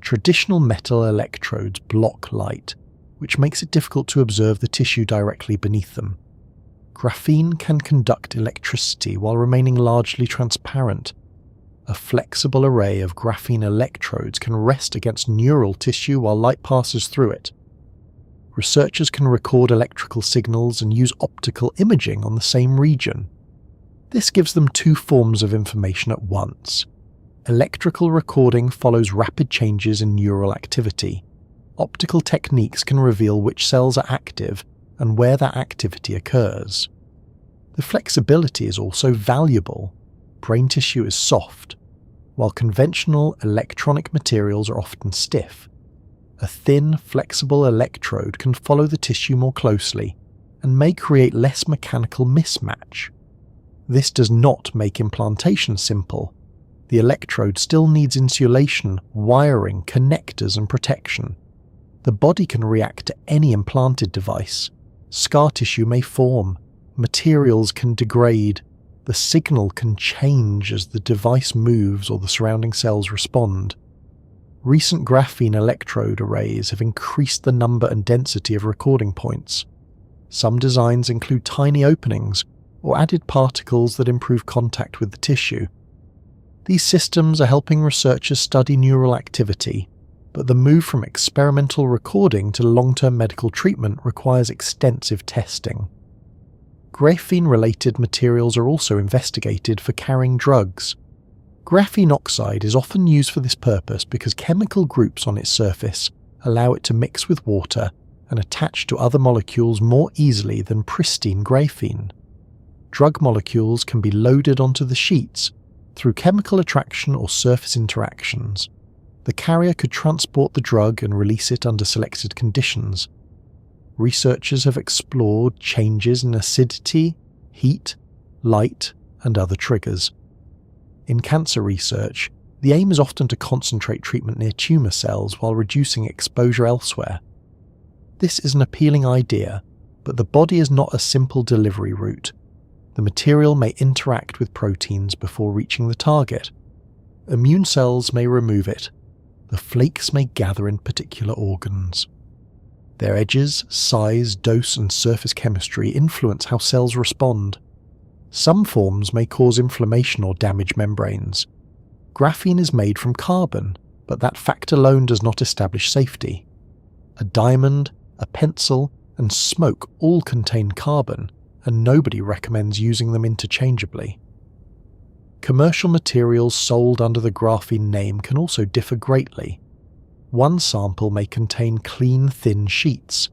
Traditional metal electrodes block light, which makes it difficult to observe the tissue directly beneath them. Graphene can conduct electricity while remaining largely transparent. A flexible array of graphene electrodes can rest against neural tissue while light passes through it. Researchers can record electrical signals and use optical imaging on the same region. This gives them two forms of information at once. Electrical recording follows rapid changes in neural activity. Optical techniques can reveal which cells are active and where that activity occurs. The flexibility is also valuable. Brain tissue is soft, while conventional electronic materials are often stiff. A thin, flexible electrode can follow the tissue more closely and may create less mechanical mismatch. This does not make implantation simple. The electrode still needs insulation, wiring, connectors, and protection. The body can react to any implanted device. Scar tissue may form, materials can degrade, the signal can change as the device moves or the surrounding cells respond. Recent graphene electrode arrays have increased the number and density of recording points. Some designs include tiny openings or added particles that improve contact with the tissue. These systems are helping researchers study neural activity, but the move from experimental recording to long-term medical treatment requires extensive testing. Graphene-related materials are also investigated for carrying drugs. Graphene oxide is often used for this purpose because chemical groups on its surface allow it to mix with water and attach to other molecules more easily than pristine graphene. Drug molecules can be loaded onto the sheets through chemical attraction or surface interactions. The carrier could transport the drug and release it under selected conditions. Researchers have explored changes in acidity, heat, light, and other triggers. In cancer research, the aim is often to concentrate treatment near tumour cells while reducing exposure elsewhere. This is an appealing idea, but the body is not a simple delivery route. The material may interact with proteins before reaching the target. Immune cells may remove it. The flakes may gather in particular organs. Their edges, size, dose, and surface chemistry influence how cells respond. Some forms may cause inflammation or damage membranes. Graphene is made from carbon, but that fact alone does not establish safety. A diamond, a pencil, and smoke all contain carbon, and nobody recommends using them interchangeably. Commercial materials sold under the graphene name can also differ greatly. One sample may contain clean, thin sheets.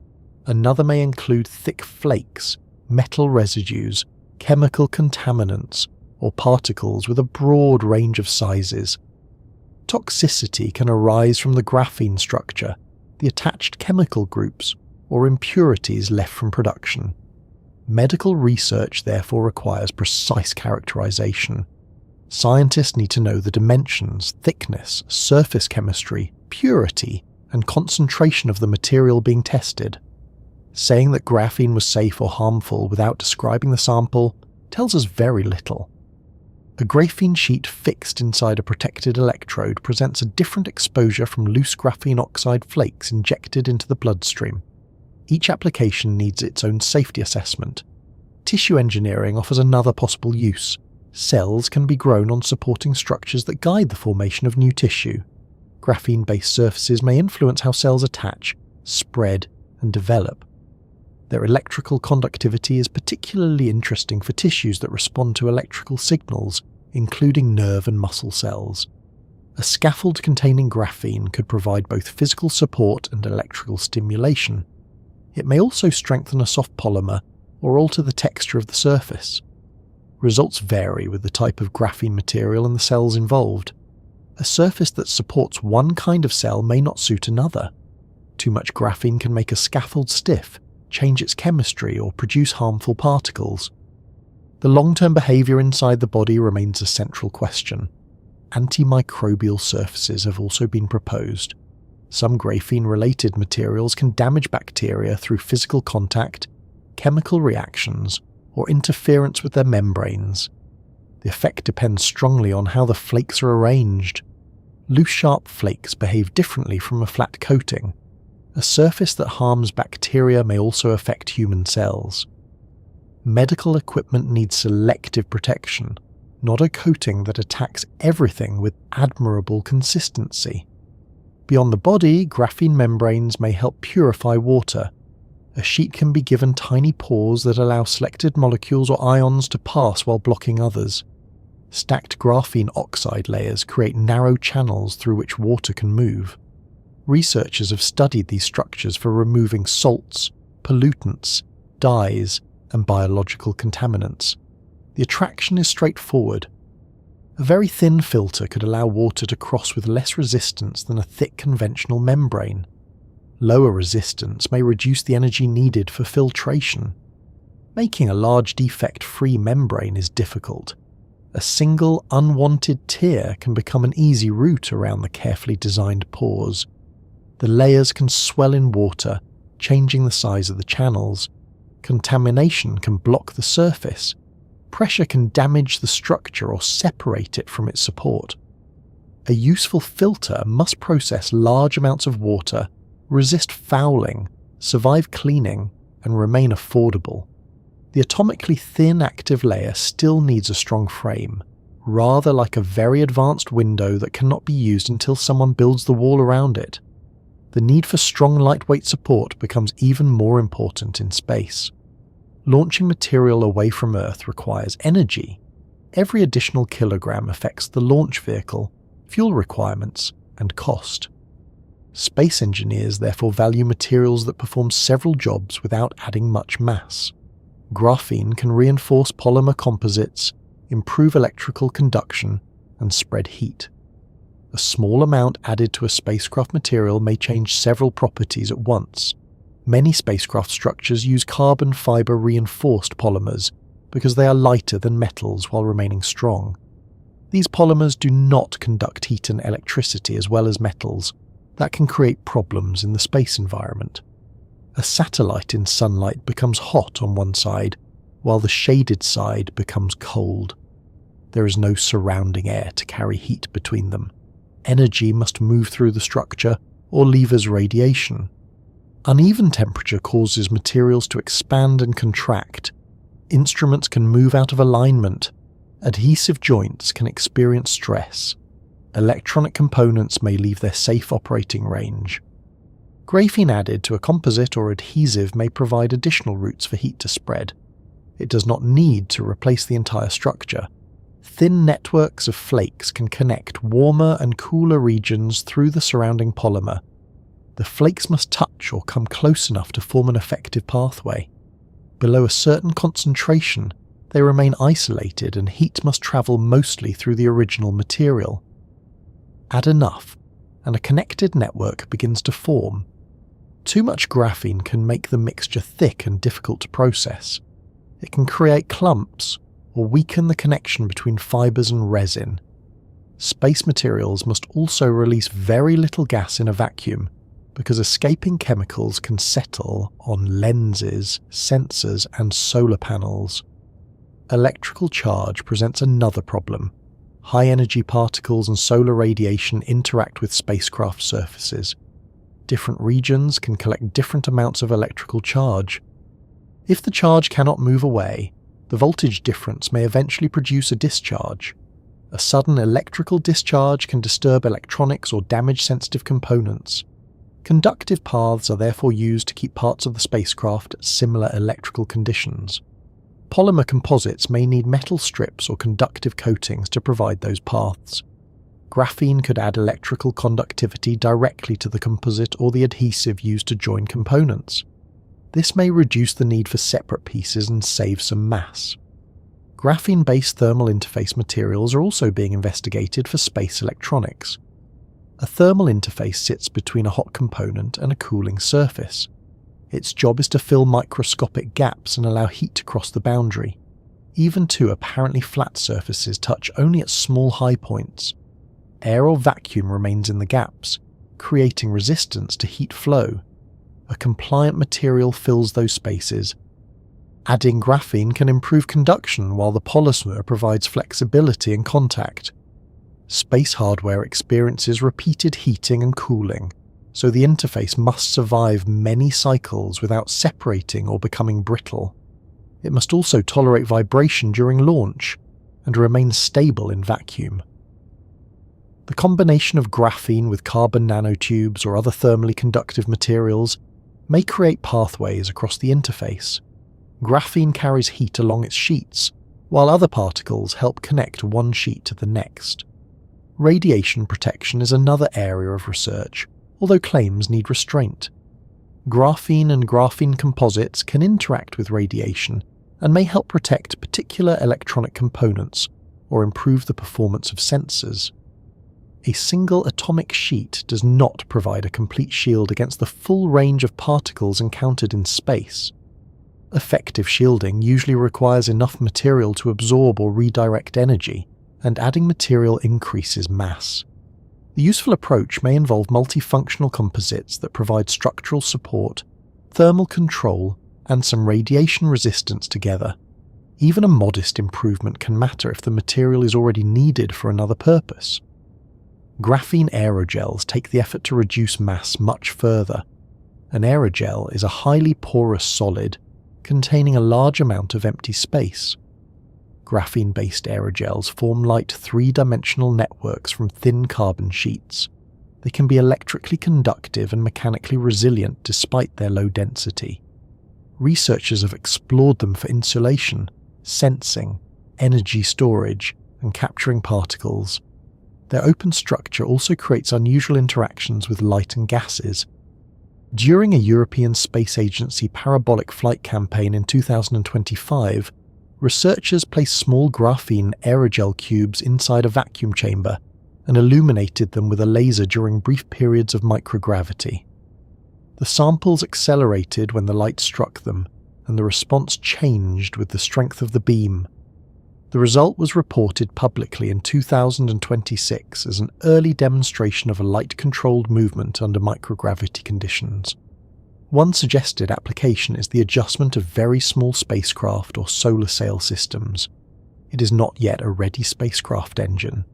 Another may include thick flakes, metal residues, chemical contaminants, or particles with a broad range of sizes. Toxicity can arise from the graphene structure, the attached chemical groups, or impurities left from production. Medical research therefore requires precise characterization. Scientists need to know the dimensions, thickness, surface chemistry, purity, and concentration of the material being tested. Saying that graphene was safe or harmful without describing the sample tells us very little. A graphene sheet fixed inside a protected electrode presents a different exposure from loose graphene oxide flakes injected into the bloodstream. Each application needs its own safety assessment. Tissue engineering offers another possible use. Cells can be grown on supporting structures that guide the formation of new tissue. Graphene-based surfaces may influence how cells attach, spread, and develop. Their electrical conductivity is particularly interesting for tissues that respond to electrical signals, including nerve and muscle cells. A scaffold containing graphene could provide both physical support and electrical stimulation. It may also strengthen a soft polymer or alter the texture of the surface. Results vary with the type of graphene material and the cells involved. A surface that supports one kind of cell may not suit another. Too much graphene can make a scaffold stiff, change its chemistry, or produce harmful particles. The long-term behavior inside the body remains a central question. Antimicrobial surfaces have also been proposed. Some graphene-related materials can damage bacteria through physical contact, chemical reactions, or interference with their membranes. The effect depends strongly on how the flakes are arranged. Loose, sharp flakes behave differently from a flat coating. A surface that harms bacteria may also affect human cells. Medical equipment needs selective protection, not a coating that attacks everything with admirable consistency. Beyond the body, graphene membranes may help purify water. A sheet can be given tiny pores that allow selected molecules or ions to pass while blocking others. Stacked graphene oxide layers create narrow channels through which water can move. Researchers have studied these structures for removing salts, pollutants, dyes, and biological contaminants. The attraction is straightforward. A very thin filter could allow water to cross with less resistance than a thick conventional membrane. Lower resistance may reduce the energy needed for filtration. Making a large defect-free membrane is difficult. A single unwanted tear can become an easy route around the carefully designed pores. The layers can swell in water, changing the size of the channels. Contamination can block the surface. Pressure can damage the structure or separate it from its support. A useful filter must process large amounts of water, resist fouling, survive cleaning, and remain affordable. The atomically thin active layer still needs a strong frame, rather like a very advanced window that cannot be used until someone builds the wall around it. The need for strong lightweight support becomes even more important in space. Launching material away from Earth requires energy. Every additional kilogram affects the launch vehicle, fuel requirements, and cost. Space engineers therefore value materials that perform several jobs without adding much mass. Graphene can reinforce polymer composites, improve electrical conduction, and spread heat. A small amount added to a spacecraft material may change several properties at once. Many spacecraft structures use carbon fiber reinforced polymers because they are lighter than metals while remaining strong. These polymers do not conduct heat and electricity as well as metals. That can create problems in the space environment. A satellite in sunlight becomes hot on one side, while the shaded side becomes cold. There is no surrounding air to carry heat between them. Energy must move through the structure or leave as radiation. Uneven temperature causes materials to expand and contract. Instruments can move out of alignment. Adhesive joints can experience stress. Electronic components may leave their safe operating range. Graphene added to a composite or adhesive may provide additional routes for heat to spread. It does not need to replace the entire structure. Thin networks of flakes can connect warmer and cooler regions through the surrounding polymer. The flakes must touch or come close enough to form an effective pathway. Below a certain concentration, they remain isolated and heat must travel mostly through the original material. Add enough, and a connected network begins to form. Too much graphene can make the mixture thick and difficult to process. It can create clumps or weaken the connection between fibers and resin. Space materials must also release very little gas in a vacuum because escaping chemicals can settle on lenses, sensors, and solar panels. Electrical charge presents another problem. High-energy particles and solar radiation interact with spacecraft surfaces. Different regions can collect different amounts of electrical charge. If the charge cannot move away, the voltage difference may eventually produce a discharge. A sudden electrical discharge can disturb electronics or damage sensitive components. Conductive paths are therefore used to keep parts of the spacecraft at similar electrical conditions. Polymer composites may need metal strips or conductive coatings to provide those paths. Graphene could add electrical conductivity directly to the composite or the adhesive used to join components. This may reduce the need for separate pieces and save some mass. Graphene-based thermal interface materials are also being investigated for space electronics. A thermal interface sits between a hot component and a cooling surface. Its job is to fill microscopic gaps and allow heat to cross the boundary. Even two apparently flat surfaces touch only at small high points. Air or vacuum remains in the gaps, creating resistance to heat flow. A compliant material fills those spaces. Adding graphene can improve conduction while the polymer provides flexibility and contact. Space hardware experiences repeated heating and cooling, so the interface must survive many cycles without separating or becoming brittle. It must also tolerate vibration during launch and remain stable in vacuum. The combination of graphene with carbon nanotubes or other thermally conductive materials may create pathways across the interface. Graphene carries heat along its sheets, while other particles help connect one sheet to the next. Radiation protection is another area of research, although claims need restraint. Graphene and graphene composites can interact with radiation and may help protect particular electronic components or improve the performance of sensors. A single atomic sheet does not provide a complete shield against the full range of particles encountered in space. Effective shielding usually requires enough material to absorb or redirect energy, and adding material increases mass. The useful approach may involve multifunctional composites that provide structural support, thermal control, and some radiation resistance together. Even a modest improvement can matter if the material is already needed for another purpose. Graphene aerogels take the effort to reduce mass much further. An aerogel is a highly porous solid containing a large amount of empty space. Graphene-based aerogels form light three-dimensional networks from thin carbon sheets. They can be electrically conductive and mechanically resilient despite their low density. Researchers have explored them for insulation, sensing, energy storage, and capturing particles. Their open structure also creates unusual interactions with light and gases. During a European Space Agency parabolic flight campaign in 2025, researchers placed small graphene aerogel cubes inside a vacuum chamber and illuminated them with a laser during brief periods of microgravity. The samples accelerated when the light struck them, and the response changed with the strength of the beam. The result was reported publicly in 2026 as an early demonstration of a light-controlled movement under microgravity conditions. One suggested application is the adjustment of very small spacecraft or solar sail systems. It is not yet a ready spacecraft engine.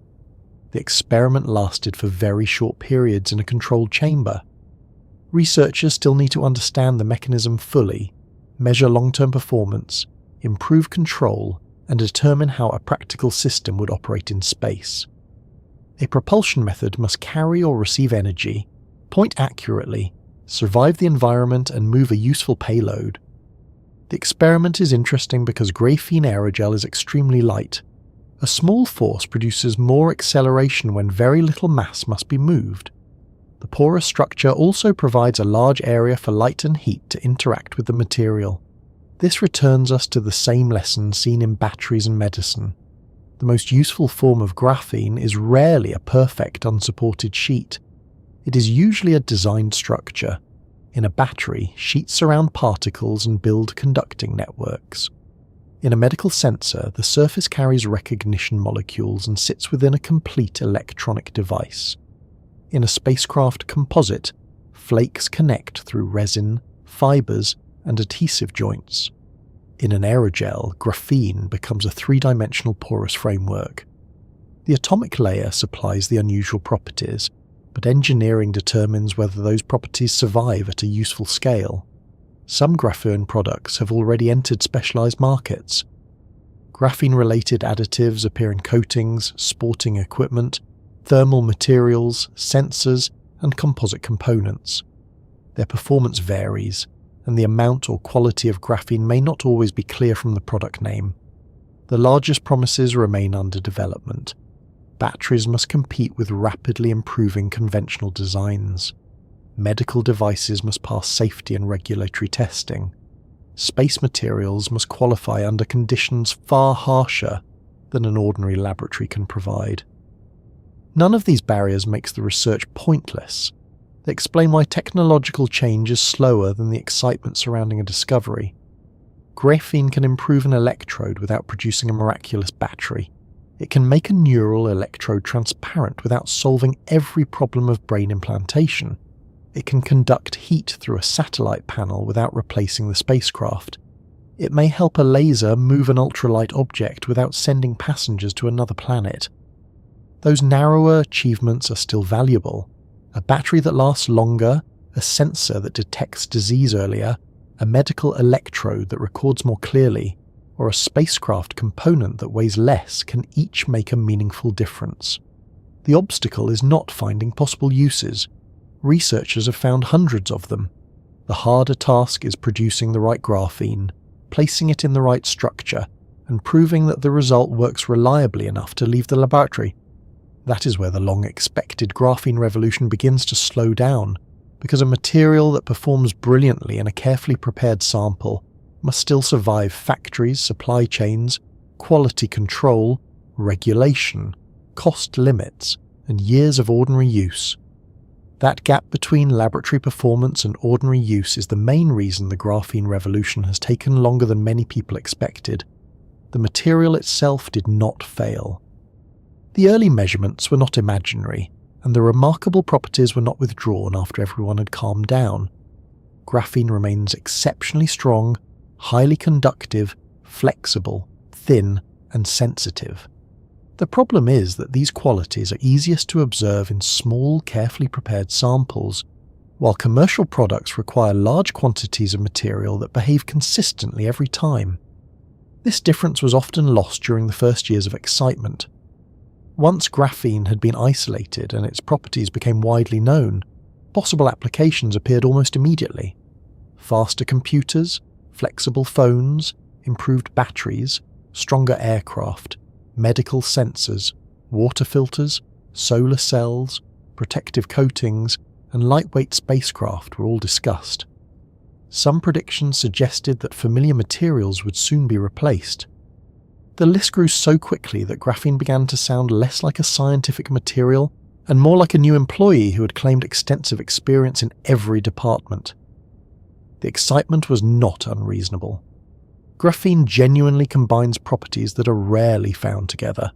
The experiment lasted for very short periods in a controlled chamber. Researchers still need to understand the mechanism fully, measure long-term performance, improve control, and determine how a practical system would operate in space. A propulsion method must carry or receive energy, point accurately, survive the environment, and move a useful payload. The experiment is interesting because graphene aerogel is extremely light. A small force produces more acceleration when very little mass must be moved. The porous structure also provides a large area for light and heat to interact with the material. This returns us to the same lesson seen in batteries and medicine. The most useful form of graphene is rarely a perfect unsupported sheet. It is usually a designed structure. In a battery, sheets surround particles and build conducting networks. In a medical sensor, the surface carries recognition molecules and sits within a complete electronic device. In a spacecraft composite, flakes connect through resin, fibers, and adhesive joints. In an aerogel, graphene becomes a three-dimensional porous framework. The atomic layer supplies the unusual properties, but engineering determines whether those properties survive at a useful scale. Some graphene products have already entered specialized markets. Graphene-related additives appear in coatings, sporting equipment, thermal materials, sensors, and composite components. Their performance varies, and the amount or quality of graphene may not always be clear from the product name. The largest promises remain under development. batteries must compete with rapidly improving conventional designs. Medical devices must pass safety and regulatory testing. Space materials must qualify under conditions far harsher than an ordinary laboratory can provide. None of these barriers makes the research pointless. They explain why technological change is slower than the excitement surrounding a discovery. Graphene can improve an electrode without producing a miraculous battery. It can make a neural electrode transparent without solving every problem of brain implantation. It can conduct heat through a satellite panel without replacing the spacecraft. It may help a laser move an ultralight object without sending passengers to another planet. Those narrower achievements are still valuable. A battery that lasts longer, a sensor that detects disease earlier, a medical electrode that records more clearly, or a spacecraft component that weighs less can each make a meaningful difference. The obstacle is not finding possible uses. Researchers have found hundreds of them. The harder task is producing the right graphene, placing it in the right structure, and proving that the result works reliably enough to leave the laboratory. That is where the long-expected graphene revolution begins to slow down, because a material that performs brilliantly in a carefully prepared sample must still survive factories, supply chains, quality control, regulation, cost limits, and years of ordinary use. That gap between laboratory performance and ordinary use is the main reason the graphene revolution has taken longer than many people expected. The material itself did not fail. The early measurements were not imaginary, and the remarkable properties were not withdrawn after everyone had calmed down. Graphene remains exceptionally strong, highly conductive, flexible, thin, and sensitive. The problem is that these qualities are easiest to observe in small, carefully prepared samples, while commercial products require large quantities of material that behave consistently every time. This difference was often lost during the first years of excitement. Once graphene had been isolated and its properties became widely known, possible applications appeared almost immediately. Faster computers, flexible phones, improved batteries, stronger aircraft, medical sensors, water filters, solar cells, protective coatings, and lightweight spacecraft were all discussed. Some predictions suggested that familiar materials would soon be replaced. The list grew so quickly that graphene began to sound less like a scientific material and more like a new employee who had claimed extensive experience in every department. The excitement was not unreasonable. Graphene genuinely combines properties that are rarely found together.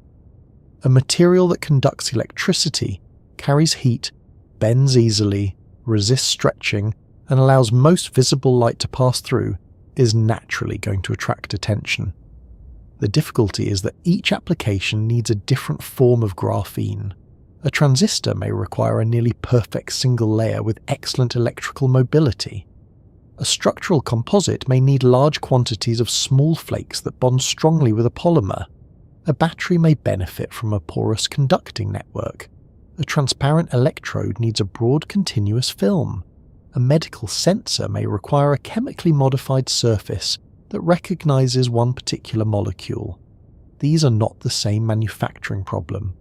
A material that conducts electricity, carries heat, bends easily, resists stretching, and allows most visible light to pass through is naturally going to attract attention. The difficulty is that each application needs a different form of graphene. A transistor may require a nearly perfect single layer with excellent electrical mobility. A structural composite may need large quantities of small flakes that bond strongly with a polymer. A battery may benefit from a porous conducting network. A transparent electrode needs a broad continuous film. A medical sensor may require a chemically modified surface that recognizes one particular molecule. These are not the same manufacturing problem.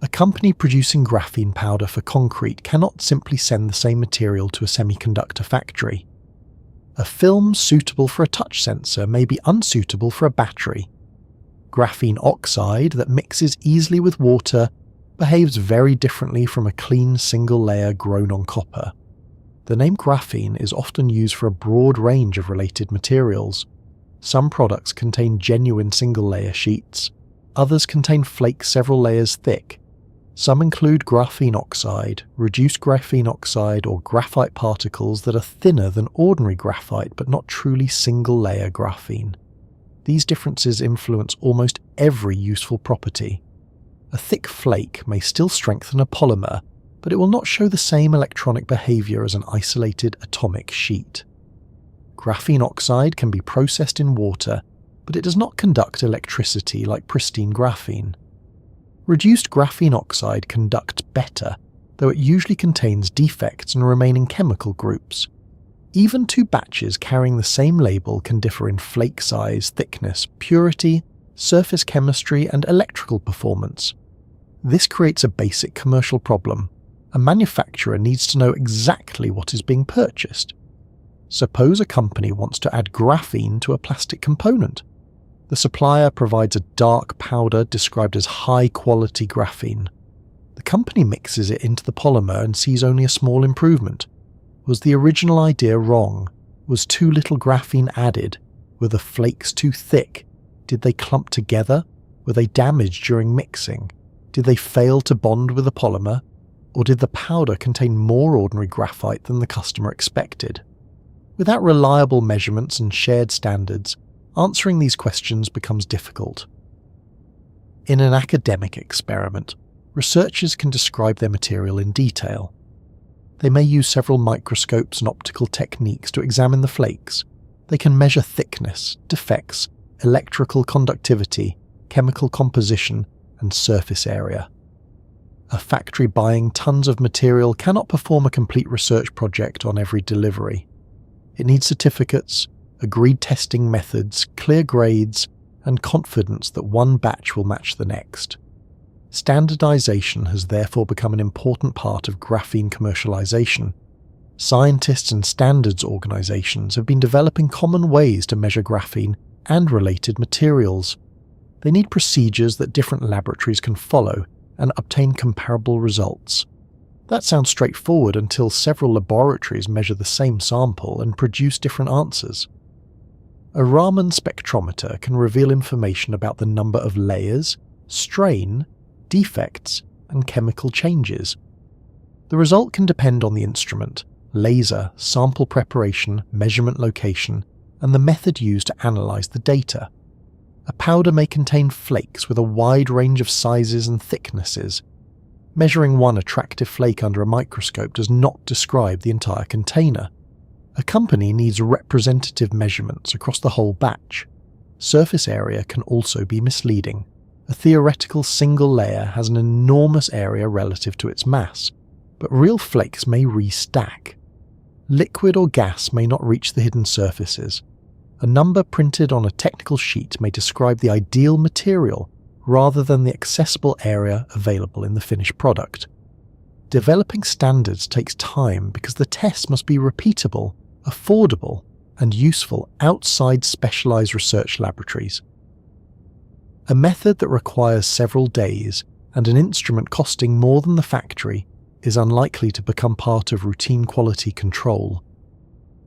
A company producing graphene powder for concrete cannot simply send the same material to a semiconductor factory. A film suitable for a touch sensor may be unsuitable for a battery. Graphene oxide that mixes easily with water behaves very differently from a clean single layer grown on copper. The name graphene is often used for a broad range of related materials. Some products contain genuine single-layer sheets. Others contain flakes several layers thick. Some include graphene oxide, reduced graphene oxide, or graphite particles that are thinner than ordinary graphite but not truly single-layer graphene. These differences influence almost every useful property. A thick flake may still strengthen a polymer, but it will not show the same electronic behavior as an isolated atomic sheet. Graphene oxide can be processed in water, but it does not conduct electricity like pristine graphene. Reduced graphene oxide conducts better, though it usually contains defects and remaining chemical groups. Even two batches carrying the same label can differ in flake size, thickness, purity, surface chemistry, and electrical performance. This creates a basic commercial problem. A manufacturer needs to know exactly what is being purchased. Suppose a company wants to add graphene to a plastic component. The supplier provides a dark powder described as high-quality graphene. The company mixes it into the polymer and sees only a small improvement. Was the original idea wrong? Was too little graphene added? Were the flakes too thick? Did they clump together? Were they damaged during mixing? Did they fail to bond with the polymer? Or did the powder contain more ordinary graphite than the customer expected? Without reliable measurements and shared standards, answering these questions becomes difficult. In an academic experiment, researchers can describe their material in detail. They may use several microscopes and optical techniques to examine the flakes. They can measure thickness, defects, electrical conductivity, chemical composition, and surface area. A factory buying tons of material cannot perform a complete research project on every delivery. It needs certificates, agreed testing methods, clear grades, and confidence that one batch will match the next. Standardization has therefore become an important part of graphene commercialization. Scientists and standards organizations have been developing common ways to measure graphene and related materials. They need procedures that different laboratories can follow and obtain comparable results. That sounds straightforward until several laboratories measure the same sample and produce different answers. A Raman spectrometer can reveal information about the number of layers, strain, defects, and chemical changes. The result can depend on the instrument, laser, sample preparation, measurement location, and the method used to analyze the data. A powder may contain flakes with a wide range of sizes and thicknesses. Measuring one attractive flake under a microscope does not describe the entire container. A company needs representative measurements across the whole batch. Surface area can also be misleading. A theoretical single layer has an enormous area relative to its mass, but real flakes may restack. Liquid or gas may not reach the hidden surfaces. A number printed on a technical sheet may describe the ideal material rather than the accessible area available in the finished product. Developing standards takes time because the tests must be repeatable, affordable, and useful outside specialized research laboratories. A method that requires several days and an instrument costing more than the factory is unlikely to become part of routine quality control.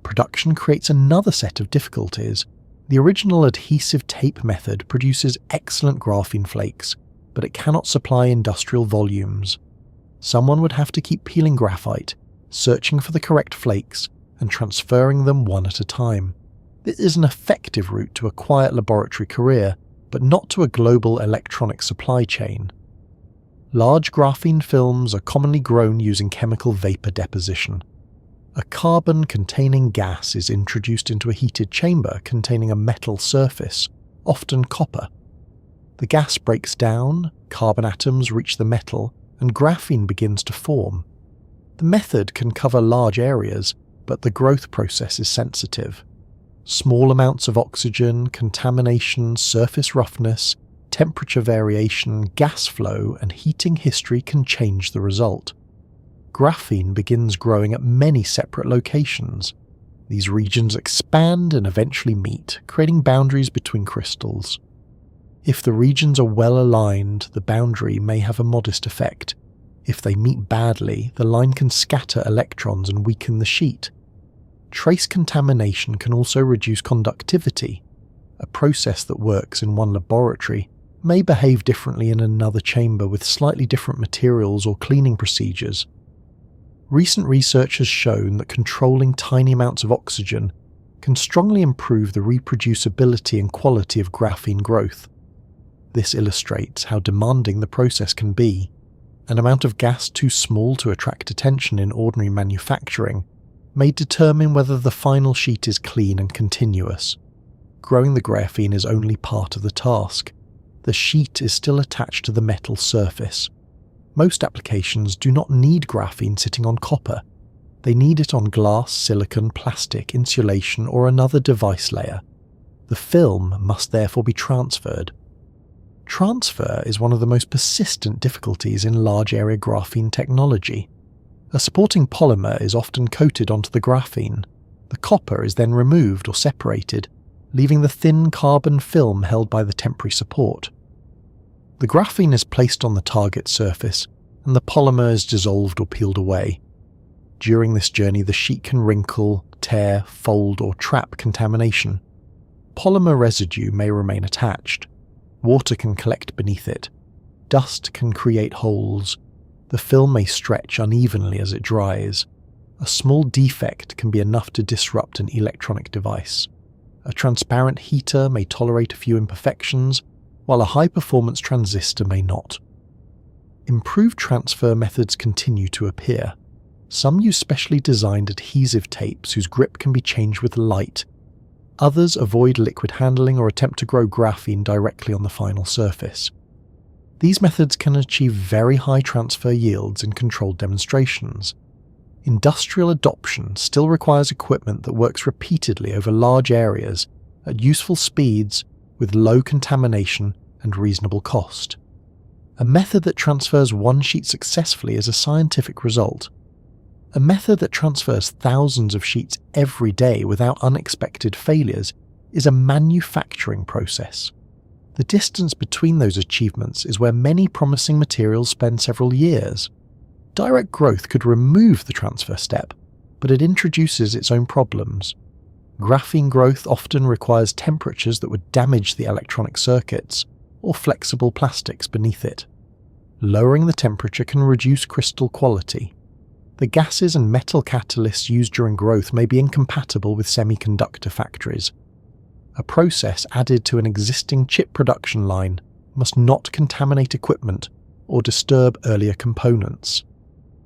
Production creates another set of difficulties. The original adhesive tape method produces excellent graphene flakes, but it cannot supply industrial volumes. Someone would have to keep peeling graphite, searching for the correct flakes, and transferring them one at a time. This is an effective route to a quiet laboratory career, but not to a global electronic supply chain. Large graphene films are commonly grown using chemical vapor deposition. A carbon-containing gas is introduced into a heated chamber containing a metal surface, often copper. The gas breaks down, carbon atoms reach the metal, and graphene begins to form. The method can cover large areas, but the growth process is sensitive. Small amounts of oxygen, contamination, surface roughness, temperature variation, gas flow, and heating history can change the result. Graphene begins growing at many separate locations. These regions expand and eventually meet, creating boundaries between crystals. If the regions are well aligned, the boundary may have a modest effect. If they meet badly, the line can scatter electrons and weaken the sheet. Trace contamination can also reduce conductivity. A process that works in one laboratory may behave differently in another chamber with slightly different materials or cleaning procedures. Recent research has shown that controlling tiny amounts of oxygen can strongly improve the reproducibility and quality of graphene growth. This illustrates how demanding the process can be. An amount of gas too small to attract attention in ordinary manufacturing may determine whether the final sheet is clean and continuous. Growing the graphene is only part of the task. The sheet is still attached to the metal surface. Most applications do not need graphene sitting on copper. They need it on glass, silicon, plastic, insulation, or another device layer. The film must therefore be transferred. Transfer is one of the most persistent difficulties in large-area graphene technology. A supporting polymer is often coated onto the graphene. The copper is then removed or separated, leaving the thin carbon film held by the temporary support. The graphene is placed on the target surface, and the polymer is dissolved or peeled away. During this journey, the sheet can wrinkle, tear, fold, or trap contamination. Polymer residue may remain attached. Water can collect beneath it. Dust can create holes. The film may stretch unevenly as it dries. A small defect can be enough to disrupt an electronic device. A transparent heater may tolerate a few imperfections, while a high-performance transistor may not. Improved transfer methods continue to appear. Some use specially designed adhesive tapes whose grip can be changed with light. Others avoid liquid handling or attempt to grow graphene directly on the final surface. These methods can achieve very high transfer yields in controlled demonstrations. Industrial adoption still requires equipment that works repeatedly over large areas at useful speeds with low contamination and reasonable cost. A method that transfers one sheet successfully is a scientific result. A method that transfers thousands of sheets every day without unexpected failures is a manufacturing process. The distance between those achievements is where many promising materials spend several years. Direct growth could remove the transfer step, but it introduces its own problems. Graphene growth often requires temperatures that would damage the electronic circuits or flexible plastics beneath it. Lowering the temperature can reduce crystal quality. The gases and metal catalysts used during growth may be incompatible with semiconductor factories. A process added to an existing chip production line must not contaminate equipment or disturb earlier components.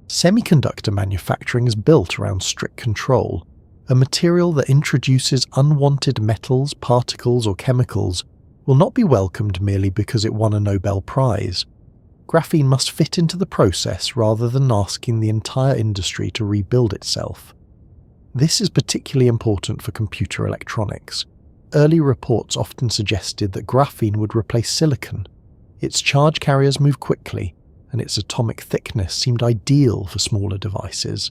Semiconductor manufacturing is built around strict control. A material that introduces unwanted metals, particles, or chemicals will not be welcomed merely because it won a Nobel Prize. Graphene must fit into the process rather than asking the entire industry to rebuild itself. This is particularly important for computer electronics. Early reports often suggested that graphene would replace silicon. Its charge carriers move quickly, and its atomic thickness seemed ideal for smaller devices.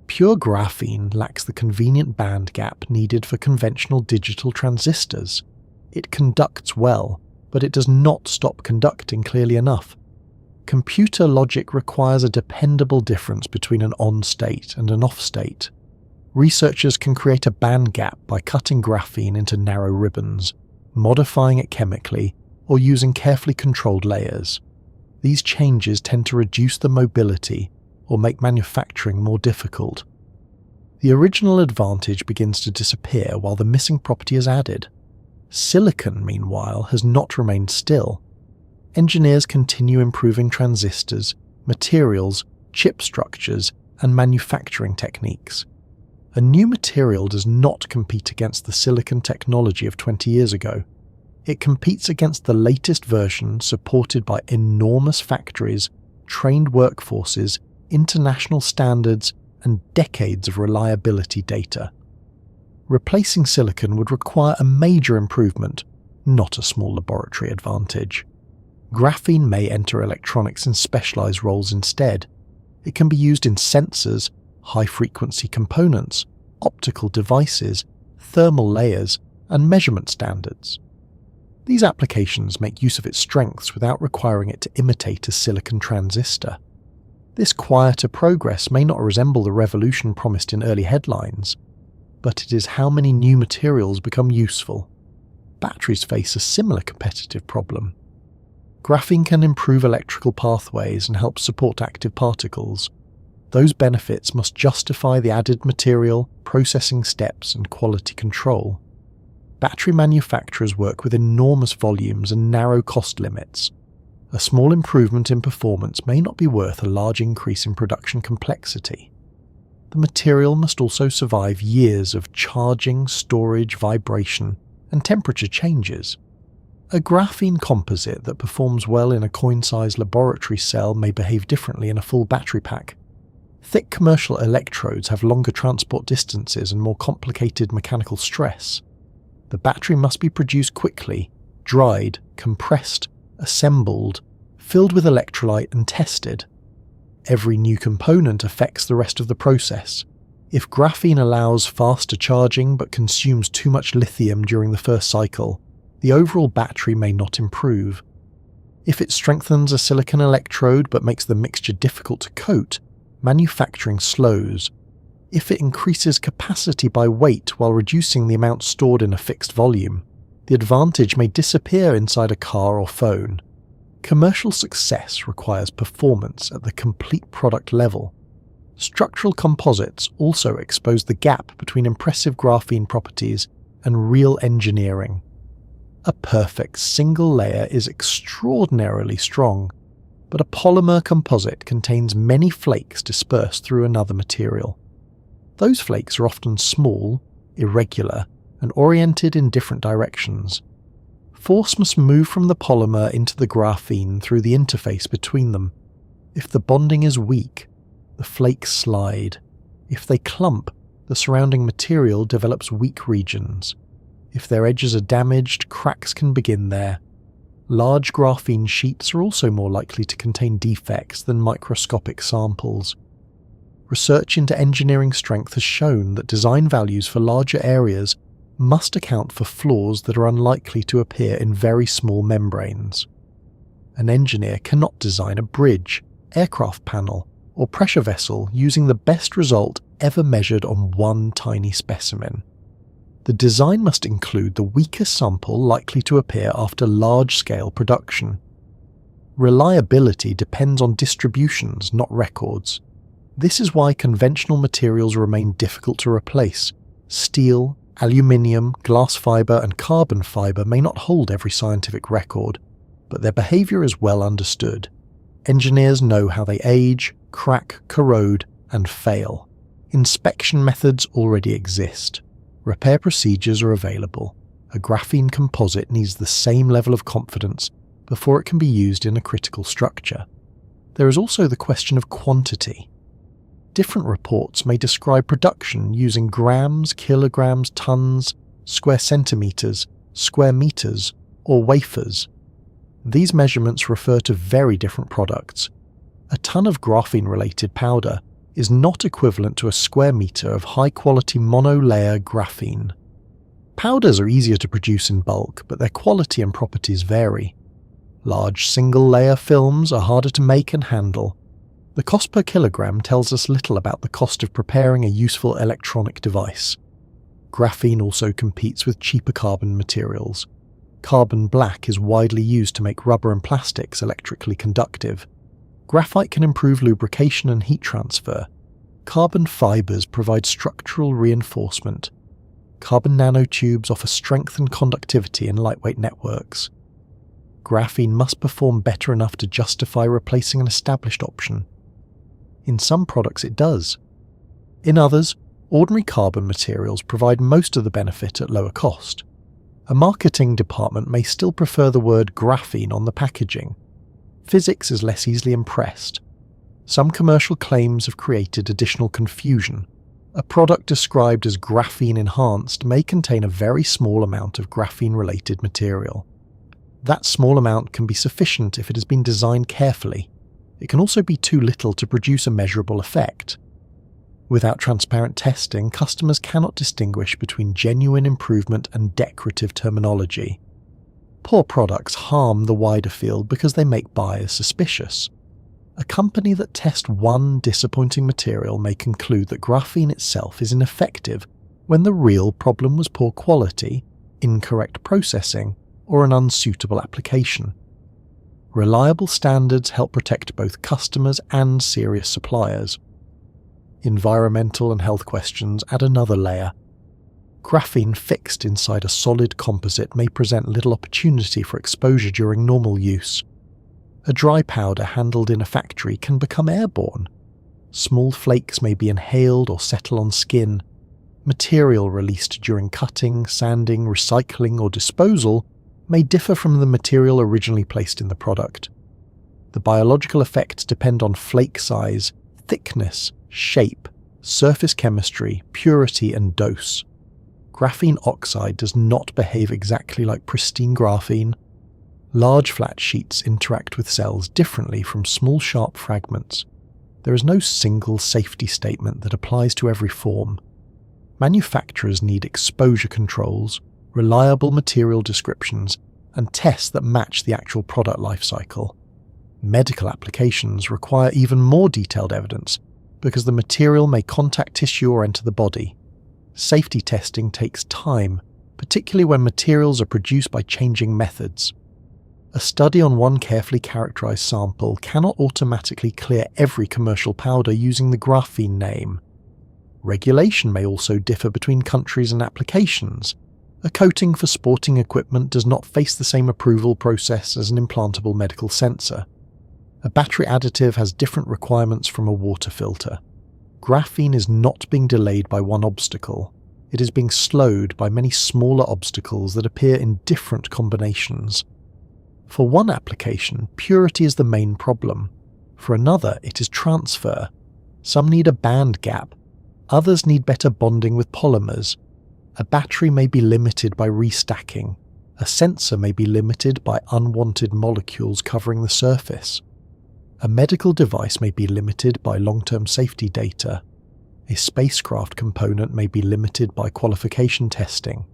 Pure graphene lacks the convenient band gap needed for conventional digital transistors. It conducts well, but it does not stop conducting clearly enough. Computer logic requires a dependable difference between an on state and an off state. Researchers can create a band gap by cutting graphene into narrow ribbons, modifying it chemically, or using carefully controlled layers. These changes tend to reduce the mobility or make manufacturing more difficult. The original advantage begins to disappear while the missing property is added. Silicon, meanwhile, has not remained still. Engineers continue improving transistors, materials, chip structures, and manufacturing techniques. A new material does not compete against the silicon technology of 20 years ago. It competes against the latest version supported by enormous factories, trained workforces, international standards, and decades of reliability data. Replacing silicon would require a major improvement, not a small laboratory advantage. Graphene may enter electronics in specialized roles instead. It can be used in sensors, high-frequency components, optical devices, thermal layers, and measurement standards. These applications make use of its strengths without requiring it to imitate a silicon transistor. This quieter progress may not resemble the revolution promised in early headlines, but it is how many new materials become useful. Batteries face a similar competitive problem. Graphene can improve electrical pathways and help support active particles. Those benefits must justify the added material, processing steps, and quality control. Battery manufacturers work with enormous volumes and narrow cost limits. A small improvement in performance may not be worth a large increase in production complexity. The material must also survive years of charging, storage, vibration, and temperature changes. A graphene composite that performs well in a coin-sized laboratory cell may behave differently in a full battery pack. Thick commercial electrodes have longer transport distances and more complicated mechanical stress. The battery must be produced quickly, dried, compressed, assembled, filled with electrolyte and tested. Every new component affects the rest of the process. If graphene allows faster charging but consumes too much lithium during the first cycle, the overall battery may not improve. If it strengthens a silicon electrode but makes the mixture difficult to coat, manufacturing slows. If it increases capacity by weight while reducing the amount stored in a fixed volume, the advantage may disappear inside a car or phone. Commercial success requires performance at the complete product level. Structural composites also expose the gap between impressive graphene properties and real engineering. A perfect single layer is extraordinarily strong, but a polymer composite contains many flakes dispersed through another material. Those flakes are often small, irregular, and oriented in different directions. Force must move from the polymer into the graphene through the interface between them. If the bonding is weak, the flakes slide. If they clump, the surrounding material develops weak regions. If their edges are damaged, cracks can begin there. Large graphene sheets are also more likely to contain defects than microscopic samples. Research into engineering strength has shown that design values for larger areas must account for flaws that are unlikely to appear in very small membranes. An engineer cannot design a bridge, aircraft panel, or pressure vessel using the best result ever measured on one tiny specimen. The design must include the weakest sample likely to appear after large-scale production. Reliability depends on distributions, not records. This is why conventional materials remain difficult to replace. Steel, aluminium, glass fibre and carbon fibre may not hold every scientific record, but their behaviour is well understood. Engineers know how they age, crack, corrode, and fail. Inspection methods already exist. Repair procedures are available. A graphene composite needs the same level of confidence before it can be used in a critical structure. There is also the question of quantity. Different reports may describe production using grams, kilograms, tons, square centimetres, square metres, or wafers. These measurements refer to very different products. A ton of graphene-related powder is not equivalent to a square metre of high-quality monolayer graphene. Powders are easier to produce in bulk, but their quality and properties vary. Large single-layer films are harder to make and handle. The cost per kilogram tells us little about the cost of preparing a useful electronic device. Graphene also competes with cheaper carbon materials. Carbon black is widely used to make rubber and plastics electrically conductive. Graphite can improve lubrication and heat transfer. Carbon fibres provide structural reinforcement. Carbon nanotubes offer strength and conductivity in lightweight networks. Graphene must perform better enough to justify replacing an established option. In some products it does. In others, ordinary carbon materials provide most of the benefit at lower cost. A marketing department may still prefer the word graphene on the packaging. Physics is less easily impressed. Some commercial claims have created additional confusion. A product described as graphene enhanced may contain a very small amount of graphene-related material. That small amount can be sufficient if it has been designed carefully. It can also be too little to produce a measurable effect. Without transparent testing, customers cannot distinguish between genuine improvement and decorative terminology. Poor products harm the wider field because they make buyers suspicious. A company that tests one disappointing material may conclude that graphene itself is ineffective when the real problem was poor quality, incorrect processing, or an unsuitable application. Reliable standards help protect both customers and serious suppliers. Environmental and health questions add another layer. Graphene fixed inside a solid composite may present little opportunity for exposure during normal use. A dry powder handled in a factory can become airborne. Small flakes may be inhaled or settle on skin. Material released during cutting, sanding, recycling, or disposal may differ from the material originally placed in the product. The biological effects depend on flake size, thickness, shape, surface chemistry, purity, and dose. Graphene oxide does not behave exactly like pristine graphene. Large flat sheets interact with cells differently from small sharp fragments. There is no single safety statement that applies to every form. Manufacturers need exposure controls, reliable material descriptions, and tests that match the actual product lifecycle. Medical applications require even more detailed evidence because the material may contact tissue or enter the body. Safety testing takes time, particularly when materials are produced by changing methods. A study on one carefully characterized sample cannot automatically clear every commercial powder using the graphene name. Regulation may also differ between countries and applications. A coating for sporting equipment does not face the same approval process as an implantable medical sensor. A battery additive has different requirements from a water filter. Graphene is not being delayed by one obstacle. It is being slowed by many smaller obstacles that appear in different combinations. For one application, purity is the main problem. For another, it is transfer. Some need a band gap. Others need better bonding with polymers. A battery may be limited by restacking. A sensor may be limited by unwanted molecules covering the surface. A medical device may be limited by long-term safety data. A spacecraft component may be limited by qualification testing.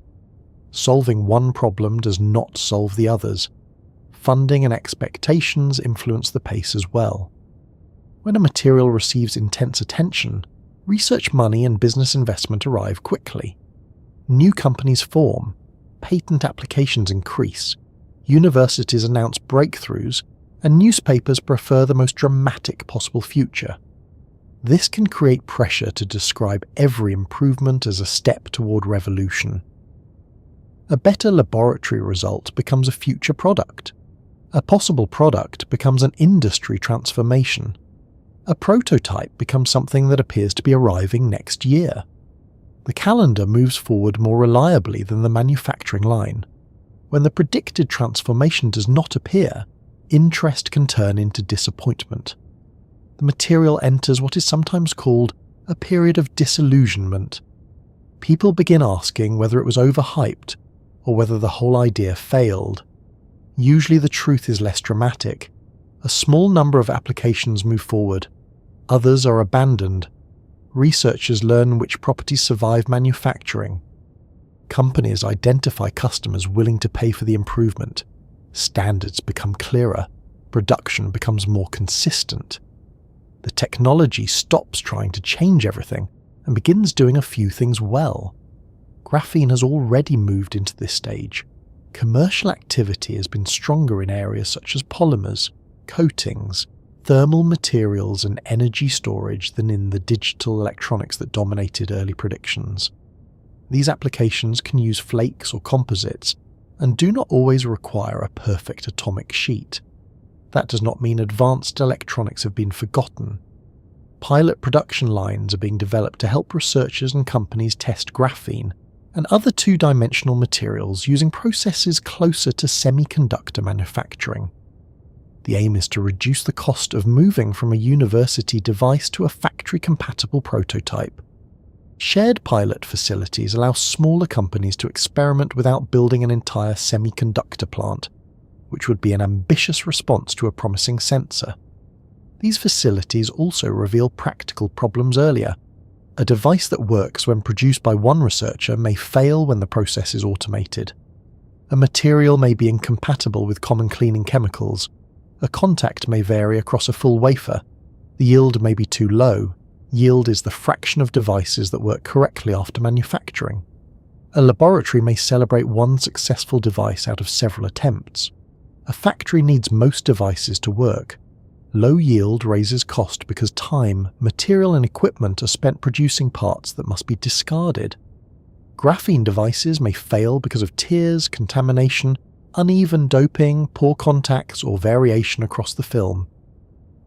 Solving one problem does not solve the others. Funding and expectations influence the pace as well. When a material receives intense attention, research money and business investment arrive quickly. New companies form, patent applications increase, universities announce breakthroughs, and newspapers prefer the most dramatic possible future. This can create pressure to describe every improvement as a step toward revolution. A better laboratory result becomes a future product. A possible product becomes an industry transformation. A prototype becomes something that appears to be arriving next year. The calendar moves forward more reliably than the manufacturing line. When the predicted transformation does not appear, interest can turn into disappointment. The material enters what is sometimes called a period of disillusionment. People begin asking whether it was overhyped or whether the whole idea failed. Usually the truth is less dramatic. A small number of applications move forward. Others are abandoned. Researchers learn which properties survive manufacturing. Companies identify customers willing to pay for the improvement. Standards become clearer. Production becomes more consistent. The technology stops trying to change everything and begins doing a few things well. Graphene has already moved into this stage. Commercial activity has been stronger in areas such as polymers, coatings, thermal materials and energy storage than in the digital electronics that dominated early predictions. These applications can use flakes or composites and do not always require a perfect atomic sheet. That does not mean advanced electronics have been forgotten. Pilot production lines are being developed to help researchers and companies test graphene and other two-dimensional materials using processes closer to semiconductor manufacturing. The aim is to reduce the cost of moving from a university device to a factory-compatible prototype. Shared pilot facilities allow smaller companies to experiment without building an entire semiconductor plant, which would be an ambitious response to a promising sensor. These facilities also reveal practical problems earlier. A device that works when produced by one researcher may fail when the process is automated. A material may be incompatible with common cleaning chemicals. A contact may vary across a full wafer. The yield may be too low. Yield is the fraction of devices that work correctly after manufacturing. A laboratory may celebrate one successful device out of several attempts. A factory needs most devices to work. Low yield raises cost because time, material and equipment are spent producing parts that must be discarded. Graphene devices may fail because of tears, contamination, uneven doping, poor contacts, or variation across the film.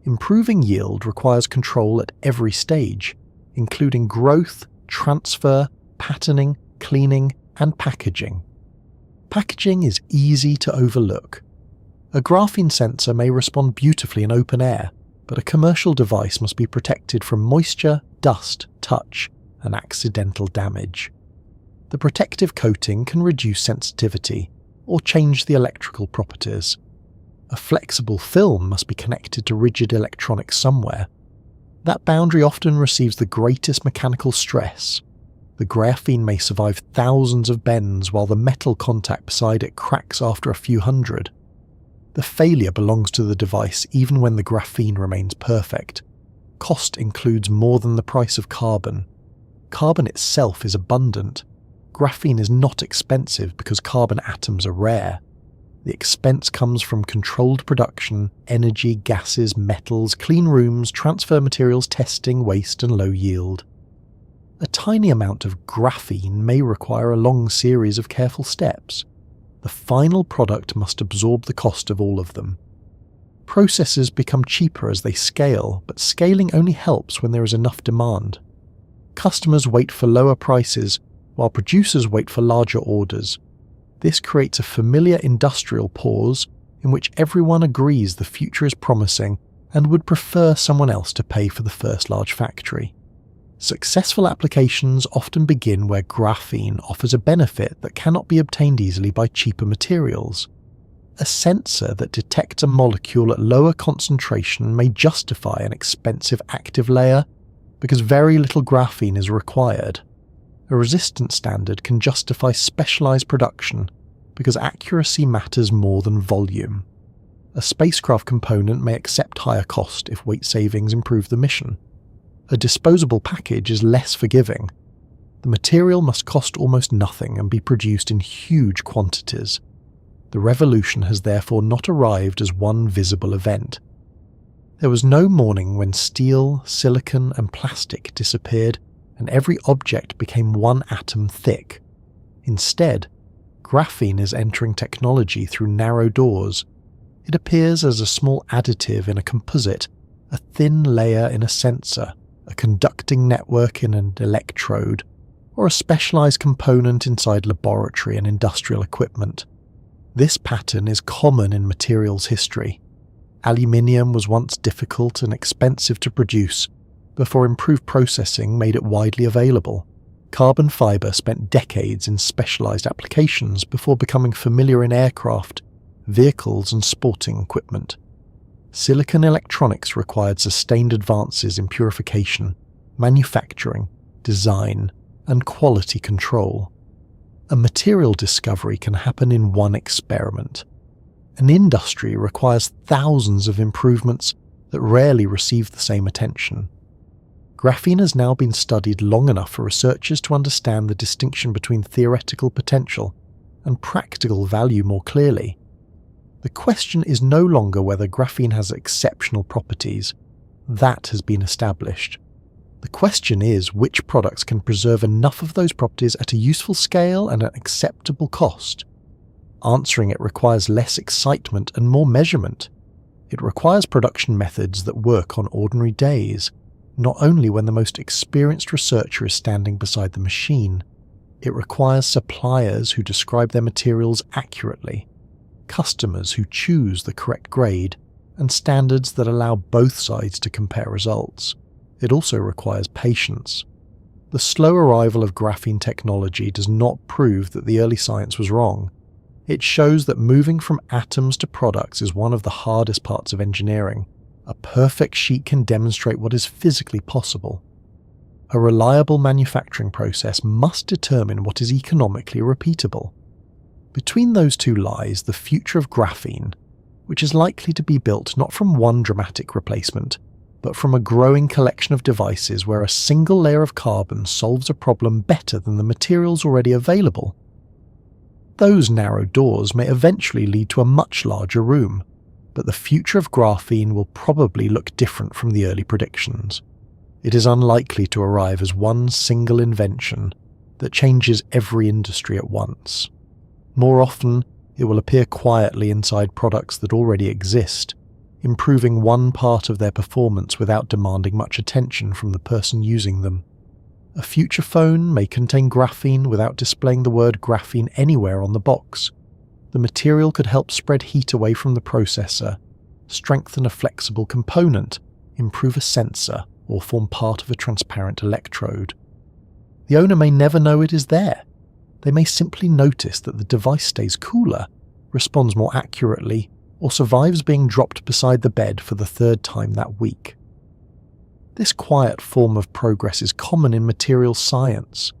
Improving yield requires control at every stage, including growth, transfer, patterning, cleaning, and packaging. Packaging is easy to overlook. A graphene sensor may respond beautifully in open air, but a commercial device must be protected from moisture, dust, touch, and accidental damage. The protective coating can reduce sensitivity, or change the electrical properties. A flexible film must be connected to rigid electronics somewhere. That boundary often receives the greatest mechanical stress. The graphene may survive thousands of bends while the metal contact beside it cracks after a few hundred. The failure belongs to the device even when the graphene remains perfect. Cost includes more than the price of carbon. Carbon itself is abundant. Graphene is not expensive because carbon atoms are rare. The expense comes from controlled production, energy, gases, metals, clean rooms, transfer materials, testing, waste, and low yield. A tiny amount of graphene may require a long series of careful steps. The final product must absorb the cost of all of them. Processes become cheaper as they scale, but scaling only helps when there is enough demand. Customers wait for lower prices, while producers wait for larger orders. This creates a familiar industrial pause in which everyone agrees the future is promising and would prefer someone else to pay for the first large factory. Successful applications often begin where graphene offers a benefit that cannot be obtained easily by cheaper materials. A sensor that detects a molecule at lower concentration may justify an expensive active layer because very little graphene is required. A resistance standard can justify specialized production because accuracy matters more than volume. A spacecraft component may accept higher cost if weight savings improve the mission. A disposable package is less forgiving. The material must cost almost nothing and be produced in huge quantities. The revolution has therefore not arrived as one visible event. There was no morning when steel, silicon, and plastic disappeared and every object became one atom thick. Instead, graphene is entering technology through narrow doors. It appears as a small additive in a composite, a thin layer in a sensor, a conducting network in an electrode, or a specialized component inside laboratory and industrial equipment. This pattern is common in materials history. Aluminium was once difficult and expensive to produce, before improved processing made it widely available. Carbon fiber spent decades in specialized applications before becoming familiar in aircraft, vehicles, and sporting equipment. Silicon electronics required sustained advances in purification, manufacturing, design, and quality control. A material discovery can happen in one experiment. An industry requires thousands of improvements that rarely receive the same attention. Graphene has now been studied long enough for researchers to understand the distinction between theoretical potential and practical value more clearly. The question is no longer whether graphene has exceptional properties. That has been established. The question is which products can preserve enough of those properties at a useful scale and at an acceptable cost. Answering it requires less excitement and more measurement. It requires production methods that work on ordinary days, not only when the most experienced researcher is standing beside the machine. It requires suppliers who describe their materials accurately, customers who choose the correct grade, and standards that allow both sides to compare results. It also requires patience. The slow arrival of graphene technology does not prove that the early science was wrong. It shows that moving from atoms to products is one of the hardest parts of engineering. A perfect sheet can demonstrate what is physically possible. A reliable manufacturing process must determine what is economically repeatable. Between those two lies the future of graphene, which is likely to be built not from one dramatic replacement, but from a growing collection of devices where a single layer of carbon solves a problem better than the materials already available. Those narrow doors may eventually lead to a much larger room, but the future of graphene will probably look different from the early predictions. It is unlikely to arrive as one single invention that changes every industry at once. More often, it will appear quietly inside products that already exist, improving one part of their performance without demanding much attention from the person using them. A future phone may contain graphene without displaying the word graphene anywhere on the box. The material could help spread heat away from the processor, strengthen a flexible component, improve a sensor, or form part of a transparent electrode. The owner may never know it is there. They may simply notice that the device stays cooler responds more accurately, or survives being dropped beside the bed for the third time that week. This quiet form of progress is common in materials science.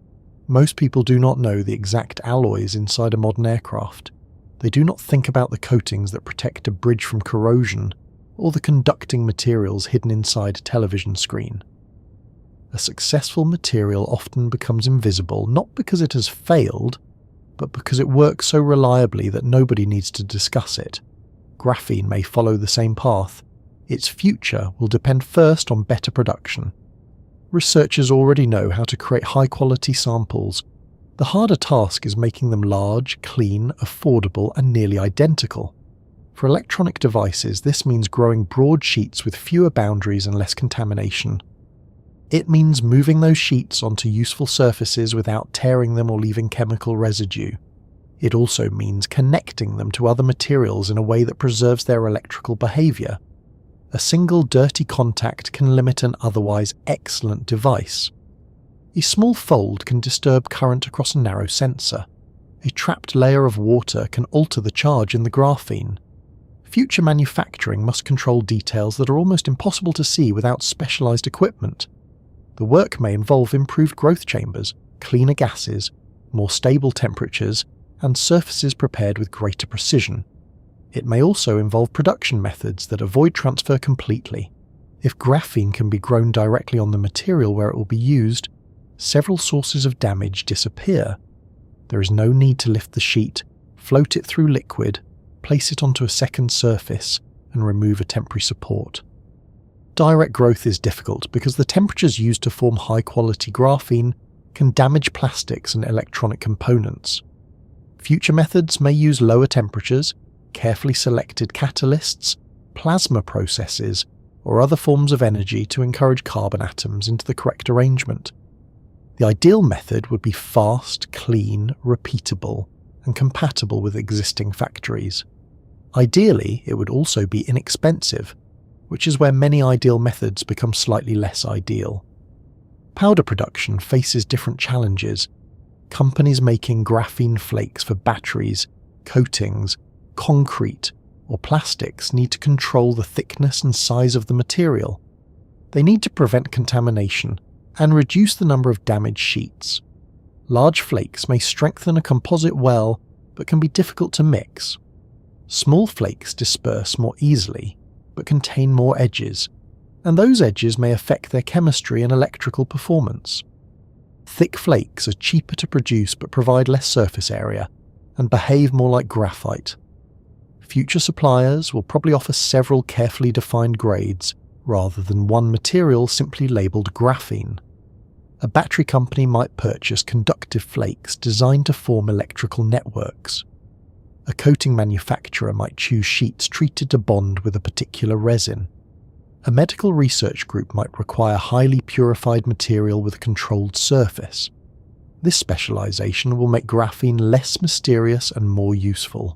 Most people do not know the exact alloys inside a modern aircraft. They do not think about the coatings that protect a bridge from corrosion, or the conducting materials hidden inside a television screen. A successful material often becomes invisible not because it has failed, but because it works so reliably that nobody needs to discuss it. Graphene may follow the same path. Its future will depend first on better production. Researchers already know how to create high-quality samples. The harder task is making them large, clean, affordable, and nearly identical. For electronic devices, this means growing broad sheets with fewer boundaries and less contamination. It means moving those sheets onto useful surfaces without tearing them or leaving chemical residue. It also means connecting them to other materials in a way that preserves their electrical behavior. A single dirty contact can limit an otherwise excellent device. A small fold can disturb current across a narrow sensor. A trapped layer of water can alter the charge in the graphene. Future manufacturing must control details that are almost impossible to see without specialized equipment. The work may involve improved growth chambers, cleaner gases, more stable temperatures, and surfaces prepared with greater precision. It may also involve production methods that avoid transfer completely. If graphene can be grown directly on the material where it will be used, several sources of damage disappear. There is no need to lift the sheet, float it through liquid, place it onto a second surface, and remove a temporary support. Direct growth is difficult because the temperatures used to form high-quality graphene can damage plastics and electronic components. Future methods may use lower temperatures, carefully selected catalysts, plasma processes, or other forms of energy to encourage carbon atoms into the correct arrangement. The ideal method would be fast, clean, repeatable, and compatible with existing factories. Ideally, it would also be inexpensive, which is where many ideal methods become slightly less ideal. Powder production faces different challenges. Companies making graphene flakes for batteries, coatings, concrete, or plastics need to control the thickness and size of the material. They need to prevent contamination and reduce the number of damaged sheets. Large flakes may strengthen a composite well, but can be difficult to mix. Small flakes disperse more easily, but contain more edges, and those edges may affect their chemistry and electrical performance. Thick flakes are cheaper to produce but provide less surface area, and behave more like graphite. Future suppliers will probably offer several carefully defined grades, rather than one material simply labelled graphene. A battery company might purchase conductive flakes designed to form electrical networks. A coating manufacturer might choose sheets treated to bond with a particular resin. A medical research group might require highly purified material with a controlled surface. This specialization will make graphene less mysterious and more useful.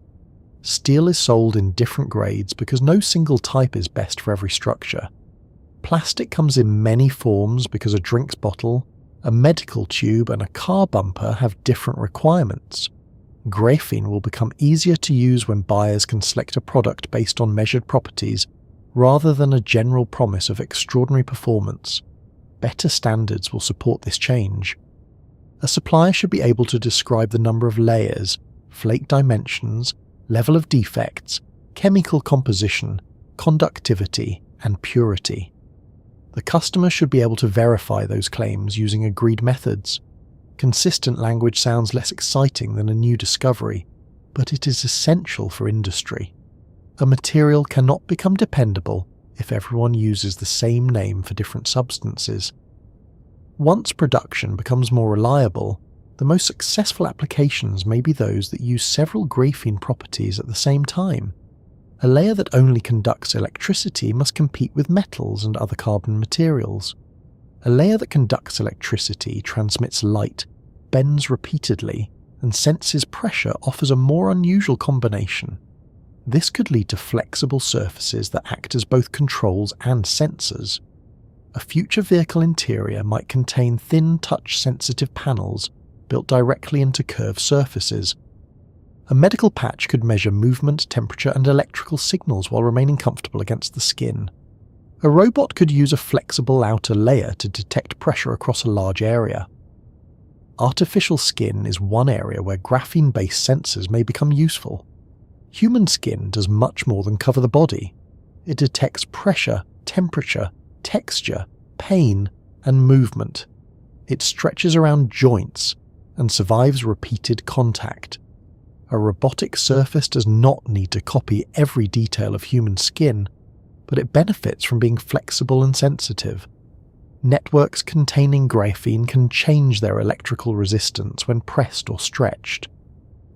Steel is sold in different grades because no single type is best for every structure. Plastic comes in many forms because a drinks bottle, a medical tube, and a car bumper have different requirements. Graphene will become easier to use when buyers can select a product based on measured properties rather than a general promise of extraordinary performance. Better standards will support this change. A supplier should be able to describe the number of layers, flake dimensions, level of defects, chemical composition, conductivity, and purity. The customer should be able to verify those claims using agreed methods. Consistent language sounds less exciting than a new discovery, but it is essential for industry. A material cannot become dependable if everyone uses the same name for different substances. Once production becomes more reliable, the most successful applications may be those that use several graphene properties at the same time. A layer that only conducts electricity must compete with metals and other carbon materials. A layer that conducts electricity, transmits light, bends repeatedly, and senses pressure offers a more unusual combination. This could lead to flexible surfaces that act as both controls and sensors. A future vehicle interior might contain thin touch-sensitive panels built directly into curved surfaces. A medical patch could measure movement, temperature, and electrical signals while remaining comfortable against the skin. A robot could use a flexible outer layer to detect pressure across a large area. Artificial skin is one area where graphene-based sensors may become useful. Human skin does much more than cover the body. It detects pressure, temperature, texture, pain, and movement. It stretches around joints and survives repeated contact. A robotic surface does not need to copy every detail of human skin, but it benefits from being flexible and sensitive. Networks containing graphene can change their electrical resistance when pressed or stretched.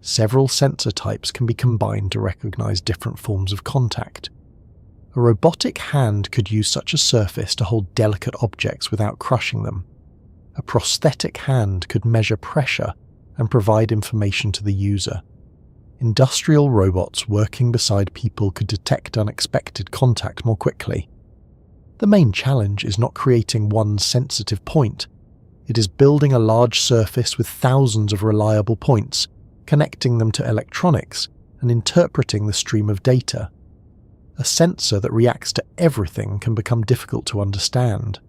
Several sensor types can be combined to recognize different forms of contact. A robotic hand could use such a surface to hold delicate objects without crushing them. A prosthetic hand could measure pressure and provide information to the user. Industrial robots working beside people could detect unexpected contact more quickly. The main challenge is not creating one sensitive point. It is building a large surface with thousands of reliable points, connecting them to electronics and interpreting the stream of data. A sensor that reacts to everything can become difficult to understand.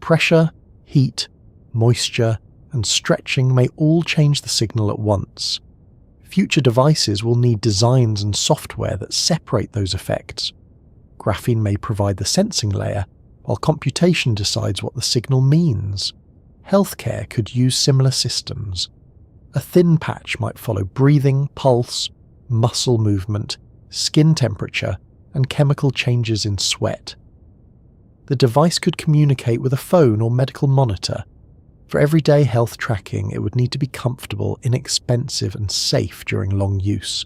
Pressure, heat, moisture, and stretching may all change the signal at once. Future devices will need designs and software that separate those effects. Graphene may provide the sensing layer, while computation decides what the signal means. Healthcare could use similar systems. A thin patch might follow breathing, pulse, muscle movement, skin temperature, and chemical changes in sweat. The device could communicate with a phone or medical monitor. For everyday health tracking, it would need to be comfortable, inexpensive, and safe during long use.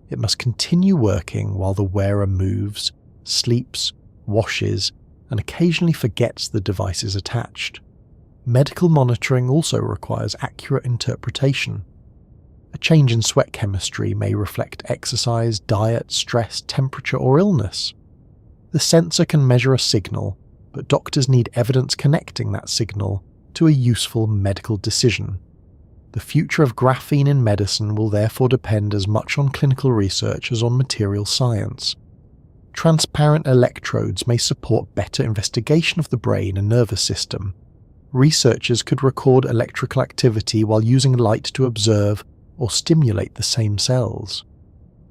It must continue working while the wearer moves, sleeps, washes, and occasionally forgets the device is attached. Medical monitoring also requires accurate interpretation. A change in sweat chemistry may reflect exercise, diet, stress, temperature, or illness. The sensor can measure a signal, but doctors need evidence connecting that signal to a useful medical decision. The future of graphene in medicine will therefore depend as much on clinical research as on material science. Transparent electrodes may support better investigation of the brain and nervous system. Researchers could record electrical activity while using light to observe or stimulate the same cells.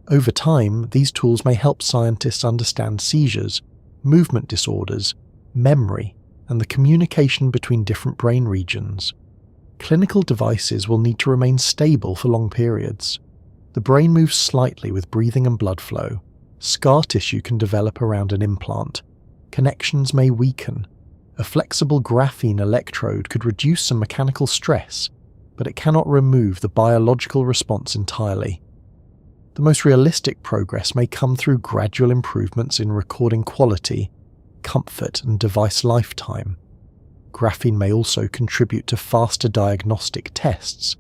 Over time, these tools may help scientists understand seizures, movement disorders, memory, and the communication between different brain regions. Clinical devices will need to remain stable for long periods. The brain moves slightly with breathing and blood flow. Scar tissue can develop around an implant. Connections may weaken. A flexible graphene electrode could reduce some mechanical stress, but it cannot remove the biological response entirely. The most realistic progress may come through gradual improvements in recording quality, comfort, and device lifetime. Graphene may also contribute to faster diagnostic tests.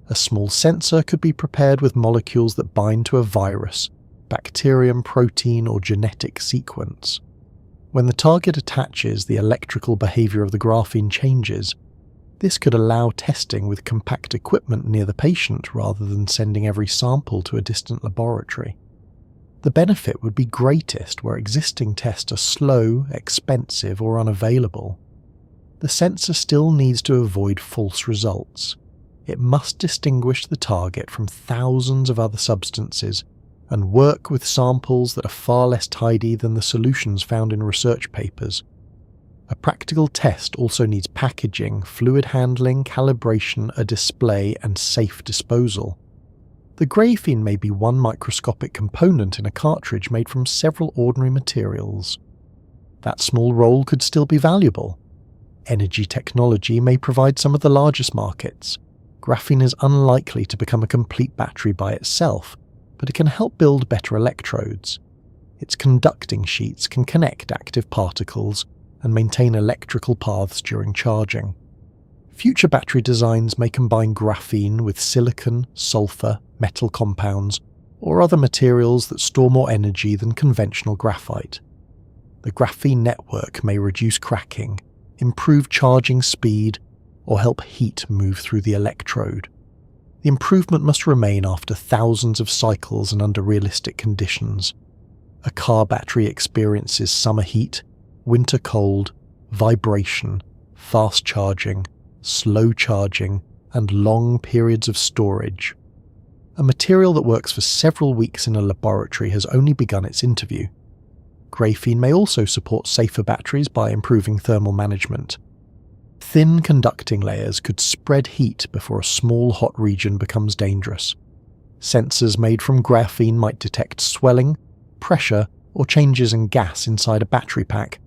A small sensor could be prepared with molecules that bind to a virus, bacterium, protein, or genetic sequence. When the target attaches, the electrical behavior of the graphene changes. This could allow testing with compact equipment near the patient rather than sending every sample to a distant laboratory. The benefit would be greatest where existing tests are slow, expensive, or unavailable. The sensor still needs to avoid false results. It must distinguish the target from thousands of other substances and work with samples that are far less tidy than the solutions found in research papers. A practical test also needs packaging, fluid handling, calibration, a display, and safe disposal. The graphene may be one microscopic component in a cartridge made from several ordinary materials. That small roll could still be valuable. Energy technology may provide some of the largest markets. Graphene is unlikely to become a complete battery by itself, but it can help build better electrodes. Its conducting sheets can connect active particles and maintain electrical paths during charging. Future battery designs may combine graphene with silicon, sulfur, metal compounds, or other materials that store more energy than conventional graphite. The graphene network may reduce cracking, improve charging speed, or help heat move through the electrode. The improvement must remain after thousands of cycles and under realistic conditions. A car battery experiences summer heat, winter cold, vibration, fast charging, slow charging, and long periods of storage. A material that works for several weeks in a laboratory has only begun its interview. Graphene may also support safer batteries by improving thermal management. Thin conducting layers could spread heat before a small hot region becomes dangerous. Sensors made from graphene might detect swelling, pressure, or changes in gas inside a battery pack.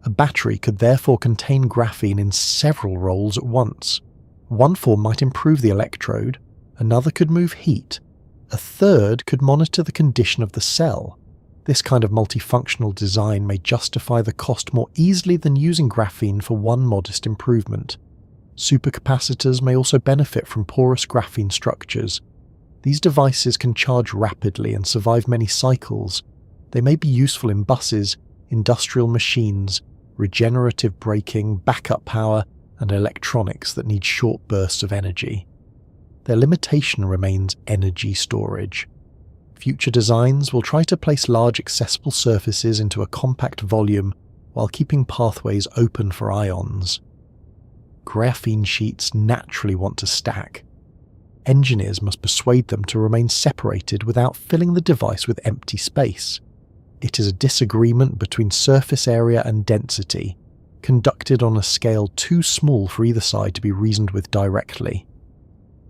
A battery could therefore contain graphene in several roles at once. One form might improve the electrode, another could move heat, a third could monitor the condition of the cell. This kind of multifunctional design may justify the cost more easily than using graphene for one modest improvement. Supercapacitors may also benefit from porous graphene structures. These devices can charge rapidly and survive many cycles. They may be useful in buses, industrial machines, regenerative braking, backup power, and electronics that need short bursts of energy. Their limitation remains energy storage. Future designs will try to place large accessible surfaces into a compact volume while keeping pathways open for ions. Graphene sheets naturally want to stack. Engineers must persuade them to remain separated without filling the device with empty space. It is a disagreement between surface area and density, conducted on a scale too small for either side to be reasoned with directly.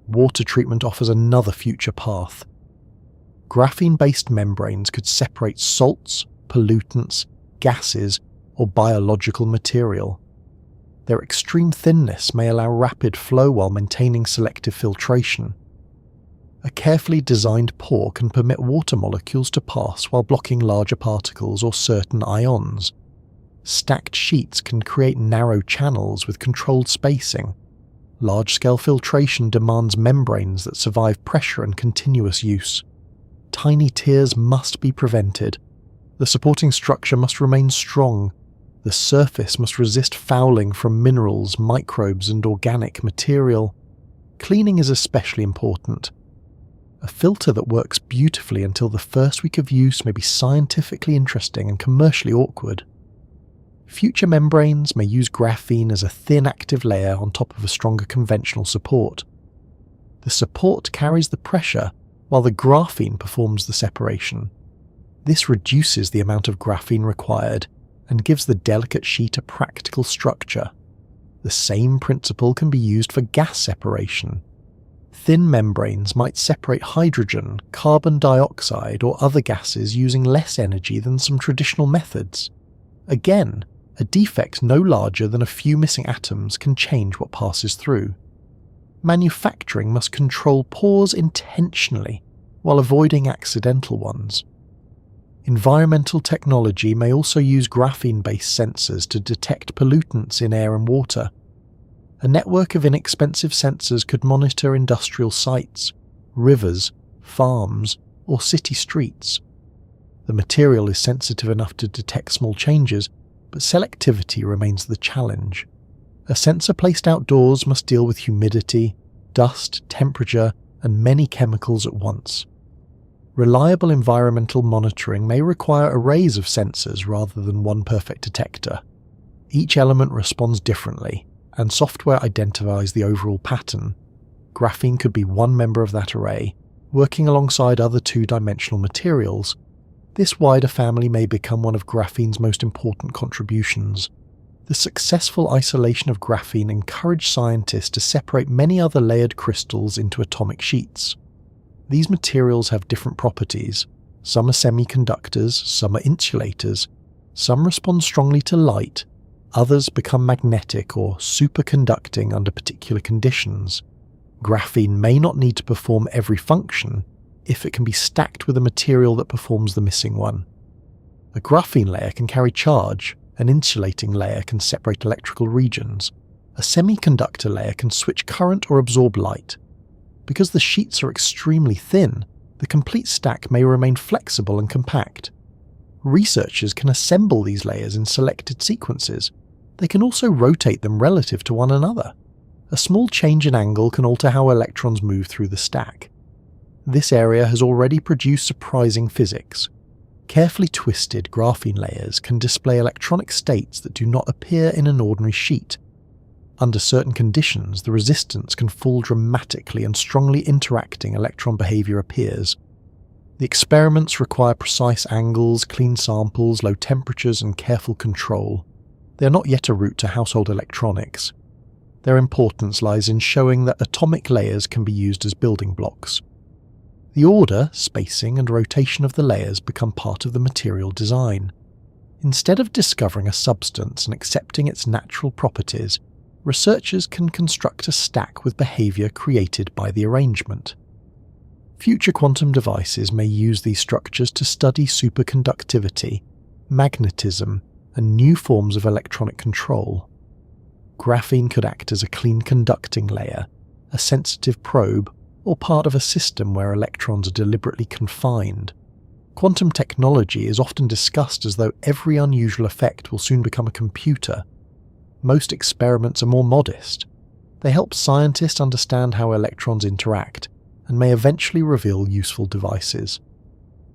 Water treatment offers another future path. Graphene-based membranes could separate salts, pollutants, gases, or biological material. Their extreme thinness may allow rapid flow while maintaining selective filtration. A carefully designed pore can permit water molecules to pass while blocking larger particles or certain ions. Stacked sheets can create narrow channels with controlled spacing. Large-scale filtration demands membranes that survive pressure and continuous use. Tiny tears must be prevented. The supporting structure must remain strong. The surface must resist fouling from minerals, microbes, and organic material. Cleaning is especially important. A filter that works beautifully until the first week of use may be scientifically interesting and commercially awkward. Future membranes may use graphene as a thin active layer on top of a stronger conventional support. The support carries the pressure, while the graphene performs the separation. This reduces the amount of graphene required and gives the delicate sheet a practical structure. The same principle can be used for gas separation. Thin membranes might separate hydrogen, carbon dioxide, or other gases using less energy than some traditional methods. Again, a defect no larger than a few missing atoms can change what passes through. Manufacturing must control pores intentionally while avoiding accidental ones. Environmental technology may also use graphene-based sensors to detect pollutants in air and water. A network of inexpensive sensors could monitor industrial sites, rivers, farms, or city streets. The material is sensitive enough to detect small changes, but selectivity remains the challenge. A sensor placed outdoors must deal with humidity, dust, temperature, and many chemicals at once. Reliable environmental monitoring may require arrays of sensors rather than one perfect detector. Each element responds differently, and software identifies the overall pattern. Graphene could be one member of that array, working alongside other two-dimensional materials. This wider family may become one of graphene's most important contributions. The successful isolation of graphene encouraged scientists to separate many other layered crystals into atomic sheets. These materials have different properties. Some are semiconductors, some are insulators. Some respond strongly to light. Others become magnetic or superconducting under particular conditions. Graphene may not need to perform every function if it can be stacked with a material that performs the missing one. A graphene layer can carry charge, an insulating layer can separate electrical regions, a semiconductor layer can switch current or absorb light. Because the sheets are extremely thin, the complete stack may remain flexible and compact. Researchers can assemble these layers in selected sequences. They can also rotate them relative to one another. A small change in angle can alter how electrons move through the stack. This area has already produced surprising physics. Carefully twisted graphene layers can display electronic states that do not appear in an ordinary sheet. Under certain conditions, the resistance can fall dramatically and strongly interacting electron behavior appears. The experiments require precise angles, clean samples, low temperatures, and careful control. They are not yet a route to household electronics. Their importance lies in showing that atomic layers can be used as building blocks. The order, spacing, and rotation of the layers become part of the material design. Instead of discovering a substance and accepting its natural properties, researchers can construct a stack with behavior created by the arrangement. Future quantum devices may use these structures to study superconductivity, magnetism, and new forms of electronic control. Graphene could act as a clean conducting layer, a sensitive probe, or part of a system where electrons are deliberately confined. Quantum technology is often discussed as though every unusual effect will soon become a computer. Most experiments are more modest. They help scientists understand how electrons interact, and may eventually reveal useful devices.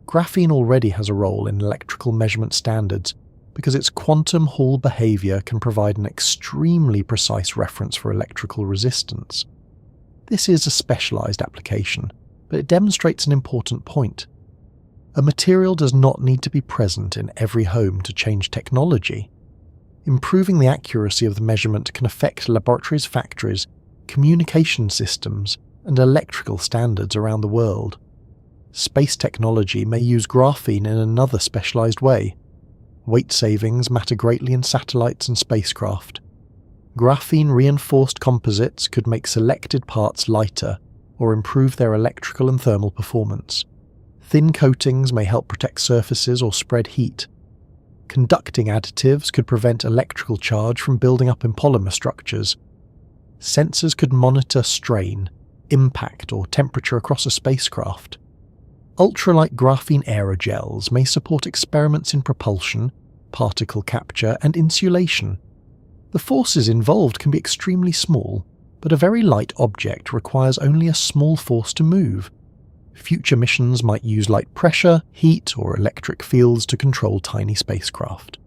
Graphene already has a role in electrical measurement standards because its quantum Hall behavior can provide an extremely precise reference for electrical resistance. This is a specialized application, but it demonstrates an important point. A material does not need to be present in every home to change technology. Improving the accuracy of the measurement can affect laboratories, factories, communication systems, and electrical standards around the world. Space technology may use graphene in another specialized way. Weight savings matter greatly in satellites and spacecraft. Graphene-reinforced composites could make selected parts lighter or improve their electrical and thermal performance. Thin coatings may help protect surfaces or spread heat. Conducting additives could prevent electrical charge from building up in polymer structures. Sensors could monitor strain, impact, or temperature across a spacecraft. Ultralight graphene aerogels may support experiments in propulsion, particle capture, and insulation. The forces involved can be extremely small, but a very light object requires only a small force to move. Future missions might use light pressure, heat, or electric fields to control tiny spacecraft.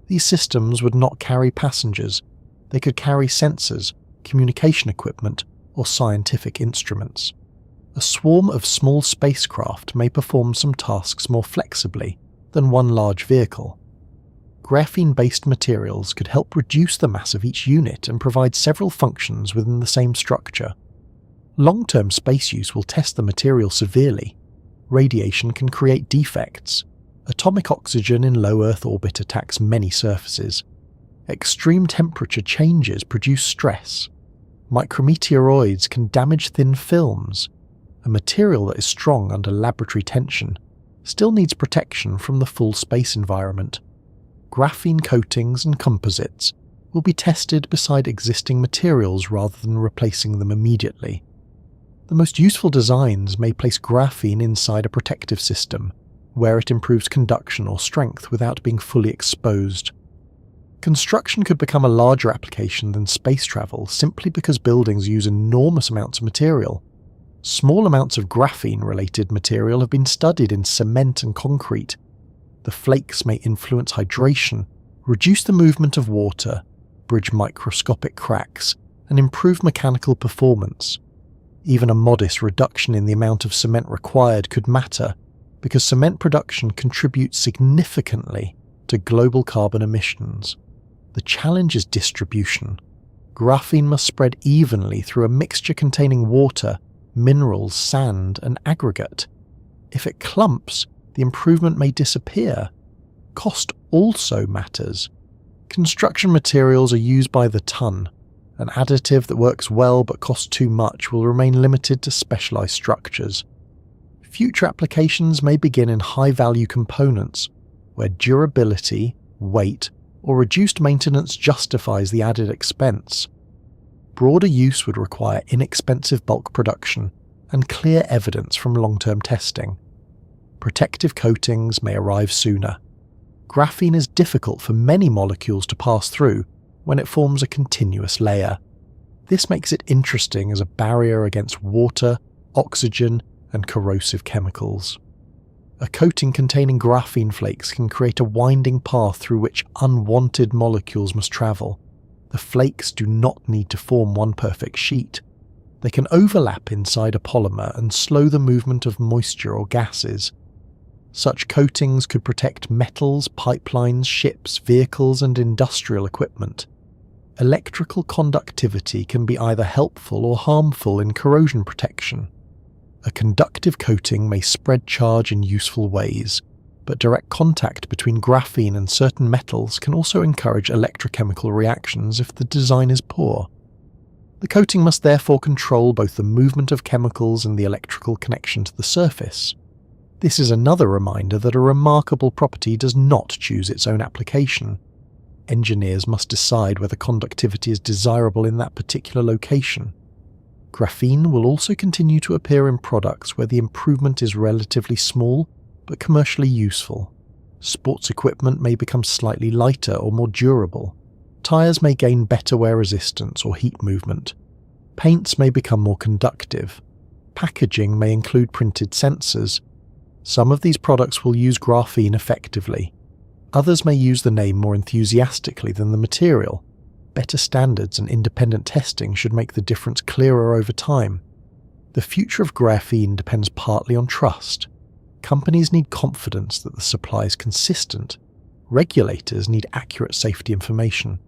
These systems would not carry passengers. They could carry sensors, communication equipment, or scientific instruments. A swarm of small spacecraft may perform some tasks more flexibly than one large vehicle. Graphene-based materials could help reduce the mass of each unit and provide several functions within the same structure. Long-term space use will test the material severely. Radiation can create defects. Atomic oxygen in low Earth orbit attacks many surfaces. Extreme temperature changes produce stress. Micrometeoroids can damage thin films. A material that is strong under laboratory tension still needs protection from the full space environment. Graphene coatings and composites will be tested beside existing materials rather than replacing them immediately. The most useful designs may place graphene inside a protective system, where it improves conduction or strength without being fully exposed. Construction could become a larger application than space travel simply because buildings use enormous amounts of material. Small amounts of graphene-related material have been studied in cement and concrete. The flakes may influence hydration, reduce the movement of water, bridge microscopic cracks, and improve mechanical performance. Even a modest reduction in the amount of cement required could matter, because cement production contributes significantly to global carbon emissions. The challenge is distribution. Graphene must spread evenly through a mixture containing water, minerals, sand, and aggregate. If it clumps, the improvement may disappear. Cost also matters. Construction materials are used by the ton. An additive that works well but costs too much will remain limited to specialized structures. Future applications may begin in high-value components, where durability, weight, or reduced maintenance justifies the added expense. Broader use would require inexpensive bulk production and clear evidence from long-term testing. Protective coatings may arrive sooner. Graphene is difficult for many molecules to pass through when it forms a continuous layer. This makes it interesting as a barrier against water, oxygen, and corrosive chemicals. A coating containing graphene flakes can create a winding path through which unwanted molecules must travel. The flakes do not need to form one perfect sheet. They can overlap inside a polymer and slow the movement of moisture or gases. Such coatings could protect metals, pipelines, ships, vehicles, and industrial equipment. Electrical conductivity can be either helpful or harmful in corrosion protection. A conductive coating may spread charge in useful ways, but direct contact between graphene and certain metals can also encourage electrochemical reactions if the design is poor. The coating must therefore control both the movement of chemicals and the electrical connection to the surface. This is another reminder that a remarkable property does not choose its own application. Engineers must decide whether conductivity is desirable in that particular location. Graphene will also continue to appear in products where the improvement is relatively small but commercially useful. Sports equipment may become slightly lighter or more durable. Tyres may gain better wear resistance or heat movement. Paints may become more conductive. Packaging may include printed sensors. Some of these products will use graphene effectively. Others may use the name more enthusiastically than the material. Better standards and independent testing should make the difference clearer over time. The future of graphene depends partly on trust. Companies need confidence that the supply is consistent. Regulators need accurate safety information.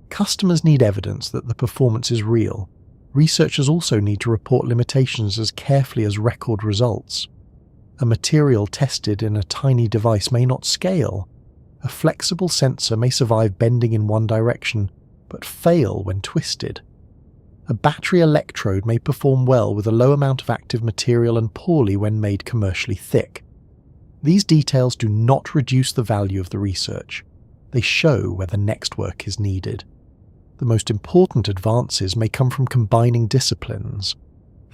Customers need evidence that the performance is real. Researchers also need to report limitations as carefully as record results. A material tested in a tiny device may not scale. A flexible sensor may survive bending in one direction, but fail when twisted. A battery electrode may perform well with a low amount of active material and poorly when made commercially thick. These details do not reduce the value of the research. They show where the next work is needed. The most important advances may come from combining disciplines.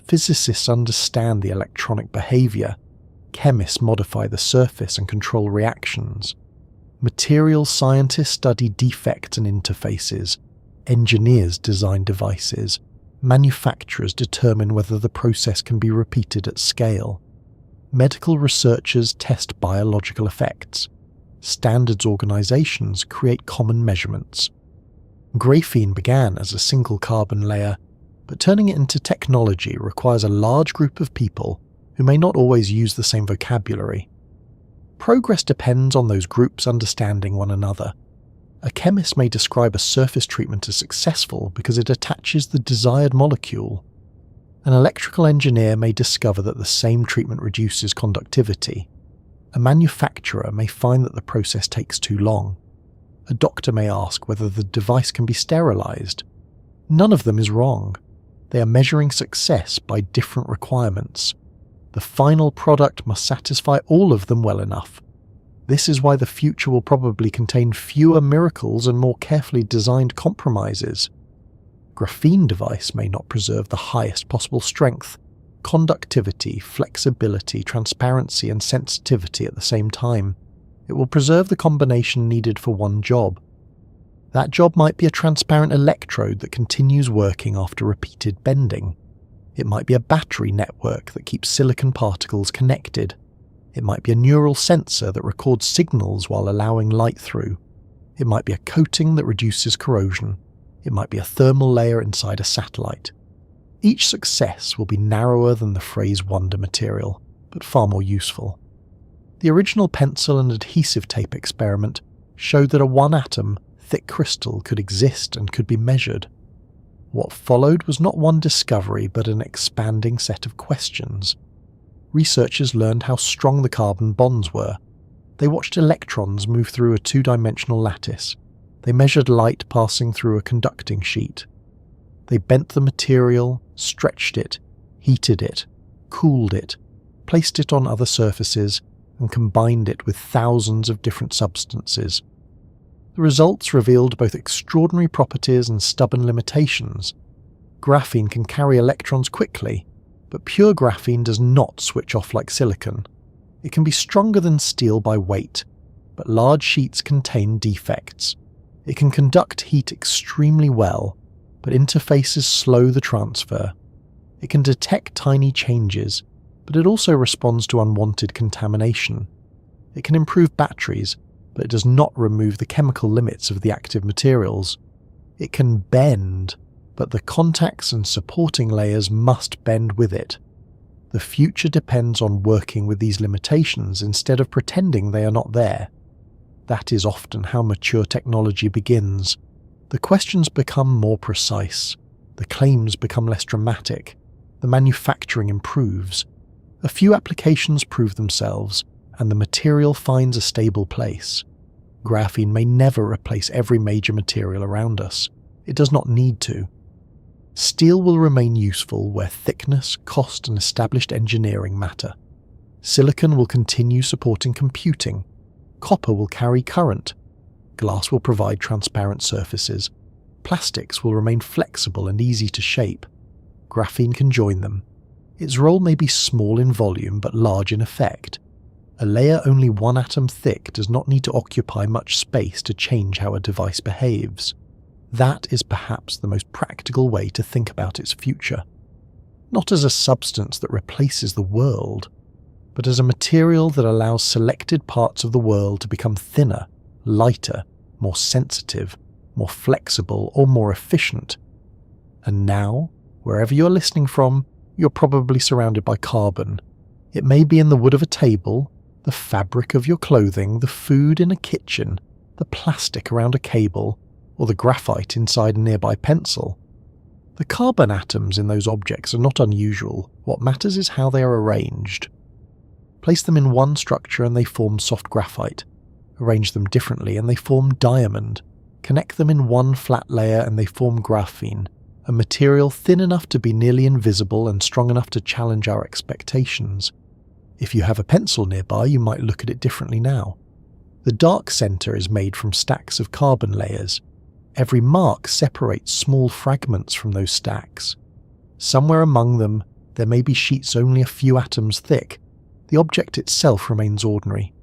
Physicists understand the electronic behavior. Chemists modify the surface and control reactions. Materials scientists study defects and interfaces. Engineers design devices. Manufacturers determine whether the process can be repeated at scale. Medical researchers test biological effects. Standards organizations create common measurements. Graphene began as a single carbon layer, but turning it into technology requires a large group of people who may not always use the same vocabulary. Progress depends on those groups understanding one another. A chemist may describe a surface treatment as successful because it attaches the desired molecule. An electrical engineer may discover that the same treatment reduces conductivity. A manufacturer may find that the process takes too long. A doctor may ask whether the device can be sterilized. None of them is wrong. They are measuring success by different requirements. The final product must satisfy all of them well enough. This is why the future will probably contain fewer miracles and more carefully designed compromises. Graphene device may not preserve the highest possible strength, conductivity, flexibility, transparency, and sensitivity at the same time. It will preserve the combination needed for one job. That job might be a transparent electrode that continues working after repeated bending. It might be a battery network that keeps silicon particles connected. It might be a neural sensor that records signals while allowing light through. It might be a coating that reduces corrosion. It might be a thermal layer inside a satellite. Each success will be narrower than the phrase wonder material, but far more useful. The original pencil and adhesive tape experiment showed that a one-atom, thick crystal could exist and could be measured. What followed was not one discovery but an expanding set of questions. Researchers learned how strong the carbon bonds were. They watched electrons move through a two-dimensional lattice. They measured light passing through a conducting sheet. They bent the material, stretched it, heated it, cooled it, placed it on other surfaces, and combined it with thousands of different substances. The results revealed both extraordinary properties and stubborn limitations. Graphene can carry electrons quickly, but pure graphene does not switch off like silicon. It can be stronger than steel by weight, but large sheets contain defects. It can conduct heat extremely well, but interfaces slow the transfer. It can detect tiny changes, but it also responds to unwanted contamination. It can improve batteries, but it does not remove the chemical limits of the active materials. It can bend, but the contacts and supporting layers must bend with it. The future depends on working with these limitations instead of pretending they are not there. That is often how mature technology begins. The questions become more precise, the claims become less dramatic, the manufacturing improves. A few applications prove themselves, and the material finds a stable place. Graphene may never replace every major material around us. It does not need to. Steel will remain useful where thickness, cost, and established engineering matter. Silicon will continue supporting computing. Copper will carry current. Glass will provide transparent surfaces. Plastics will remain flexible and easy to shape. Graphene can join them. Its role may be small in volume but large in effect. A layer only one atom thick does not need to occupy much space to change how a device behaves. That is perhaps the most practical way to think about its future. Not as a substance that replaces the world, but as a material that allows selected parts of the world to become thinner, lighter, more sensitive, more flexible, or more efficient. And now, wherever you're listening from, you're probably surrounded by carbon. It may be in the wood of a table, the fabric of your clothing, the food in a kitchen, the plastic around a cable, or the graphite inside a nearby pencil. The carbon atoms in those objects are not unusual. What matters is how they are arranged. Place them in one structure and they form soft graphite. Arrange them differently and they form diamond. Connect them in one flat layer and they form graphene, a material thin enough to be nearly invisible and strong enough to challenge our expectations. If you have a pencil nearby, you might look at it differently now. The dark center is made from stacks of carbon layers. Every mark separates small fragments from those stacks. Somewhere among them, there may be sheets only a few atoms thick. The object itself remains ordinary.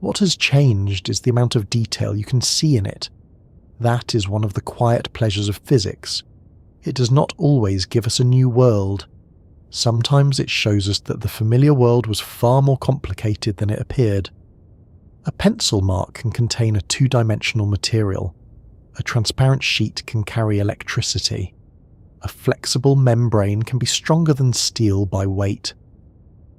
What has changed is the amount of detail you can see in it. That is one of the quiet pleasures of physics. It does not always give us a new world. Sometimes it shows us that the familiar world was far more complicated than it appeared. A pencil mark can contain a two-dimensional material. A transparent sheet can carry electricity. A flexible membrane can be stronger than steel by weight.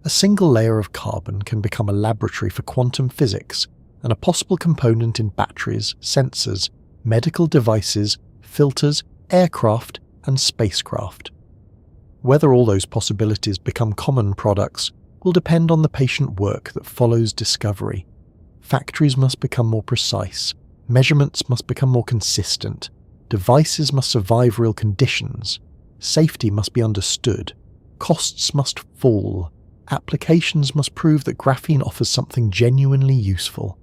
A single layer of carbon can become a laboratory for quantum physics and a possible component in batteries, sensors, medical devices, filters, aircraft, and spacecraft. Whether all those possibilities become common products will depend on the patient work that follows discovery. Factories must become more precise. Measurements must become more consistent. Devices must survive real conditions. Safety must be understood. Costs must fall. Applications must prove that graphene offers something genuinely useful.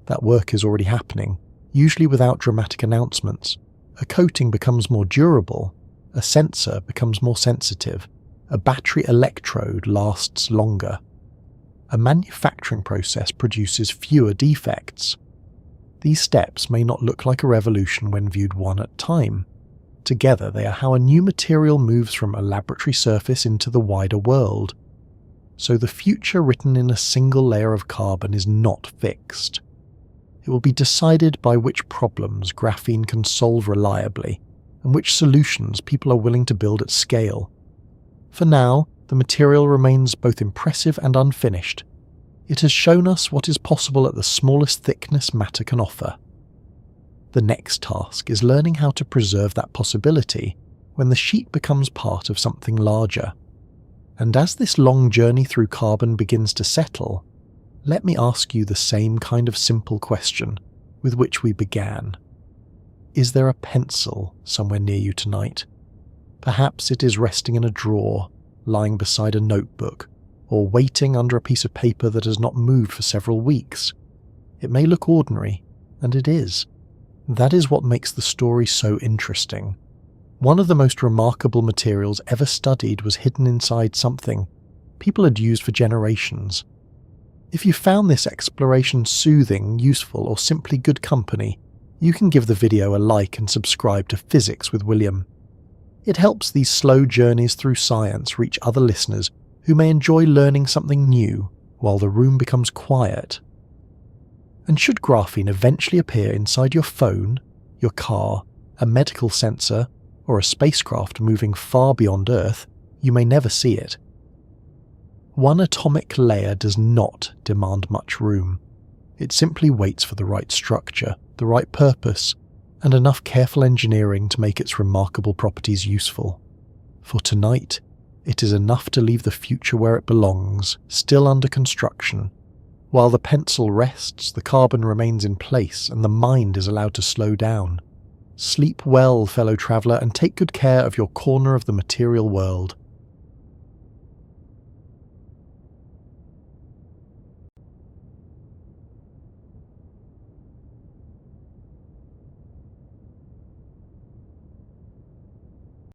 That work is already happening, usually without dramatic announcements. A coating becomes more durable. A sensor becomes more sensitive. A battery electrode lasts longer. A manufacturing process produces fewer defects. These steps may not look like a revolution when viewed one at a time. Together they are how a new material moves from a laboratory surface into the wider world. So the future written in a single layer of carbon is not fixed. It will be decided by which problems graphene can solve reliably, and which solutions people are willing to build at scale. For now, the material remains both impressive and unfinished. It has shown us what is possible at the smallest thickness matter can offer. The next task is learning how to preserve that possibility when the sheet becomes part of something larger. And as this long journey through carbon begins to settle, let me ask you the same kind of simple question with which we began. Is there a pencil somewhere near you tonight? Perhaps it is resting in a drawer, lying beside a notebook, or waiting under a piece of paper that has not moved for several weeks. It may look ordinary, and it is. That is what makes the story so interesting. One of the most remarkable materials ever studied was hidden inside something people had used for generations. If you found this exploration soothing, useful, or simply good company, you can give the video a like and subscribe to Physics with William. It helps these slow journeys through science reach other listeners who may enjoy learning something new while the room becomes quiet. And should graphene eventually appear inside your phone, your car, a medical sensor, or a spacecraft moving far beyond Earth, you may never see it. One atomic layer does not demand much room. It simply waits for the right structure, the right purpose, and enough careful engineering to make its remarkable properties useful. For tonight, it is enough to leave the future where it belongs, still under construction. While the pencil rests, the carbon remains in place, and the mind is allowed to slow down. Sleep well, fellow traveller, and take good care of your corner of the material world.